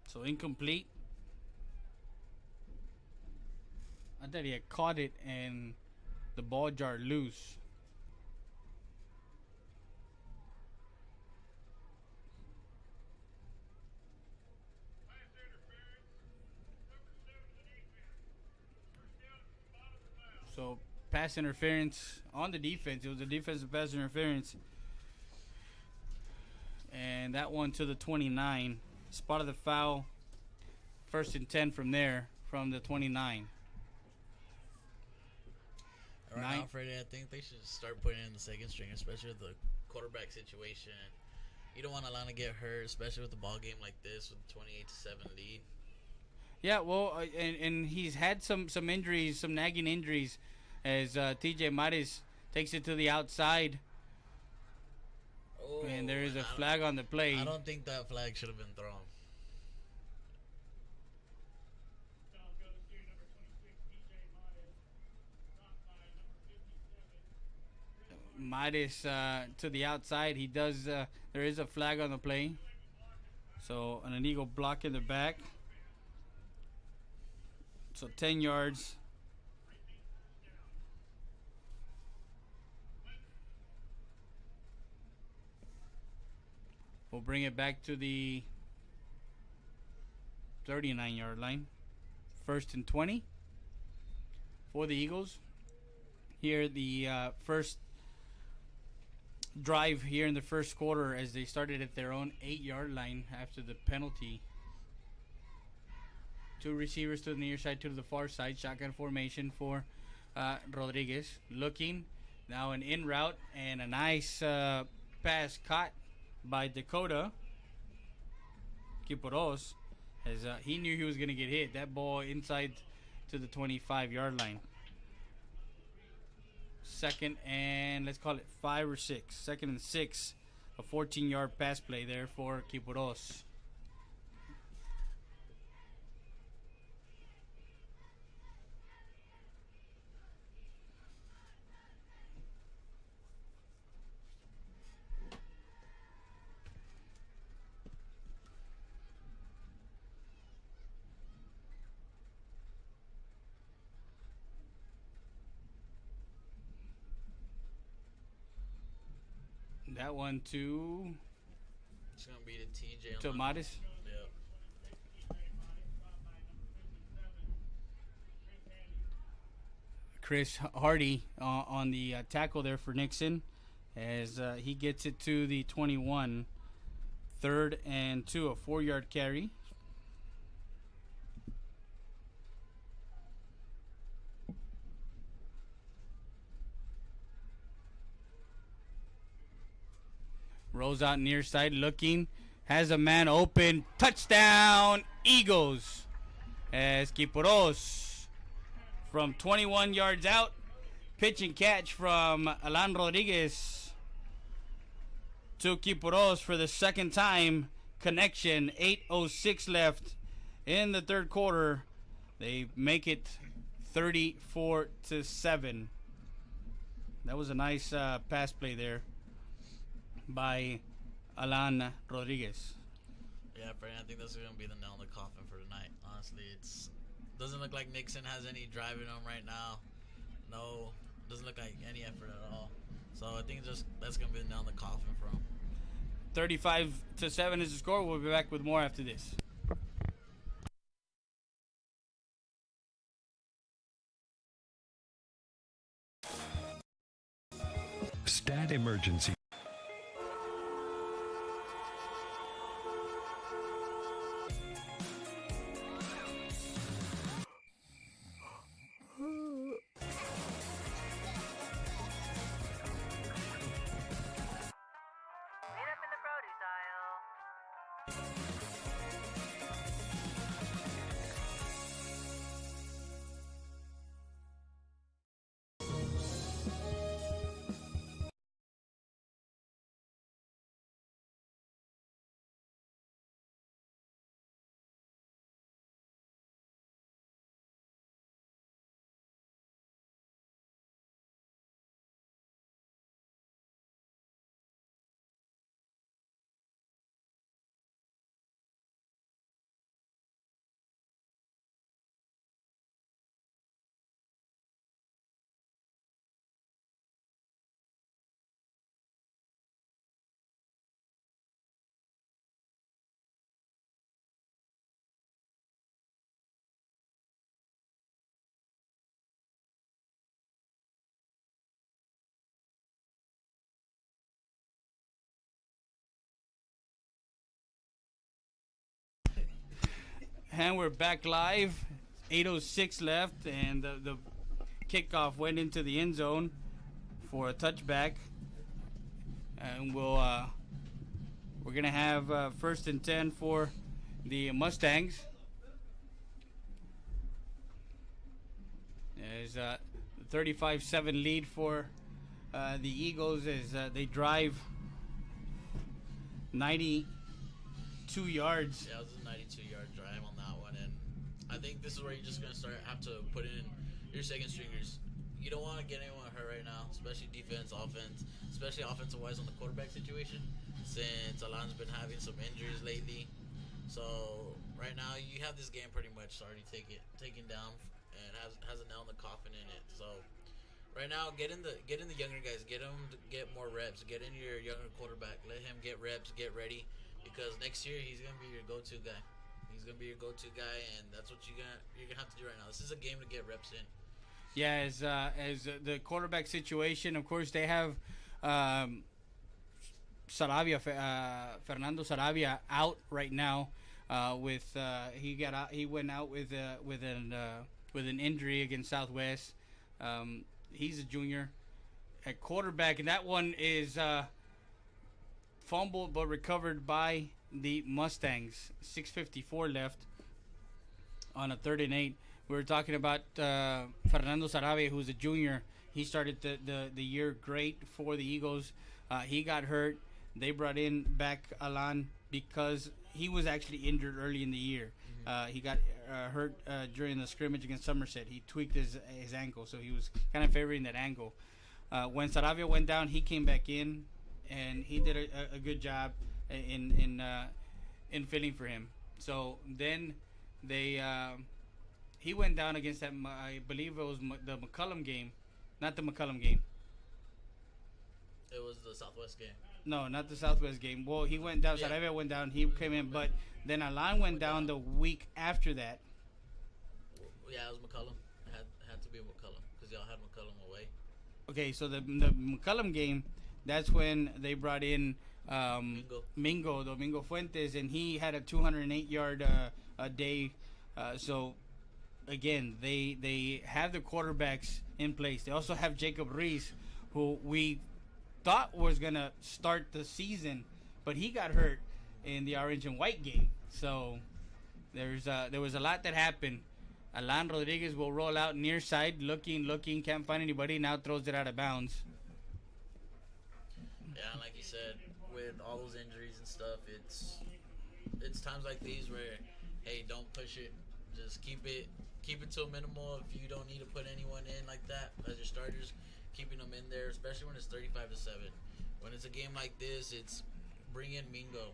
So incomplete. I thought he had caught it and the ball jarred loose. So pass interference on the defense. It was a defensive pass interference. And that one to the 29. Spotted the foul. 1st and 10 from there, from the 29. Right now, Freddie, I think they should start putting in the second string, especially with the quarterback situation. You don't want Alana to get hurt, especially with the ball game like this with a 28-7 lead. Yeah, well, and he's had some injuries, some nagging injuries, as TJ Mares takes it to the outside. Oh, and there is a flag on the play. I don't think that flag should have been thrown. Mares to the outside. He does. There is a flag on the play. So an illegal block in the back. So 10 yards. We'll bring it back to the 39-yard line. 1st and 20 for the Eagles. Here the first drive here in the first quarter, as they started at their own 8-yard line after the penalty. 2 receivers to the near side, 2 to the far side. Shotgun formation for Rodriguez. Looking. Now an in route and a nice pass caught by Dakota Kiporos, as he knew he was going to get hit. That ball inside to the 25-yard line. 2nd and, let's call it 5 or 6. 2nd and 6. A 14-yard pass play there for Kiporos. That one to... It's going to be the TJ. To Mares. Yeah. Chris Hardy on the tackle there for Nixon, as he gets it to the 21. 3rd and 2, a 4-yard carry. Rolls out near side, looking, has a man open. Touchdown, Eagles, as Kiporos from 21 yards out. Pitch and catch from Alan Rodriguez to Kiporos for the 2nd time. Connection, 8:06 left in the 3rd quarter. They make it 34-7. That was a nice pass play there by Alan Rodriguez. Yeah, Brandon, I think that's going to be the nail in the coffin for tonight. Honestly, it doesn't look like Nixon has any drive in him right now. No, doesn't look like any effort at all. So I think that's going to be the nail in the coffin for him. 35-7 is the score. We'll be back with more after this. Stat emergency. And we're back live. 8:06 left, and the kickoff went into the end zone for a touchback. And we're gonna have 1st and 10 for the Mustangs. There's a 35-7 lead for the Eagles as they drive 92 yards. Yeah, it was a 92-yard drive on that one, and I think this is where you're just gonna have to put in your second stringers. You don't want to get anyone hurt right now, especially defense, offense, especially offensive-wise on the quarterback situation, since Alan's been having some injuries lately. So right now you have this game pretty much already taken down and has a nail in the coffin in it. So right now, get in the younger guys, get them to get more reps, get in your younger quarterback, let him get reps, get ready, because next year he's gonna be your go-to guy. He's gonna be your go-to guy, and that's what you're gonna have to do right now. This is a game to get reps in. Yeah, as the quarterback situation, of course, they have Sarabia, Fernando Sarabia out right now with he went out with an injury against Southwest. He's a junior at quarterback, and that one is fumbled but recovered by the Mustangs. 6:54 left on a 3rd and 8. We were talking about Fernando Sarabia, who's a junior. He started the year great for the Eagles. He got hurt. They brought in back Alan because he was actually injured early in the year. He got hurt during the scrimmage against Somerset. He tweaked his ankle, so he was kind of favoring that angle. When Sarabia went down, he came back in, and he did a good job in filling for him. So then he went down against that. I believe it was the McCullum game, not the McCullum game. It was the Southwest game. No, not the Southwest game. Well, he went down. Yeah. Sarabia went down. He came in, but then Alan went down the week after that. Yeah, it was McCullum. It had to be McCullum because y'all had McCullum away. Okay, so the McCullum game, that's when they brought in Domingo Fuentes, and he had a 208-yard a day. So again, they have the quarterbacks in place. They also have Jacob Reese, who we thought was gonna start the season, but he got hurt in the orange and white game. So there was a lot that happened. Alan Rodriguez will roll out near side, looking, can't find anybody. Now throws it out of bounds. Yeah, like you said, with all those injuries and stuff, it's times like these where, hey, don't push it. Just keep it to a minimal. If you don't need to put anyone in like that as your starters, keeping them in there, especially when it's 35-7. When it's a game like this, it's bring in Mingo.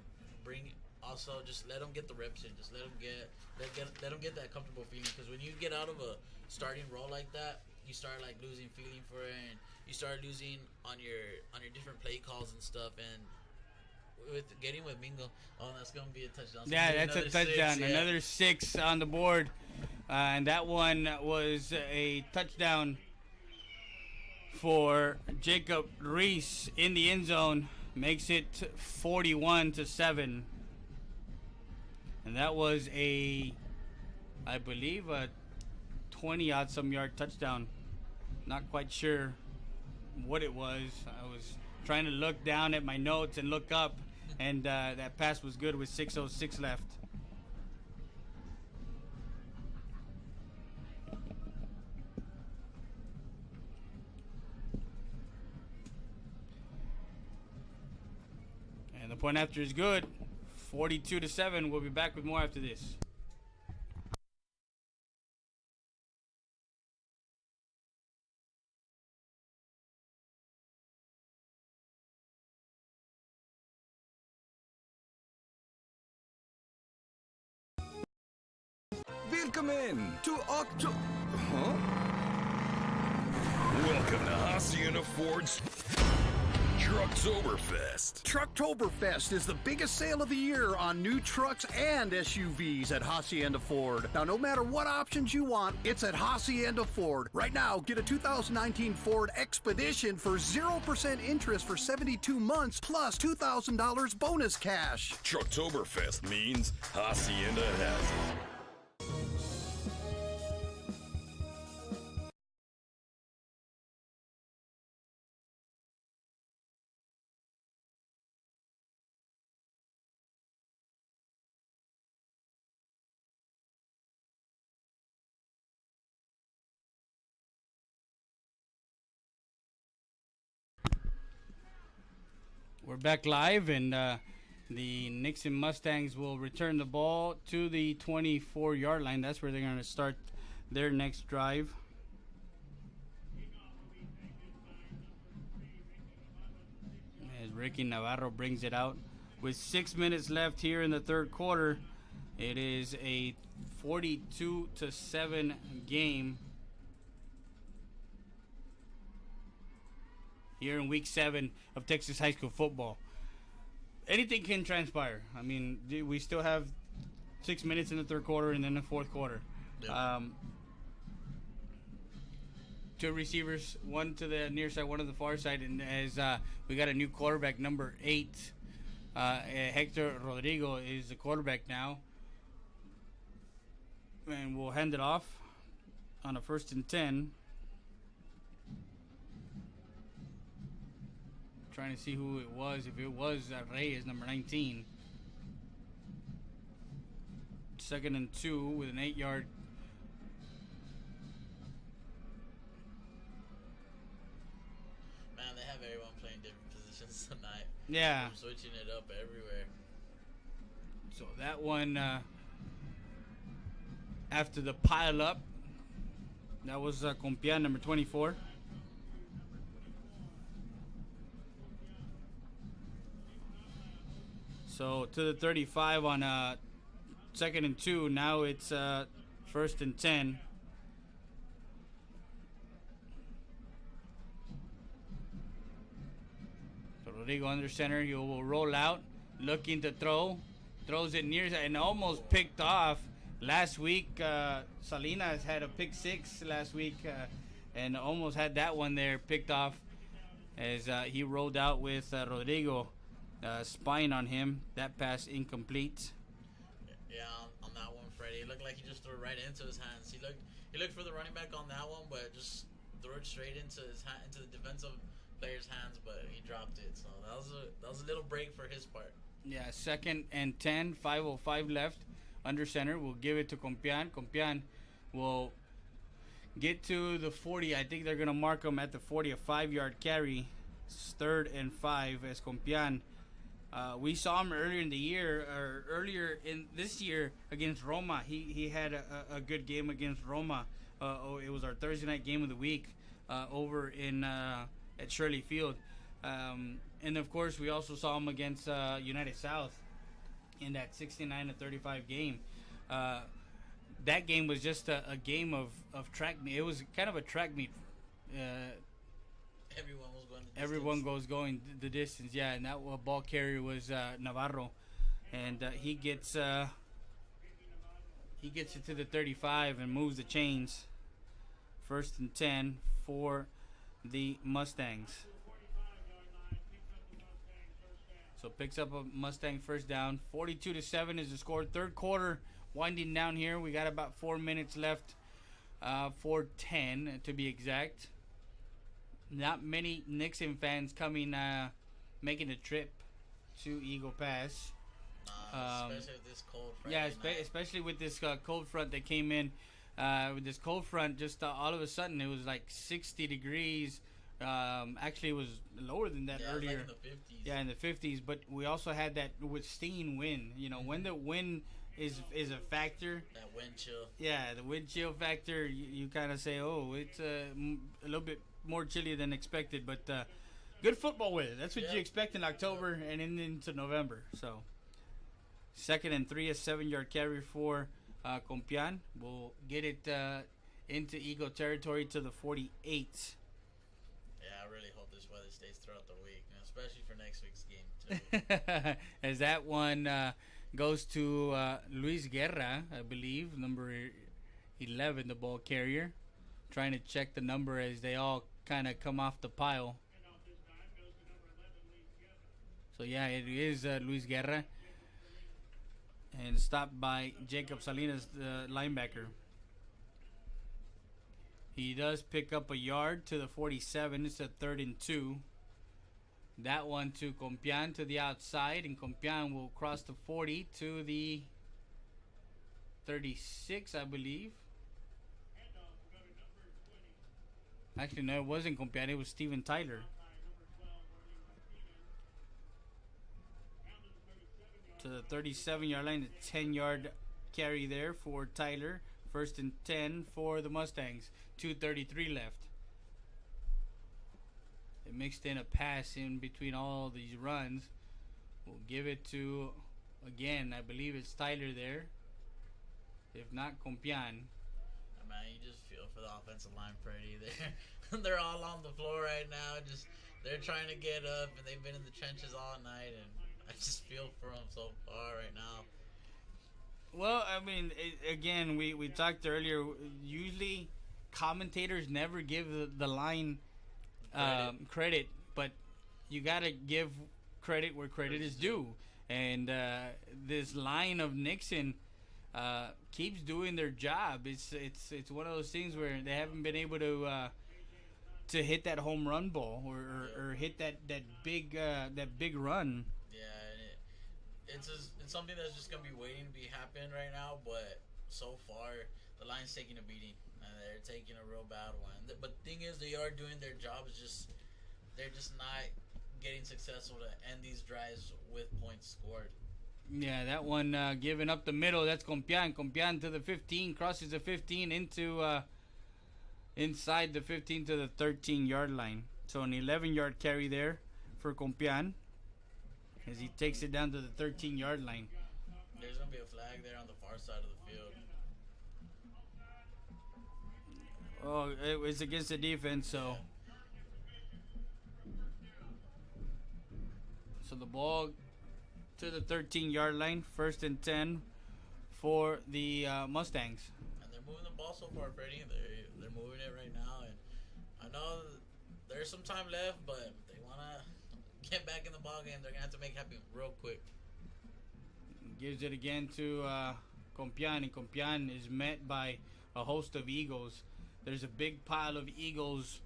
Also just let them get the reps in. Just let them get that comfortable feeling. Because when you get out of a starting role like that, you start like losing feeling for it, and you start losing on your different play calls and stuff. And with getting with Mingo, that's gonna be a touchdown. So yeah, that's a touchdown. 6, another 6 on the board, and that one was a touchdown for Jacob Reese in the end zone. Makes it 41-7. And that was I believe a 20-odd-some yard touchdown. Not quite sure what it was. I was trying to look down at my notes and look up, and that pass was good with 6:06 left. And the point after is good. 42-7. We'll be back with more after this. Willkommen to October. Huh? Welcome to Hacienda Ford's Trucktoberfest. Trucktoberfest is the biggest sale of the year on new trucks and SUVs at Hacienda Ford. Now, no matter what options you want, it's at Hacienda Ford. Right now, get a 2019 Ford Expedition for 0% interest for 72 months plus $2,000 bonus cash. Trucktoberfest means Hacienda has it. We're back live, and the Nixon Mustangs will return the ball to the 24-yard line. That's where they're going to start their next drive. As Ricky Navarro brings it out. With 6 minutes left here in the third quarter, it is a 42-7 game here in week 7 of Texas high school football. Anything can transpire. I mean, we still have 6 minutes in the third quarter and then the fourth quarter. Yep. 2 receivers, one to the near side, one to the far side, and as we got a new quarterback, number 8, Hector Rodrigo is the quarterback now, and we'll hand it off on a 1st and 10. Trying to see who it was. If it was Reyes, number 19. 2nd and 2 with an 8-yard. Man, they have everyone playing different positions tonight. Yeah. I'm switching it up everywhere. So that one, after the pile up, that was Compián, number 24. So to the 35 on 2nd and 2. Now it's 1st and 10. So Rodrigo under center. He will roll out, looking to throw. Throws it near and almost picked off. Last week, Salinas had a pick 6 last week and almost had that one there picked off as he rolled out with Rodrigo. Spying on him. That pass incomplete. Yeah, on that one, Freddie. It looked like he just threw it right into his hands. He looked for the running back on that one, but just threw it straight into into the defensive player's hands, but he dropped it. So that was a little break for his part. Yeah, 2nd and 10, 5:05 left. Under center, we'll give it to Compián. Compián will get to the 40. I think they're going to mark him at the 40, a 5-yard carry. It's 3rd and 5 as Compián. We saw him earlier in the year, or earlier in this year against Roma. He had a good game against Roma. It was our Thursday night game of the week over in at Shirley Field. And of course, we also saw him against United South in that 69-35 game. That game was just a game of track meet. It was kind of a track meet. Everyone goes going the distance, yeah. And that ball carrier was Navarro, and he gets it to the 35 and moves the chains. 1st and 10 for the Mustangs. So picks up a Mustang first down. 42-7 is the score. Third quarter winding down here. We got about 4 minutes left. 4:10 to be exact. Not many Nixon fans coming, making the trip to Eagle Pass. Especially with this cold Friday night. Especially with this cold front that came in. With this cold front, just all of a sudden it was like 60 degrees. Actually, it was lower than that earlier. Like in the 50s. Yeah, in the 50s. But we also had that withstanding wind. You know, when the wind is a factor. That wind chill. Yeah, the wind chill factor. You kind of say, oh, it's a little bit more chilly than expected. But good football weather. That's what you expect in October and into November. So 2nd and 3, a 7-yard carry for Compián. We'll get it into Eagle territory to the 48. Yeah, I really hope this weather stays throughout the week, especially for next week's game, too. As that one goes to Luis Guerra, I believe, number 11, the ball carrier. Trying to check the number as they all kind of come off the pile. So, yeah, it is Luis Guerra. And stopped by Jacob Salinas, the linebacker. He does pick up a yard to the 47. It's a 3rd and 2. That one to Compián to the outside, and Compián will cross the 40 to the 36, I believe. Actually, no, it wasn't Compián. It was Steven Tyler. to the 37-yard line. A 10-yard carry there for Tyler. 1st and 10 for the Mustangs. 2:33 left. They mixed in a pass in between all these runs. We'll give it to, again, I believe it's Tyler there. If not, Compian. Man, you just feel for the offensive line, Freddie. They're all on the floor right now. They're trying to get up, and they've been in the trenches all night, and I just feel for them so far right now. Well, I mean, again, we talked earlier. Usually, commentators never give the line credit, but you gotta give credit where credit is due. And this line of Nixon keeps doing their job. It's one of those things where they haven't been able to hit that home run ball or hit that big run. Yeah, it's something that's just gonna be waiting to be happen right now. But so far, the line's taking a beating, and they're taking a real bad one. But the thing is, they are doing their job. They're just not getting successful to end these drives with points scored. Yeah, that one giving up the middle. That's Compian. Compian to the 15, crosses the 15 into inside the 15 to the 13-yard line. So an 11-yard carry there for Compian as he takes it down to the 13-yard line. There's going to be a flag there on the far side of the field. Oh, it was against the defense, so... So the ball to the 13-yard line, 1st and 10 for the Mustangs. And they're moving the ball so far, Freddie. They're moving it right now, and I know there's some time left, but if they want to get back in the ball game, they're gonna have to make it happen real quick. Gives it again to Compian, and Compian is met by a host of Eagles. There's a big pile of Eagles.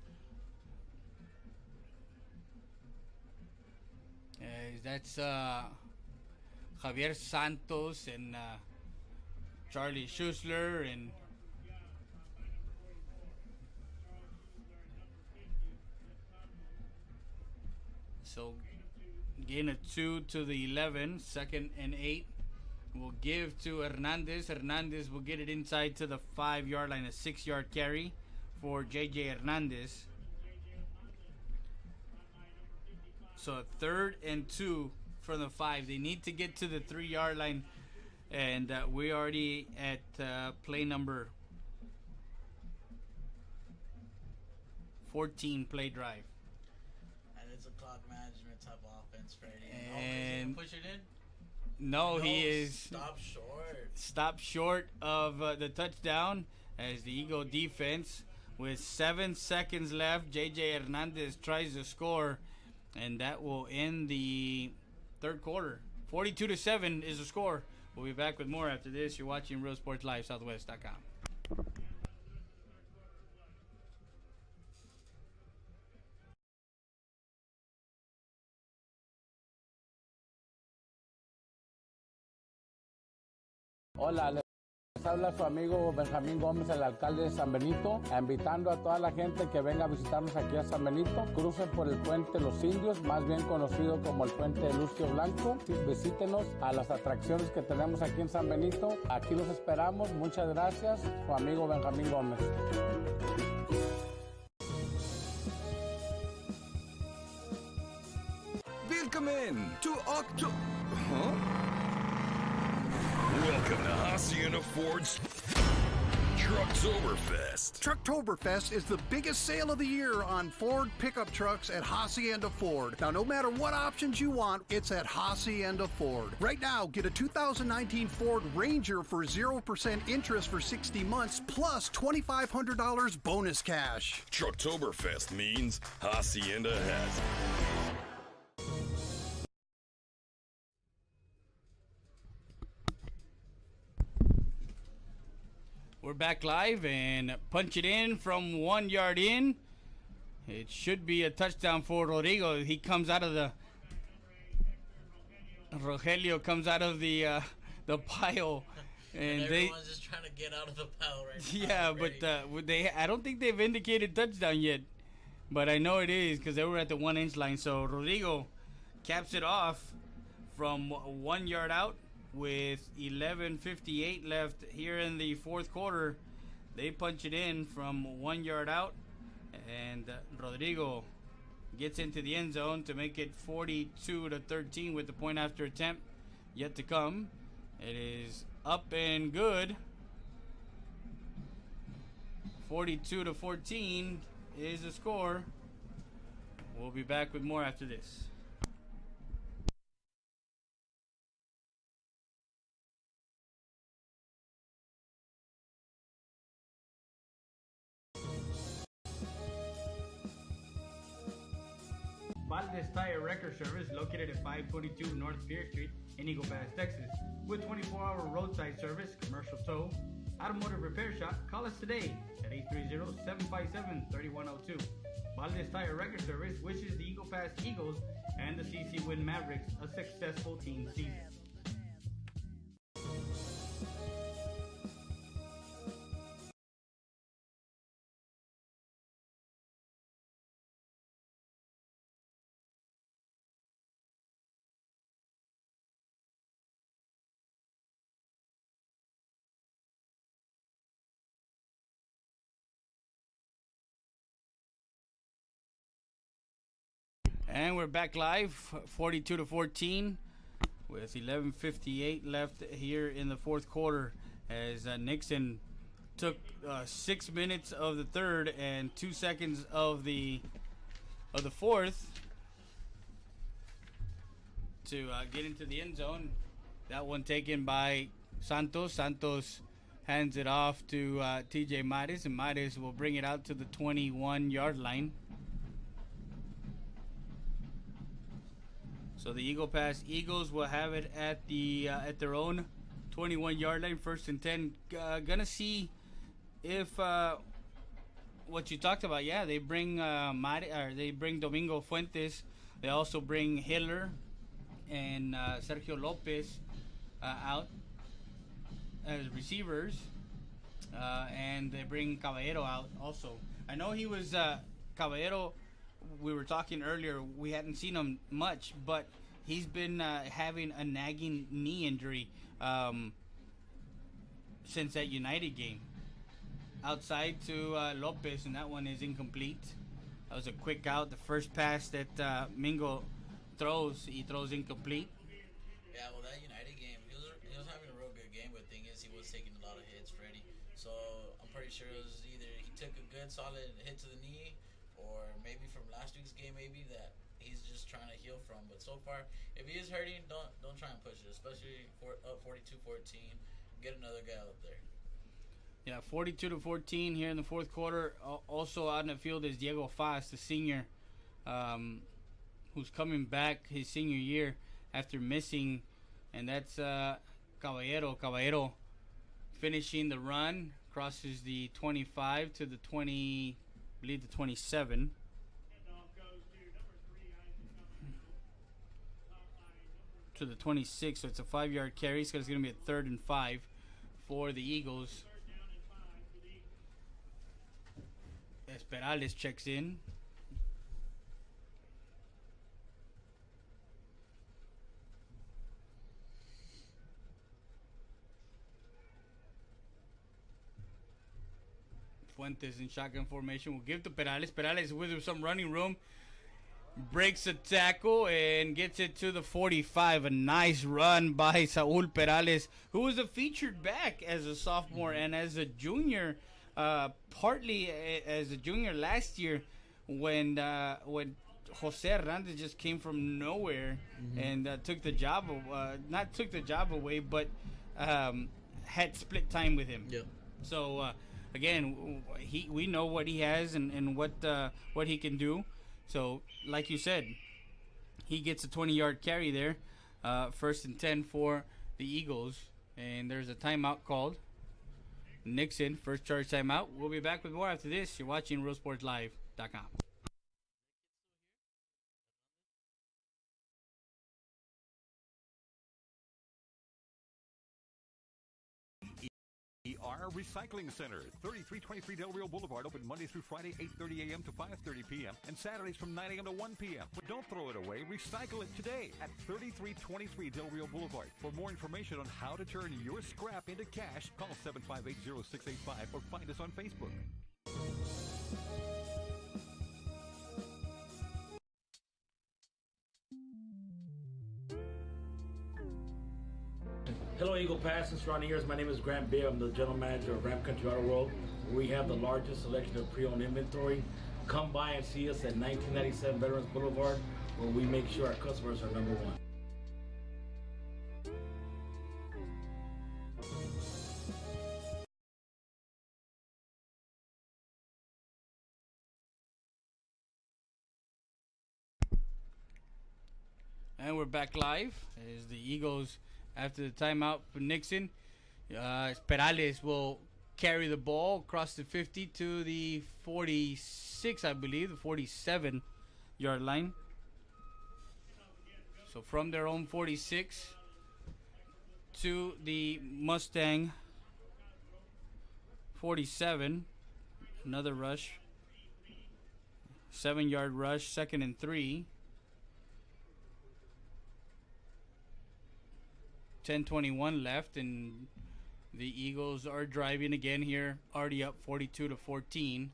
That's Javier Santos and Charlie Schussler and so gain of 2 to the 11, 2nd and 8. We'll give to Hernandez. Hernandez will get it inside to the 5-yard line, a 6-yard carry for J.J. Hernandez. So 3rd and 2 from the 5. They need to get to the 3-yard line, and we're already at play number 14 play drive. And it's a clock management type of offense, Freddie. And push it in? No, he is stopped short of the touchdown as the Eagle defense with 7 seconds left. J.J. Hernandez tries to score, and that will end the 3rd quarter. 42-7 is the score. We'll be back with more after this. You're watching Real Sports Live, Southwest.com. Hola, les habla su amigo Benjamín Gómez, el alcalde de San Benito, invitando a toda la gente que venga a visitarnos aquí a San Benito. Crucen por el puente Los Indios, más bien conocido como el puente de Lucio Blanco. Visítenos a las atracciones que tenemos aquí en San Benito. Aquí los esperamos. Muchas gracias. Su amigo Benjamín Gómez. Willkommen to Welcome to Hacienda Ford's Trucktoberfest. Trucktoberfest is the biggest sale of the year on Ford pickup trucks at Hacienda Ford. Now, no matter what options you want, it's at Hacienda Ford. Right now, get a 2019 Ford Ranger for 0% interest for 60 months plus $2,500 bonus cash. Trucktoberfest means Hacienda has it. We're back live and punch it in from 1 yard in. It should be a touchdown for Rodrigo. He comes out of the Rogelio comes out of the pile, and everyone's just trying to get out of the pile right now. Yeah, but I don't think they've indicated touchdown yet, but I know it is because they were at the 1 inch line. So Rodrigo caps it off from 1 yard out with 11:58 left here in the fourth quarter. They punch it in from 1 yard out, and Rodrigo gets into the end zone to make it 42-13 with the point after attempt yet to come. It is up and good. 42-14 is the score. We'll be back with more after this. Valdez Tire Record Service, located at 522 North Pierce Street in Eagle Pass, Texas. With 24-hour roadside service, commercial tow, automotive repair shop, call us today at 830-757-3102. Valdez Tire Record Service wishes the Eagle Pass Eagles and the CC Win Mavericks a successful team season. And we're back live, 42-14, with 11:58 left here in the fourth quarter, as Nixon took 6 minutes of the third and 2 seconds of the fourth to get into the end zone. That one taken by Santos. Santos hands it off to TJ Mares, and Mares will bring it out to the 21-yard line. So the Eagle Pass Eagles will have it at the at their own 21-yard line, 1st and 10. Gonna see if what you talked about. Yeah, they bring they bring Domingo Fuentes. They also bring Hiller and Sergio Lopez out as receivers, and they bring Caballero out also. I know he was Caballero. We were talking earlier, we hadn't seen him much, but he's been having a nagging knee injury since that United game. Outside to Lopez, and that one is incomplete. That was a quick out. The first pass that Mingo throws, he throws incomplete. Yeah, well, that United game, he was having a real good game, but the thing is, he was taking a lot of hits, Freddie. So I'm pretty sure it was either he took a good solid hit to the knee, or maybe from last week's game, maybe that he's just trying to heal from. But so far, if he is hurting, don't try and push it, especially up 42-14. Get another guy out there. Yeah, 42-14 here in the fourth quarter. Also out in the field is Diego Faz, the senior, who's coming back his senior year after missing, and that's Caballero. Caballero finishing the run, crosses the 25 to the 20. Lead to 27. To the 26, so it's a 5-yard carry, so it's going to be a 3rd and 5 for the Eagles. Esperales checks in. Fuentes in shotgun formation. We'll give to Perales. Perales with some running room. Breaks a tackle and gets it to the 45. A nice run by Saul Perales, who was a featured back as a sophomore and as a junior, partly as a junior last year when Jose Hernandez just came from nowhere and took the job, not took the job away, but had split time with him. Yep. So, again, we know what he has and what he can do. So, like you said, he gets a 20-yard carry there, 1st and 10 for the Eagles, and there's a timeout called. Nixon, first charge timeout. We'll be back with more after this. You're watching RealSportsLive.com. Partner Recycling Center, 3323 Del Rio Boulevard, open Monday through Friday, 8:30 a.m. to 5:30 p.m. and Saturdays from 9 a.m. to 1 p.m. But don't throw it away. Recycle it today at 3323 Del Rio Boulevard. For more information on how to turn your scrap into cash, call 758-0685 or find us on Facebook. Hello, Eagle Pass and surrounding areas. My name is Grant Beer. I'm the general manager of Ram Country Auto World, where we have the largest selection of pre-owned inventory. Come by and see us at 1997 Veterans Boulevard, where we make sure our customers are number one. And we're back live as the Eagles, after the timeout for Nixon, Perales will carry the ball across the 50 to the 46, I believe, the 47-yard line. So from their own 46 to the Mustang 47, another rush, 7-yard rush, 2nd and 3. 10:21 left, and the Eagles are driving again here, already up 42-14.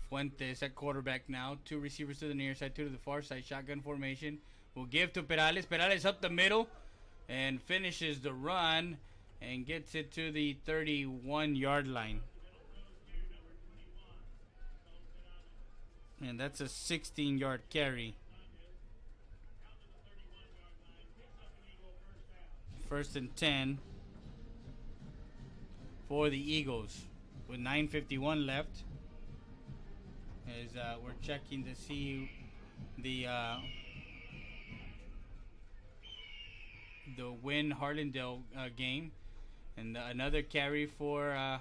Fuentes at quarterback now. 2 receivers to the near side, 2 to the far side. Shotgun formation. Will give to Perales. Perales up the middle and finishes the run and gets it to the 31-yard line. And that's a 16-yard carry. 1st and 10 for the Eagles with 9:51 left. As we're checking to see the Win Harlandale game, and another carry for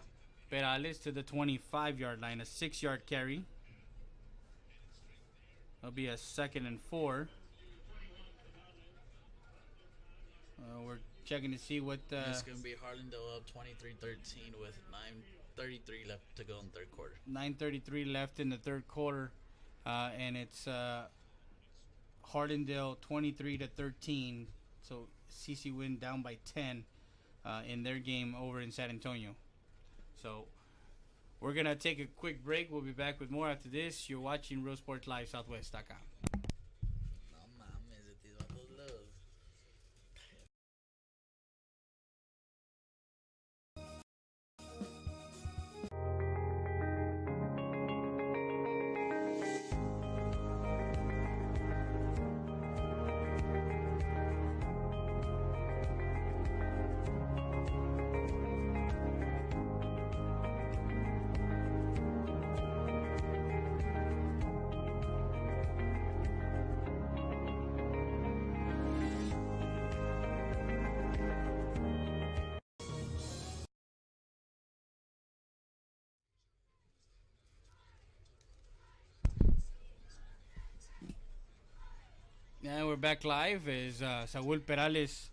Perales to the 25-yard line, a 6-yard carry. That'll be a 2nd and 4. We're checking to see what it's going to be Harlandale up 23-13 with 9:33 left to go in the third quarter. 9:33 left in the third quarter, and it's Harlandale 23-13. So CC Win down by 10 in their game over in San Antonio. So we're going to take a quick break. We'll be back with more after this. You're watching Real Sports Live Southwest.com. And we're back live as Saul Perales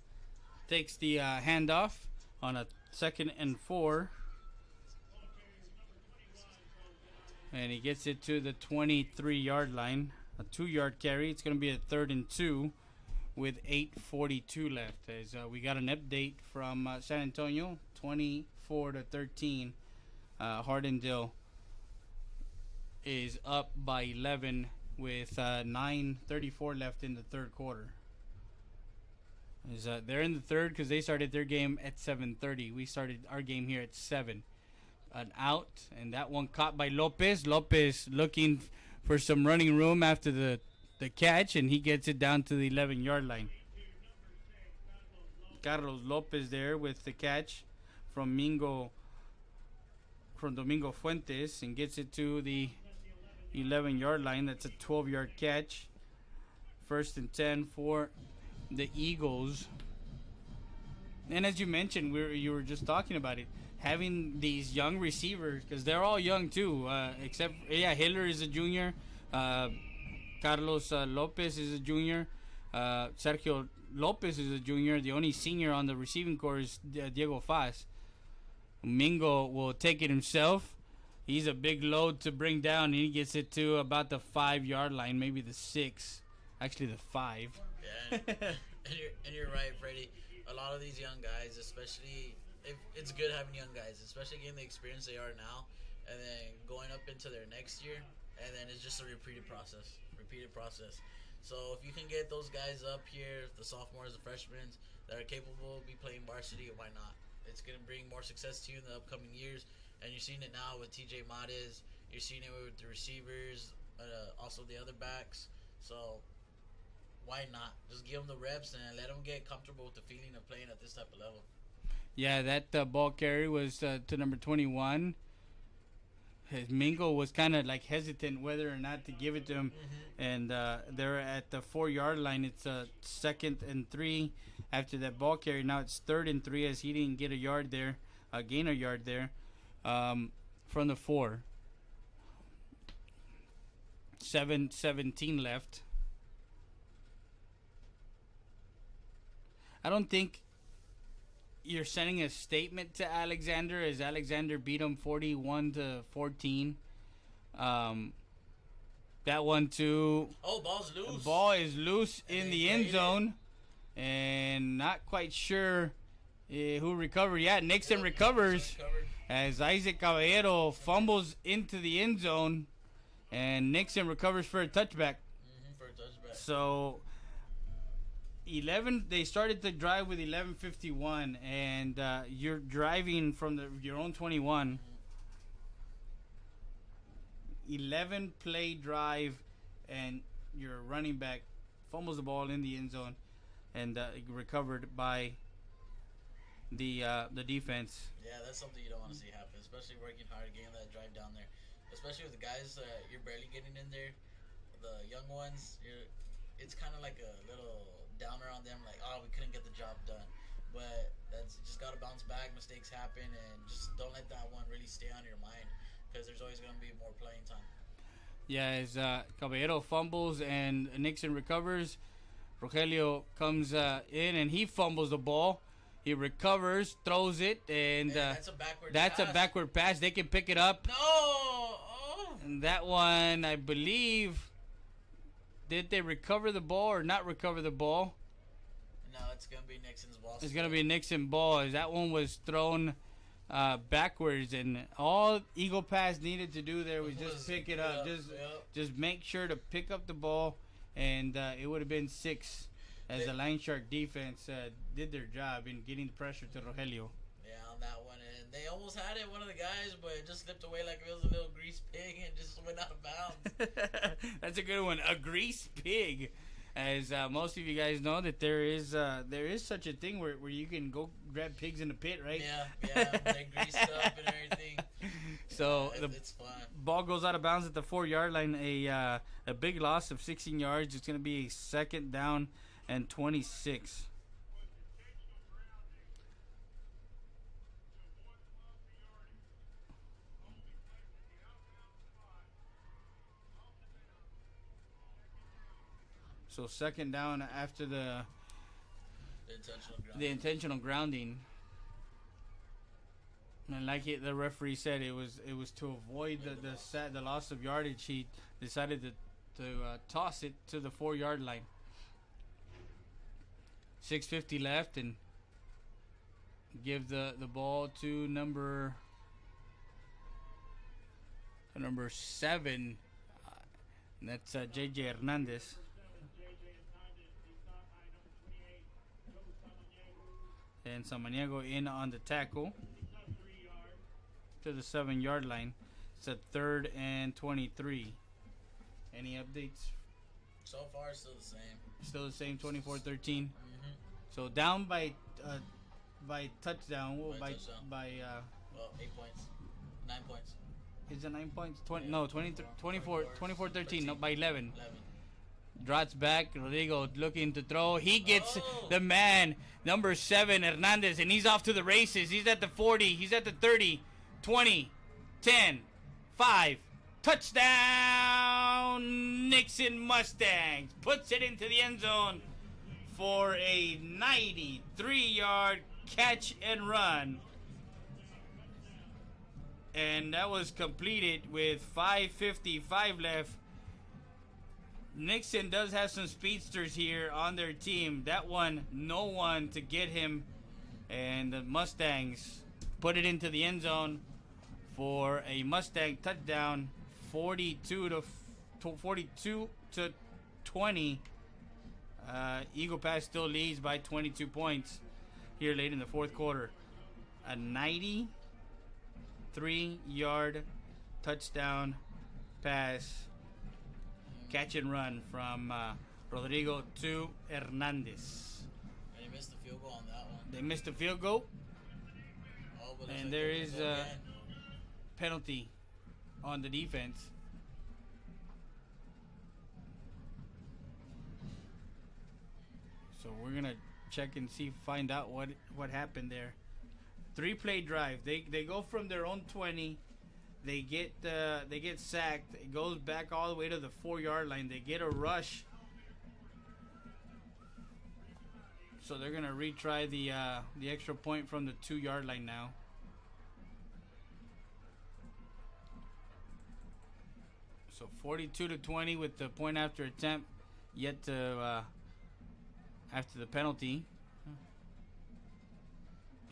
takes the handoff on a 2nd and 4. And he gets it to the 23-yard line. A 2-yard carry. It's going to be a 3rd and 2 with 8:42 left. As we got an update from San Antonio, 24-13. Harlandale is up by 11 with 9:34 left in the third quarter. They're in the third because they started their game at 7:30. We started our game here at 7. An out, and that one caught by Lopez. Lopez looking for some running room after the catch, and he gets it down to the 11-yard line. Carlos Lopez there with the catch from Domingo Fuentes, and gets it to the 11-yard line. That's a 12-yard catch. 1st and 10 for the Eagles. And as you mentioned, you were just talking about it, having these young receivers, because they're all young too, except Hiller is a junior, Carlos Lopez is a junior, Sergio Lopez is a junior. The only senior on the receiving corps is Diego Faz. Mingo will take it himself. He's a big load to bring down, and he gets it to about the 5-yard line, maybe the 6. Actually, the 5. Yeah, and you're right, Freddie. A lot of these young guys, especially, it's good having young guys, especially getting the experience they are now, and then going up into their next year, and then it's just a repeated process. So if you can get those guys up here, the sophomores, the freshmen, that are capable of be playing varsity, why not? It's going to bring more success to you in the upcoming years, and you're seeing it now with TJ Mates. You're seeing it with the receivers, also the other backs. So why not? Just give them the reps and let them get comfortable with the feeling of playing at this type of level. Yeah, that ball carry was to number 21. Mingo was kind of like hesitant whether or not to give it to him. And they're at the 4-yard line. It's 2nd and 3 after that ball carry. Now it's 3rd and 3 as he didn't get a yard there, gain a yard there from the 4. 7:17 left. I don't think you're sending a statement to Alexander as Alexander beat him 41-14. That one too. Oh, ball's loose. Ball is loose in the end zone, and not quite sure who recovered. Yeah, Nixon recovers as Isaac Caballero fumbles into the end zone, and Nixon recovers for a touchback. So 11. They started the drive with 11:51, and you're driving from your own 21. 11-play drive, and your running back fumbles the ball in the end zone, and recovered by the defense. Yeah, that's something you don't want to see happen, especially working hard, getting that drive down there. Especially with the guys you're barely getting in there, the young ones. It's kind of like a little downer on them, like, oh, we couldn't get the job done. But that's just got to bounce back. Mistakes happen, and just don't let that one really stay on your mind, because there's always going to be more playing time. Yeah, as Caballero fumbles and Nixon recovers, Rogelio comes in and he fumbles the ball. He recovers, throws it, and that's a backward pass. They can pick it up. No! Oh. And that one, I believe, did they recover the ball or not recover the ball? No, it's going to be Nixon's ball. It's going to be Nixon ball, as that one was thrown backwards, and all Eagle Pass needed to do there was just pick it up. Just make sure to pick up the ball, and it would have been 6 as the Line Shark defense did their job in getting the pressure to Rogelio. Yeah, on that one, and they almost had it, one of the guys, but it just slipped away like it was a little grease pig and just went out of bounds. That's a good one, a grease pig. As most of you guys know, that there is such a thing where you can go grab pigs in the pit, right? Yeah, they're greased up and everything. So it's fun. Ball goes out of bounds at the 4-yard line. A big loss of 16 yards. It's going to be a 2nd down and 26. So 2nd down after the intentional grounding. And like the referee said, it was to avoid the loss of yardage. He decided to toss it to the 4-yard line. 6:50 left, and give the ball to number 7. And that's J.J. Hernandez. And Samaniego in on the tackle to the 7-yard line. It's a 3rd and 23. Any updates? So far, still the same. Still the same, 24-13. So down by touchdown. By 8 points, 9 points. Is it 9 points? 24-13. No, by 11. Drops back. Rodrigo looking to throw. He gets the man, number 7, Hernandez, and he's off to the races. He's at the 40. He's at the 30. 20. 10. 5. Touchdown! Nixon Mustangs puts it into the end zone for a 93-yard catch and run. And that was completed with 5:55 left. Nixon does have some speedsters here on their team. That one, no one to get him. And the Mustangs put it into the end zone for a Mustang touchdown, 42 to 20. Eagle Pass still leads by 22 points here late in the fourth quarter. A 93-yard touchdown pass, catch and run from Rodrigo to Hernandez. And he missed the field goal on that one. They missed the field goal. Oh, but And there is a penalty on the defense. So we're gonna check and find out what happened there. 3-play drive. They go from their own 20. They get sacked. It goes back all the way to the 4-yard line. They get a rush. So they're gonna retry the extra point from the 2-yard line now. So 42 to 20 with the point after attempt yet to after the penalty.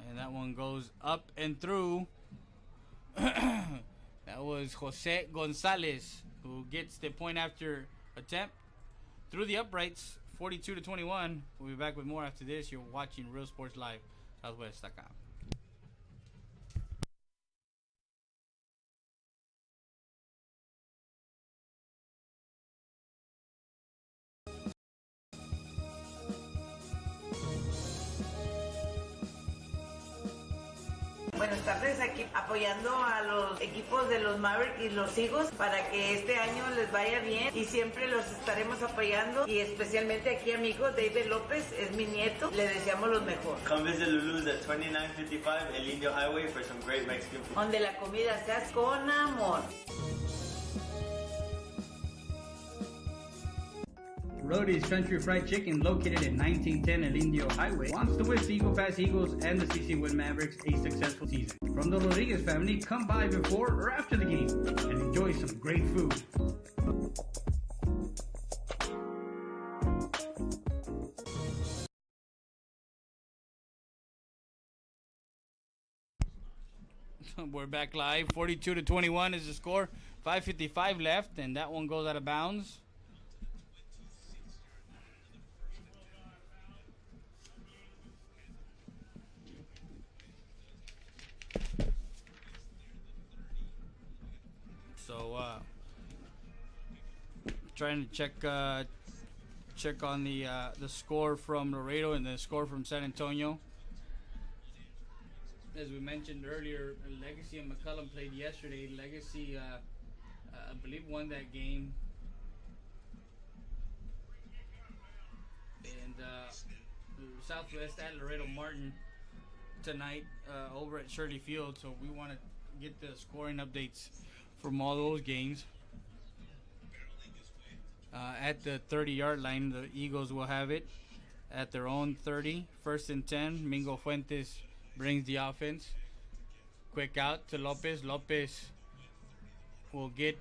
And that one goes up and through. That was Jose Gonzalez who gets the point after attempt through the uprights, 42 to 21. We'll be back with more after this. You're watching Real Sports Live, Southwest.com. Buenas tardes, aquí apoyando a los equipos de los Mavericks y los Eagles para que este año les vaya bien y siempre los estaremos apoyando y especialmente aquí a mi hijo David López, es mi nieto, le deseamos lo mejor. Come visit Lulu's at 2955 El Indio Highway for some great Mexican food. Donde la comida se hace con amor. Rody's Country Fried Chicken, located at 1910 El Indio Highway, wants to wish the Eagle Pass Eagles and the CC Wind Mavericks a successful season. From the Rodriguez family, come by before or after the game and enjoy some great food. We're back live. 42 to 21 is the score. 5:55 left, and that one goes out of bounds. So, trying to check on the score from Laredo and the score from San Antonio. As we mentioned earlier, Legacy and McCullum played yesterday. Legacy, I believe, won that game. And Southwest at Laredo Martin tonight over at Shirley Field. So we want to get the scoring updates from all those games. At the 30-yard line, the Eagles will have it at their own 30. 1st and 10. Mingo Fuentes brings the offense. Quick out to Lopez. Lopez will get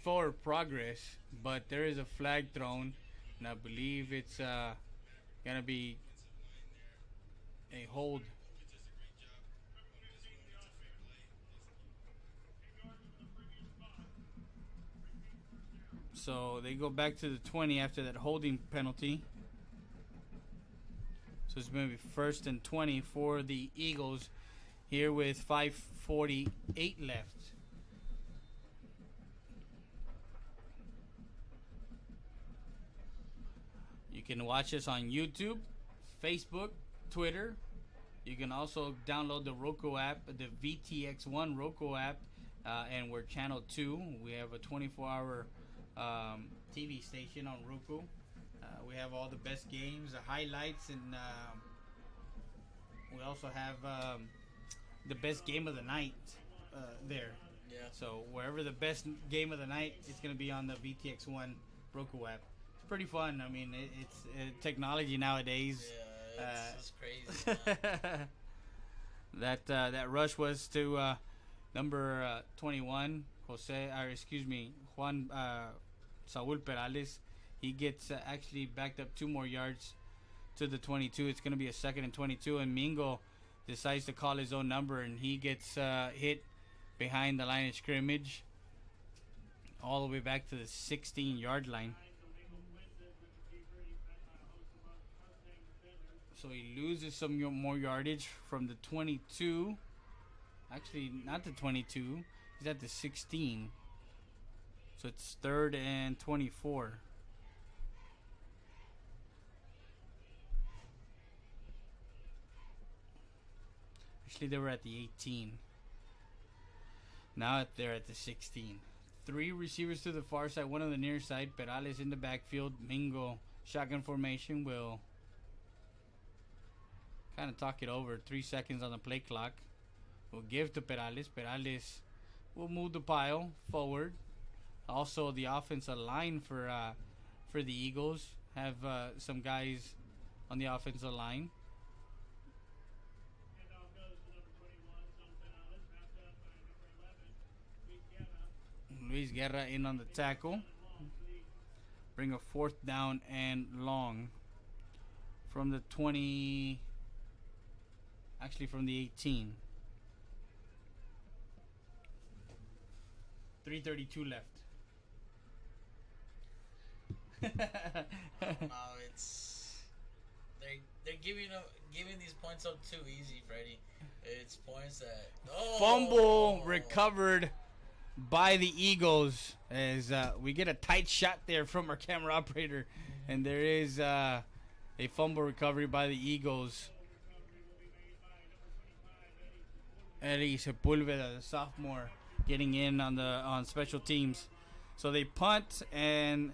forward progress, but there is a flag thrown, and I believe it's gonna be a hold. So they go back to the 20 after that holding penalty. So it's going to be 1st and 20 for the Eagles here with 5:48 left. You can watch us on YouTube, Facebook, Twitter. You can also download the Roku app, the VTX1 Roku app, and we're channel 2. We have a 24-hour TV station on Roku. We have all the best games, the highlights, and we also have the best game of the night there. Yeah. So wherever the best game of the night is going to be on the VTX1 Roku app. pretty fun. I mean, it's technology nowadays. Yeah, it's crazy. That rush was to number 21, Juan Saul Perales. He gets actually backed up 2 more yards to the 22. It's going to be a 2nd and 22, and Mingo decides to call his own number, and he gets hit behind the line of scrimmage all the way back to the 16-yard line. So he loses some more yardage from the 22. Actually, not the 22. He's at the 16. So it's 3rd and 24. Actually, they were at the 18. Now they're at the 16. 3 receivers to the far side, 1 on the near side. Perales in the backfield. Mingo, shotgun formation, will kind of talk it over. 3 seconds on the play clock. We'll give to Perales. Perales will move the pile forward. Also, the offensive line for the Eagles have some guys on the offensive line. Luis Guerra in on the tackle. Bring a 4th down and long from the 20. Actually, from the 18. 3:32 left. No, it's they're giving these points up too easy, Freddie. It's points that Fumble recovered by the Eagles as we get a tight shot there from our camera operator, and there is a fumble recovery by the Eagles. Eddie Sepulveda, the sophomore, getting in on special teams. So they punt, and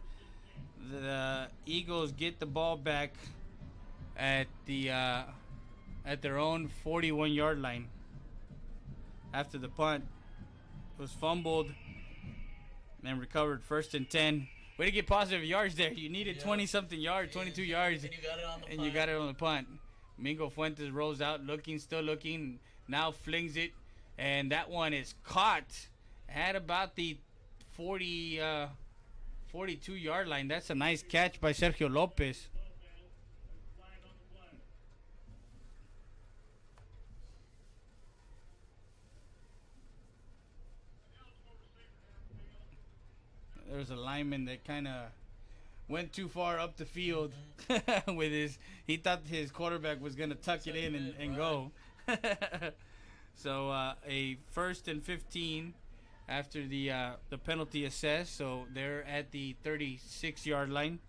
the Eagles get the ball back at their own 41-yard line. After the punt was fumbled and recovered, 1st and 10. Way to get positive yards there. You needed 20-something yards, 22 yards, and you got it on the and punt. you got it on the punt. Mingo Fuentes rolls out, still looking, now flings it, and that one is caught at about the 42-yard line. That's a nice catch by Sergio Lopez. There's a lineman that kind of went too far up the field with his. He thought his quarterback was going to tuck it in and go. So a 1st and 15 after the penalty assessed. So they're at the 36-yard line.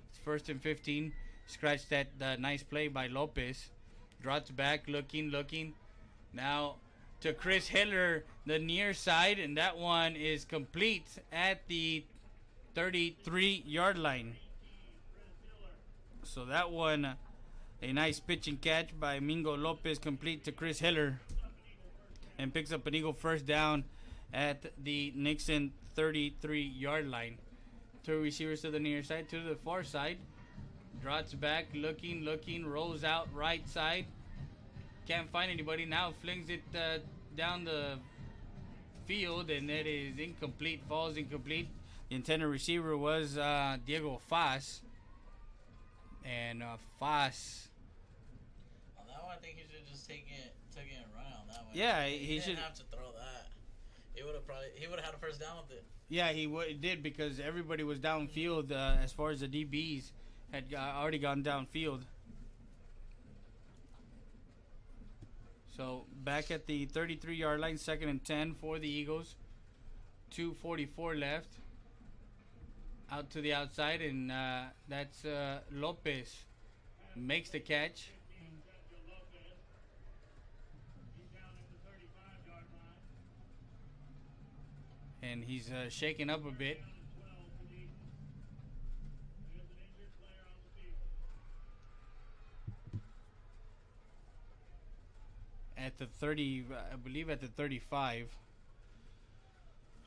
It's 1st and 15. Scratch that nice play by Lopez. Drops back, looking. Now to Chris Hiller, the near side, and that one is complete at the 33-yard line. So that one, a nice pitch and catch by Mingo Lopez, complete to Chris Hiller, and picks up an Eagle 1st down at the Nixon 33-yard line. 2 receivers to the near side, 2 to the far side. Drops back, looking, rolls out right side. Can't find anybody. Now flings it down the field, and it is incomplete, falls incomplete. The intended receiver was Diego Faz. And Faz. On that one, I think he should have just taken it and run on that one. Yeah, he didn't have to throw that. He would have had a 1st down with it. Yeah, he did, because everybody was downfield as far as the DBs had already gone downfield. So back at the 33-yard line, 2nd and 10 for the Eagles. 2:44 left. Out to the outside, and that's Lopez makes the catch. And he's shaken up a bit. At the 30, I believe at the 35.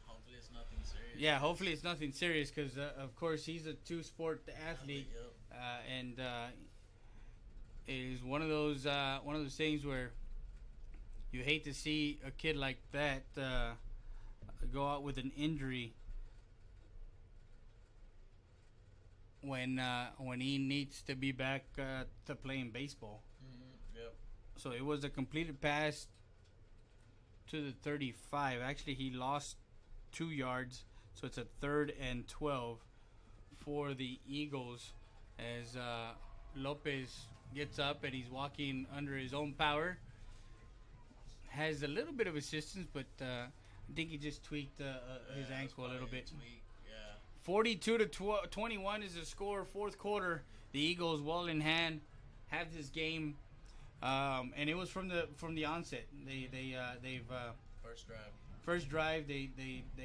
Hopefully it's nothing serious. Yeah, hopefully it's nothing serious because, of course, he's a two-sport athlete, and it is one of those things where you hate to see a kid like that go out with an injury when he needs to be back to playing baseball. Yep. So it was a completed pass to the 35. Actually, he lost 2 yards, so it's a 3rd and 12 for the Eagles as Lopez gets up and he's walking under his own power. Has a little bit of assistance, but I think he just tweaked his ankle a little bit. 42 to 21 is the score. Fourth quarter, the Eagles, well in hand, have this game, and it was from the onset. They've first drive. They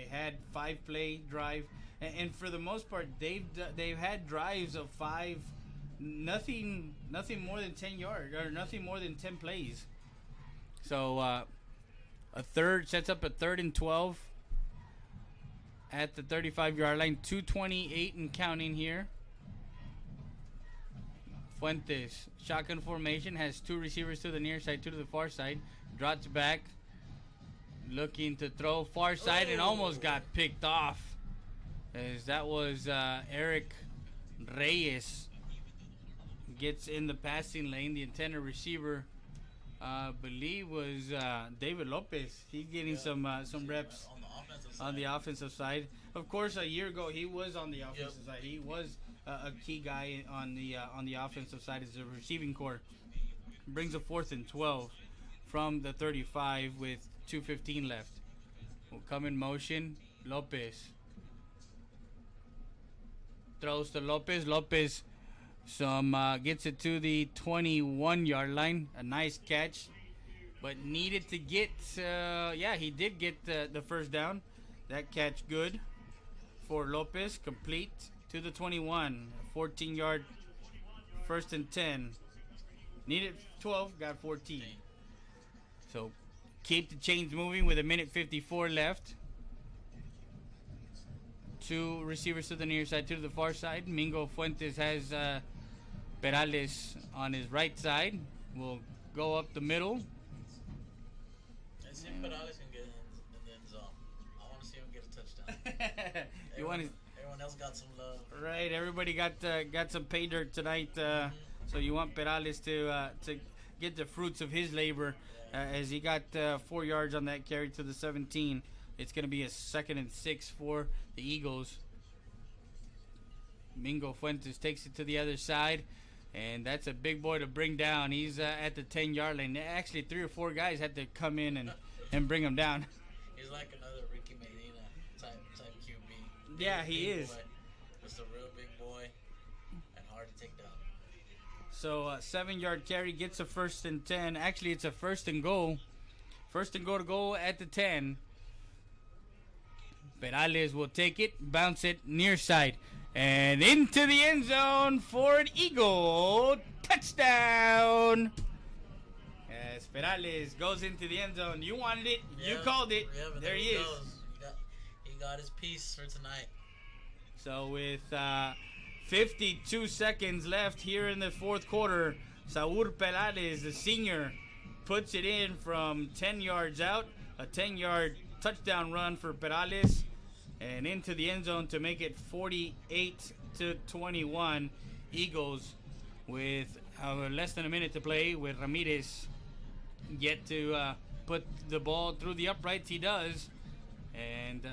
had 5-play drive, and for the most part, they've had drives of 5, nothing more than 10 yards or nothing more than 10 plays. So sets up a 3rd and 12 at the 35-yard line. 2:28 and counting here. Fuentes, shotgun formation, has 2 receivers to the near side, 2 to the far side. Drops back, looking to throw far side, and almost got picked off. As that was Eric Reyes. Gets in the passing lane. The intended receiver, believe, was David Lopez. He's getting some reps on the offensive side. Of course, a year ago he was on the offensive side. He was a key guy on the offensive side as a receiving core. Brings a 4th and 12 from the 35 with 2:15 left. Will come in motion. Lopez throws to Lopez. Lopez gets it to the 21-yard line. A nice catch, but needed to get. He did get the first down. That catch good for Lopez. Complete to the 21. 14-yard 1st and 10. Needed 12, got 14. So keep the chains moving with 1:54 left. 2 receivers to the near side, 2 to the far side. Mingo Fuentes has Perales on his right side. Will go up the middle. I see Perales can get in the end zone. I want to see him get a touchdown. Everyone else got some love. Right, everybody got some pay dirt tonight. So you want Perales to get the fruits of his labor, as he got 4 yards on that carry to the 17. It's going to be a 2nd and 6 for the Eagles. Mingo Fuentes takes it to the other side, and that's a big boy to bring down. He's at the 10-yard line. Actually, 3 or 4 guys had to come in and bring him down. He's like another Ricky Medina type QB. Yeah, he is. Boy. Just a real big boy and hard to take down. So 7-yard carry gets a 1st and 10. Actually, it's a 1st and goal. 1st and goal to go at the 10. Perales will take it, bounce it near side, and into the end zone for an Eagle touchdown. As Perales goes into the end zone. You wanted it, you called it. Yeah, there he is. He got his piece for tonight. So with 52 seconds left here in the fourth quarter, Saúl Perales, the senior, puts it in from 10 yards out. A 10-yard touchdown run for Perales, and into the end zone to make it 48-21. Eagles with less than a minute to play, with Ramirez yet to put the ball through the uprights. He does, and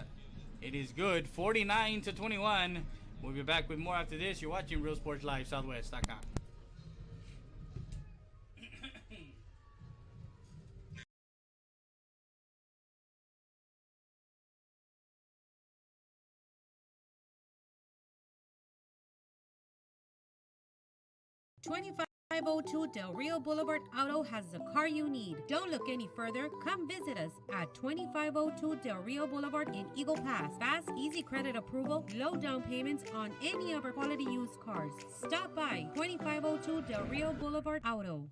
it is good. 49-21. We'll be back with more after this. You're watching Real Sports Live, Southwest.com. 2502 Del Rio Boulevard Auto has the car you need. Don't look any further. Come visit us at 2502 Del Rio Boulevard in Eagle Pass. Fast, easy credit approval, low down payments on any of our quality used cars. Stop by 2502 Del Rio Boulevard Auto.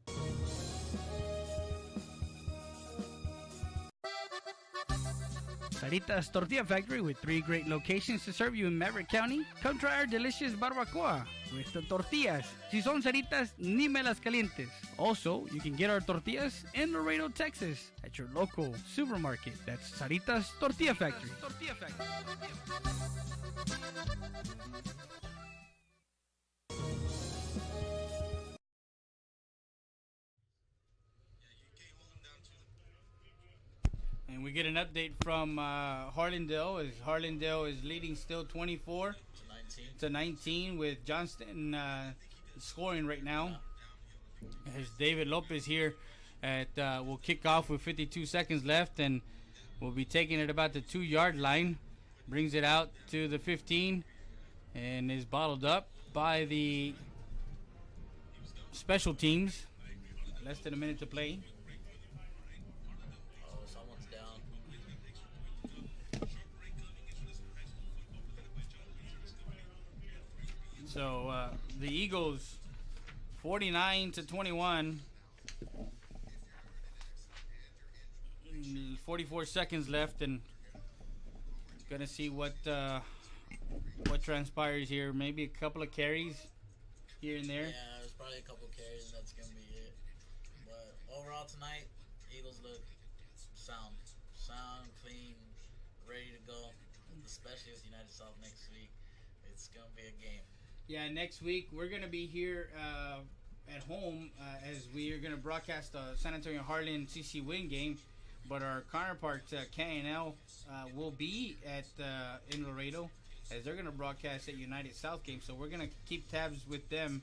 Saritas Tortilla Factory, with 3 great locations to serve you in Maverick County. Come try our delicious barbacoa with the tortillas. Si son Saritas, ni me las calientes. Also, you can get our tortillas in Laredo, Texas at your local supermarket. That's Saritas Tortilla Factory. And we get an update from Harlandale, as Harlandale is leading still 24 to 19 with Johnston scoring right now. As David Lopez here will kick off with 52 seconds left, and will be taking it about the 2-yard line. Brings it out to the 15 and is bottled up by the special teams. Less than a minute to play. So the Eagles 49 to 21. 44 seconds left, and gonna see what transpires here. Maybe a couple of carries here and there. Yeah, there's probably a couple carries, and that's gonna be it. But overall tonight, Eagles look sound, clean, ready to go. Especially with United South next week, it's gonna be a game. Yeah, next week we're going to be here at home as we are going to broadcast the San Antonio Harlan CC Win game. But our counterparts, K&L, will be in Laredo as they're going to broadcast at United South game. So we're going to keep tabs with them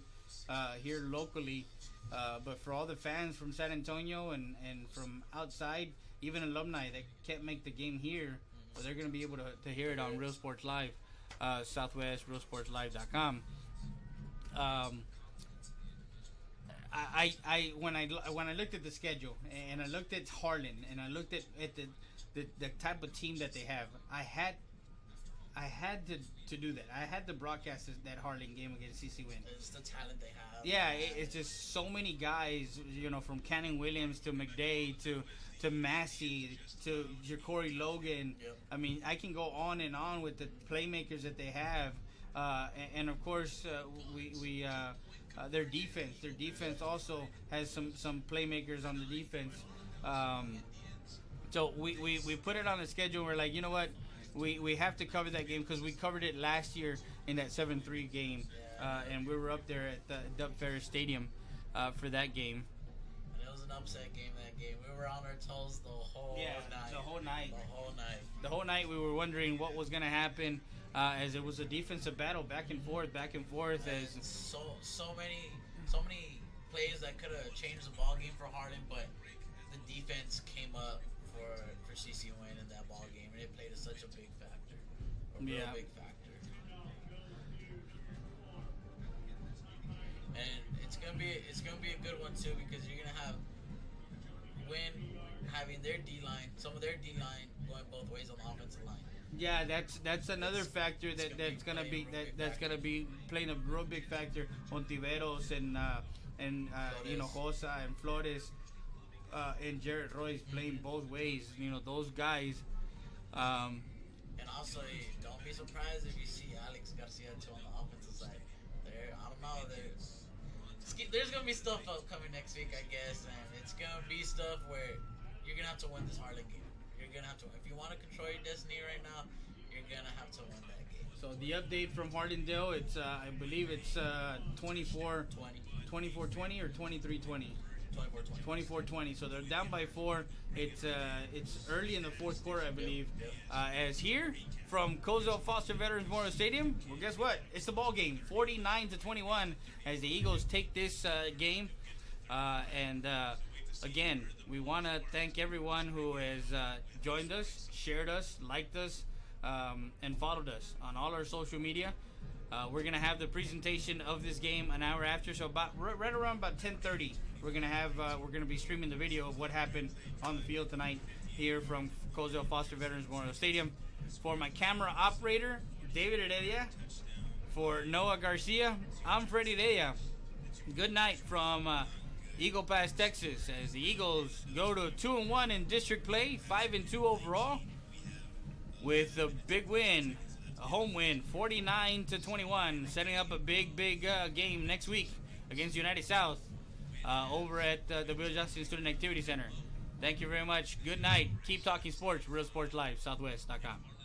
here locally. But for all the fans from San Antonio and from outside, even alumni that can't make the game here, well, they're going to be able to hear it on Real Sports Live. Southwest RealSportsLive.com. When I looked at the schedule and I looked at Harlan and I looked at the type of team that they have, I had to do that. I had to broadcast that Harlan game against CC Win. It's the talent they have. Yeah, it's just so many guys, from Cannon Williams to McDay to Massey to Ja'Cory Logan. Yep. I mean, I can go on and on with the playmakers that they have, and of course, their defense. Their defense also has some playmakers on the defense. So we put it on the schedule. And we're like, you know what? We have to cover that game because we covered it last year in that 7-3 game, and we were up there at the Dub Ferris Stadium for that game. And it was an upset game. We were on our toes the whole night. The whole night we were wondering what was going to happen, as it was a defensive battle, back and forth. As so many plays that could have changed the ball game for Harlan, but the defense came up for CC Win in that ball game, and it played such a big factor, real big factor. And it's gonna be a good one too, because you're gonna have Win having their D-line, some of their D-line going both ways on the offensive line. Yeah, that's another factor that's gonna be playing a real big factor. Ontiveros and Hinojosa and Flores and Jared Royce playing both ways. Those guys. And also, don't be surprised if you see Alex Garcia too on the offensive side. I don't know. There's gonna be stuff upcoming next week, I guess, and it's gonna be stuff where you're gonna have to win this Harlan game. You're gonna have to. If you want to control your destiny right now, you're gonna have to win that game. So the update from Harlandale, it's I believe it's 24-20 or 23-20. 24-20. So they're down by 4. It's early in the fourth quarter, I believe. As here from Cozell Foster Veterans Memorial Stadium, well, guess what? It's the ball game, 49-21, as the Eagles take this game. Again, we want to thank everyone who has joined us, shared us, liked us, and followed us on all our social media. We're gonna have the presentation of this game an hour after, so right around 10:30, we're gonna be streaming the video of what happened on the field tonight here from Cozell Foster Veterans Memorial Stadium. For my camera operator, David Heredia, for Noah Garcia, I'm Freddie Heredia. Good night from Eagle Pass, Texas, as the Eagles go to 2-1 in district play, 5-2 overall. with a big win, a home win, 49-21, setting up a big game next week against United South over at the Bill Justin Student Activity Center. Thank you very much. Good night. Keep talking sports. Real Sports Live, Southwest.com.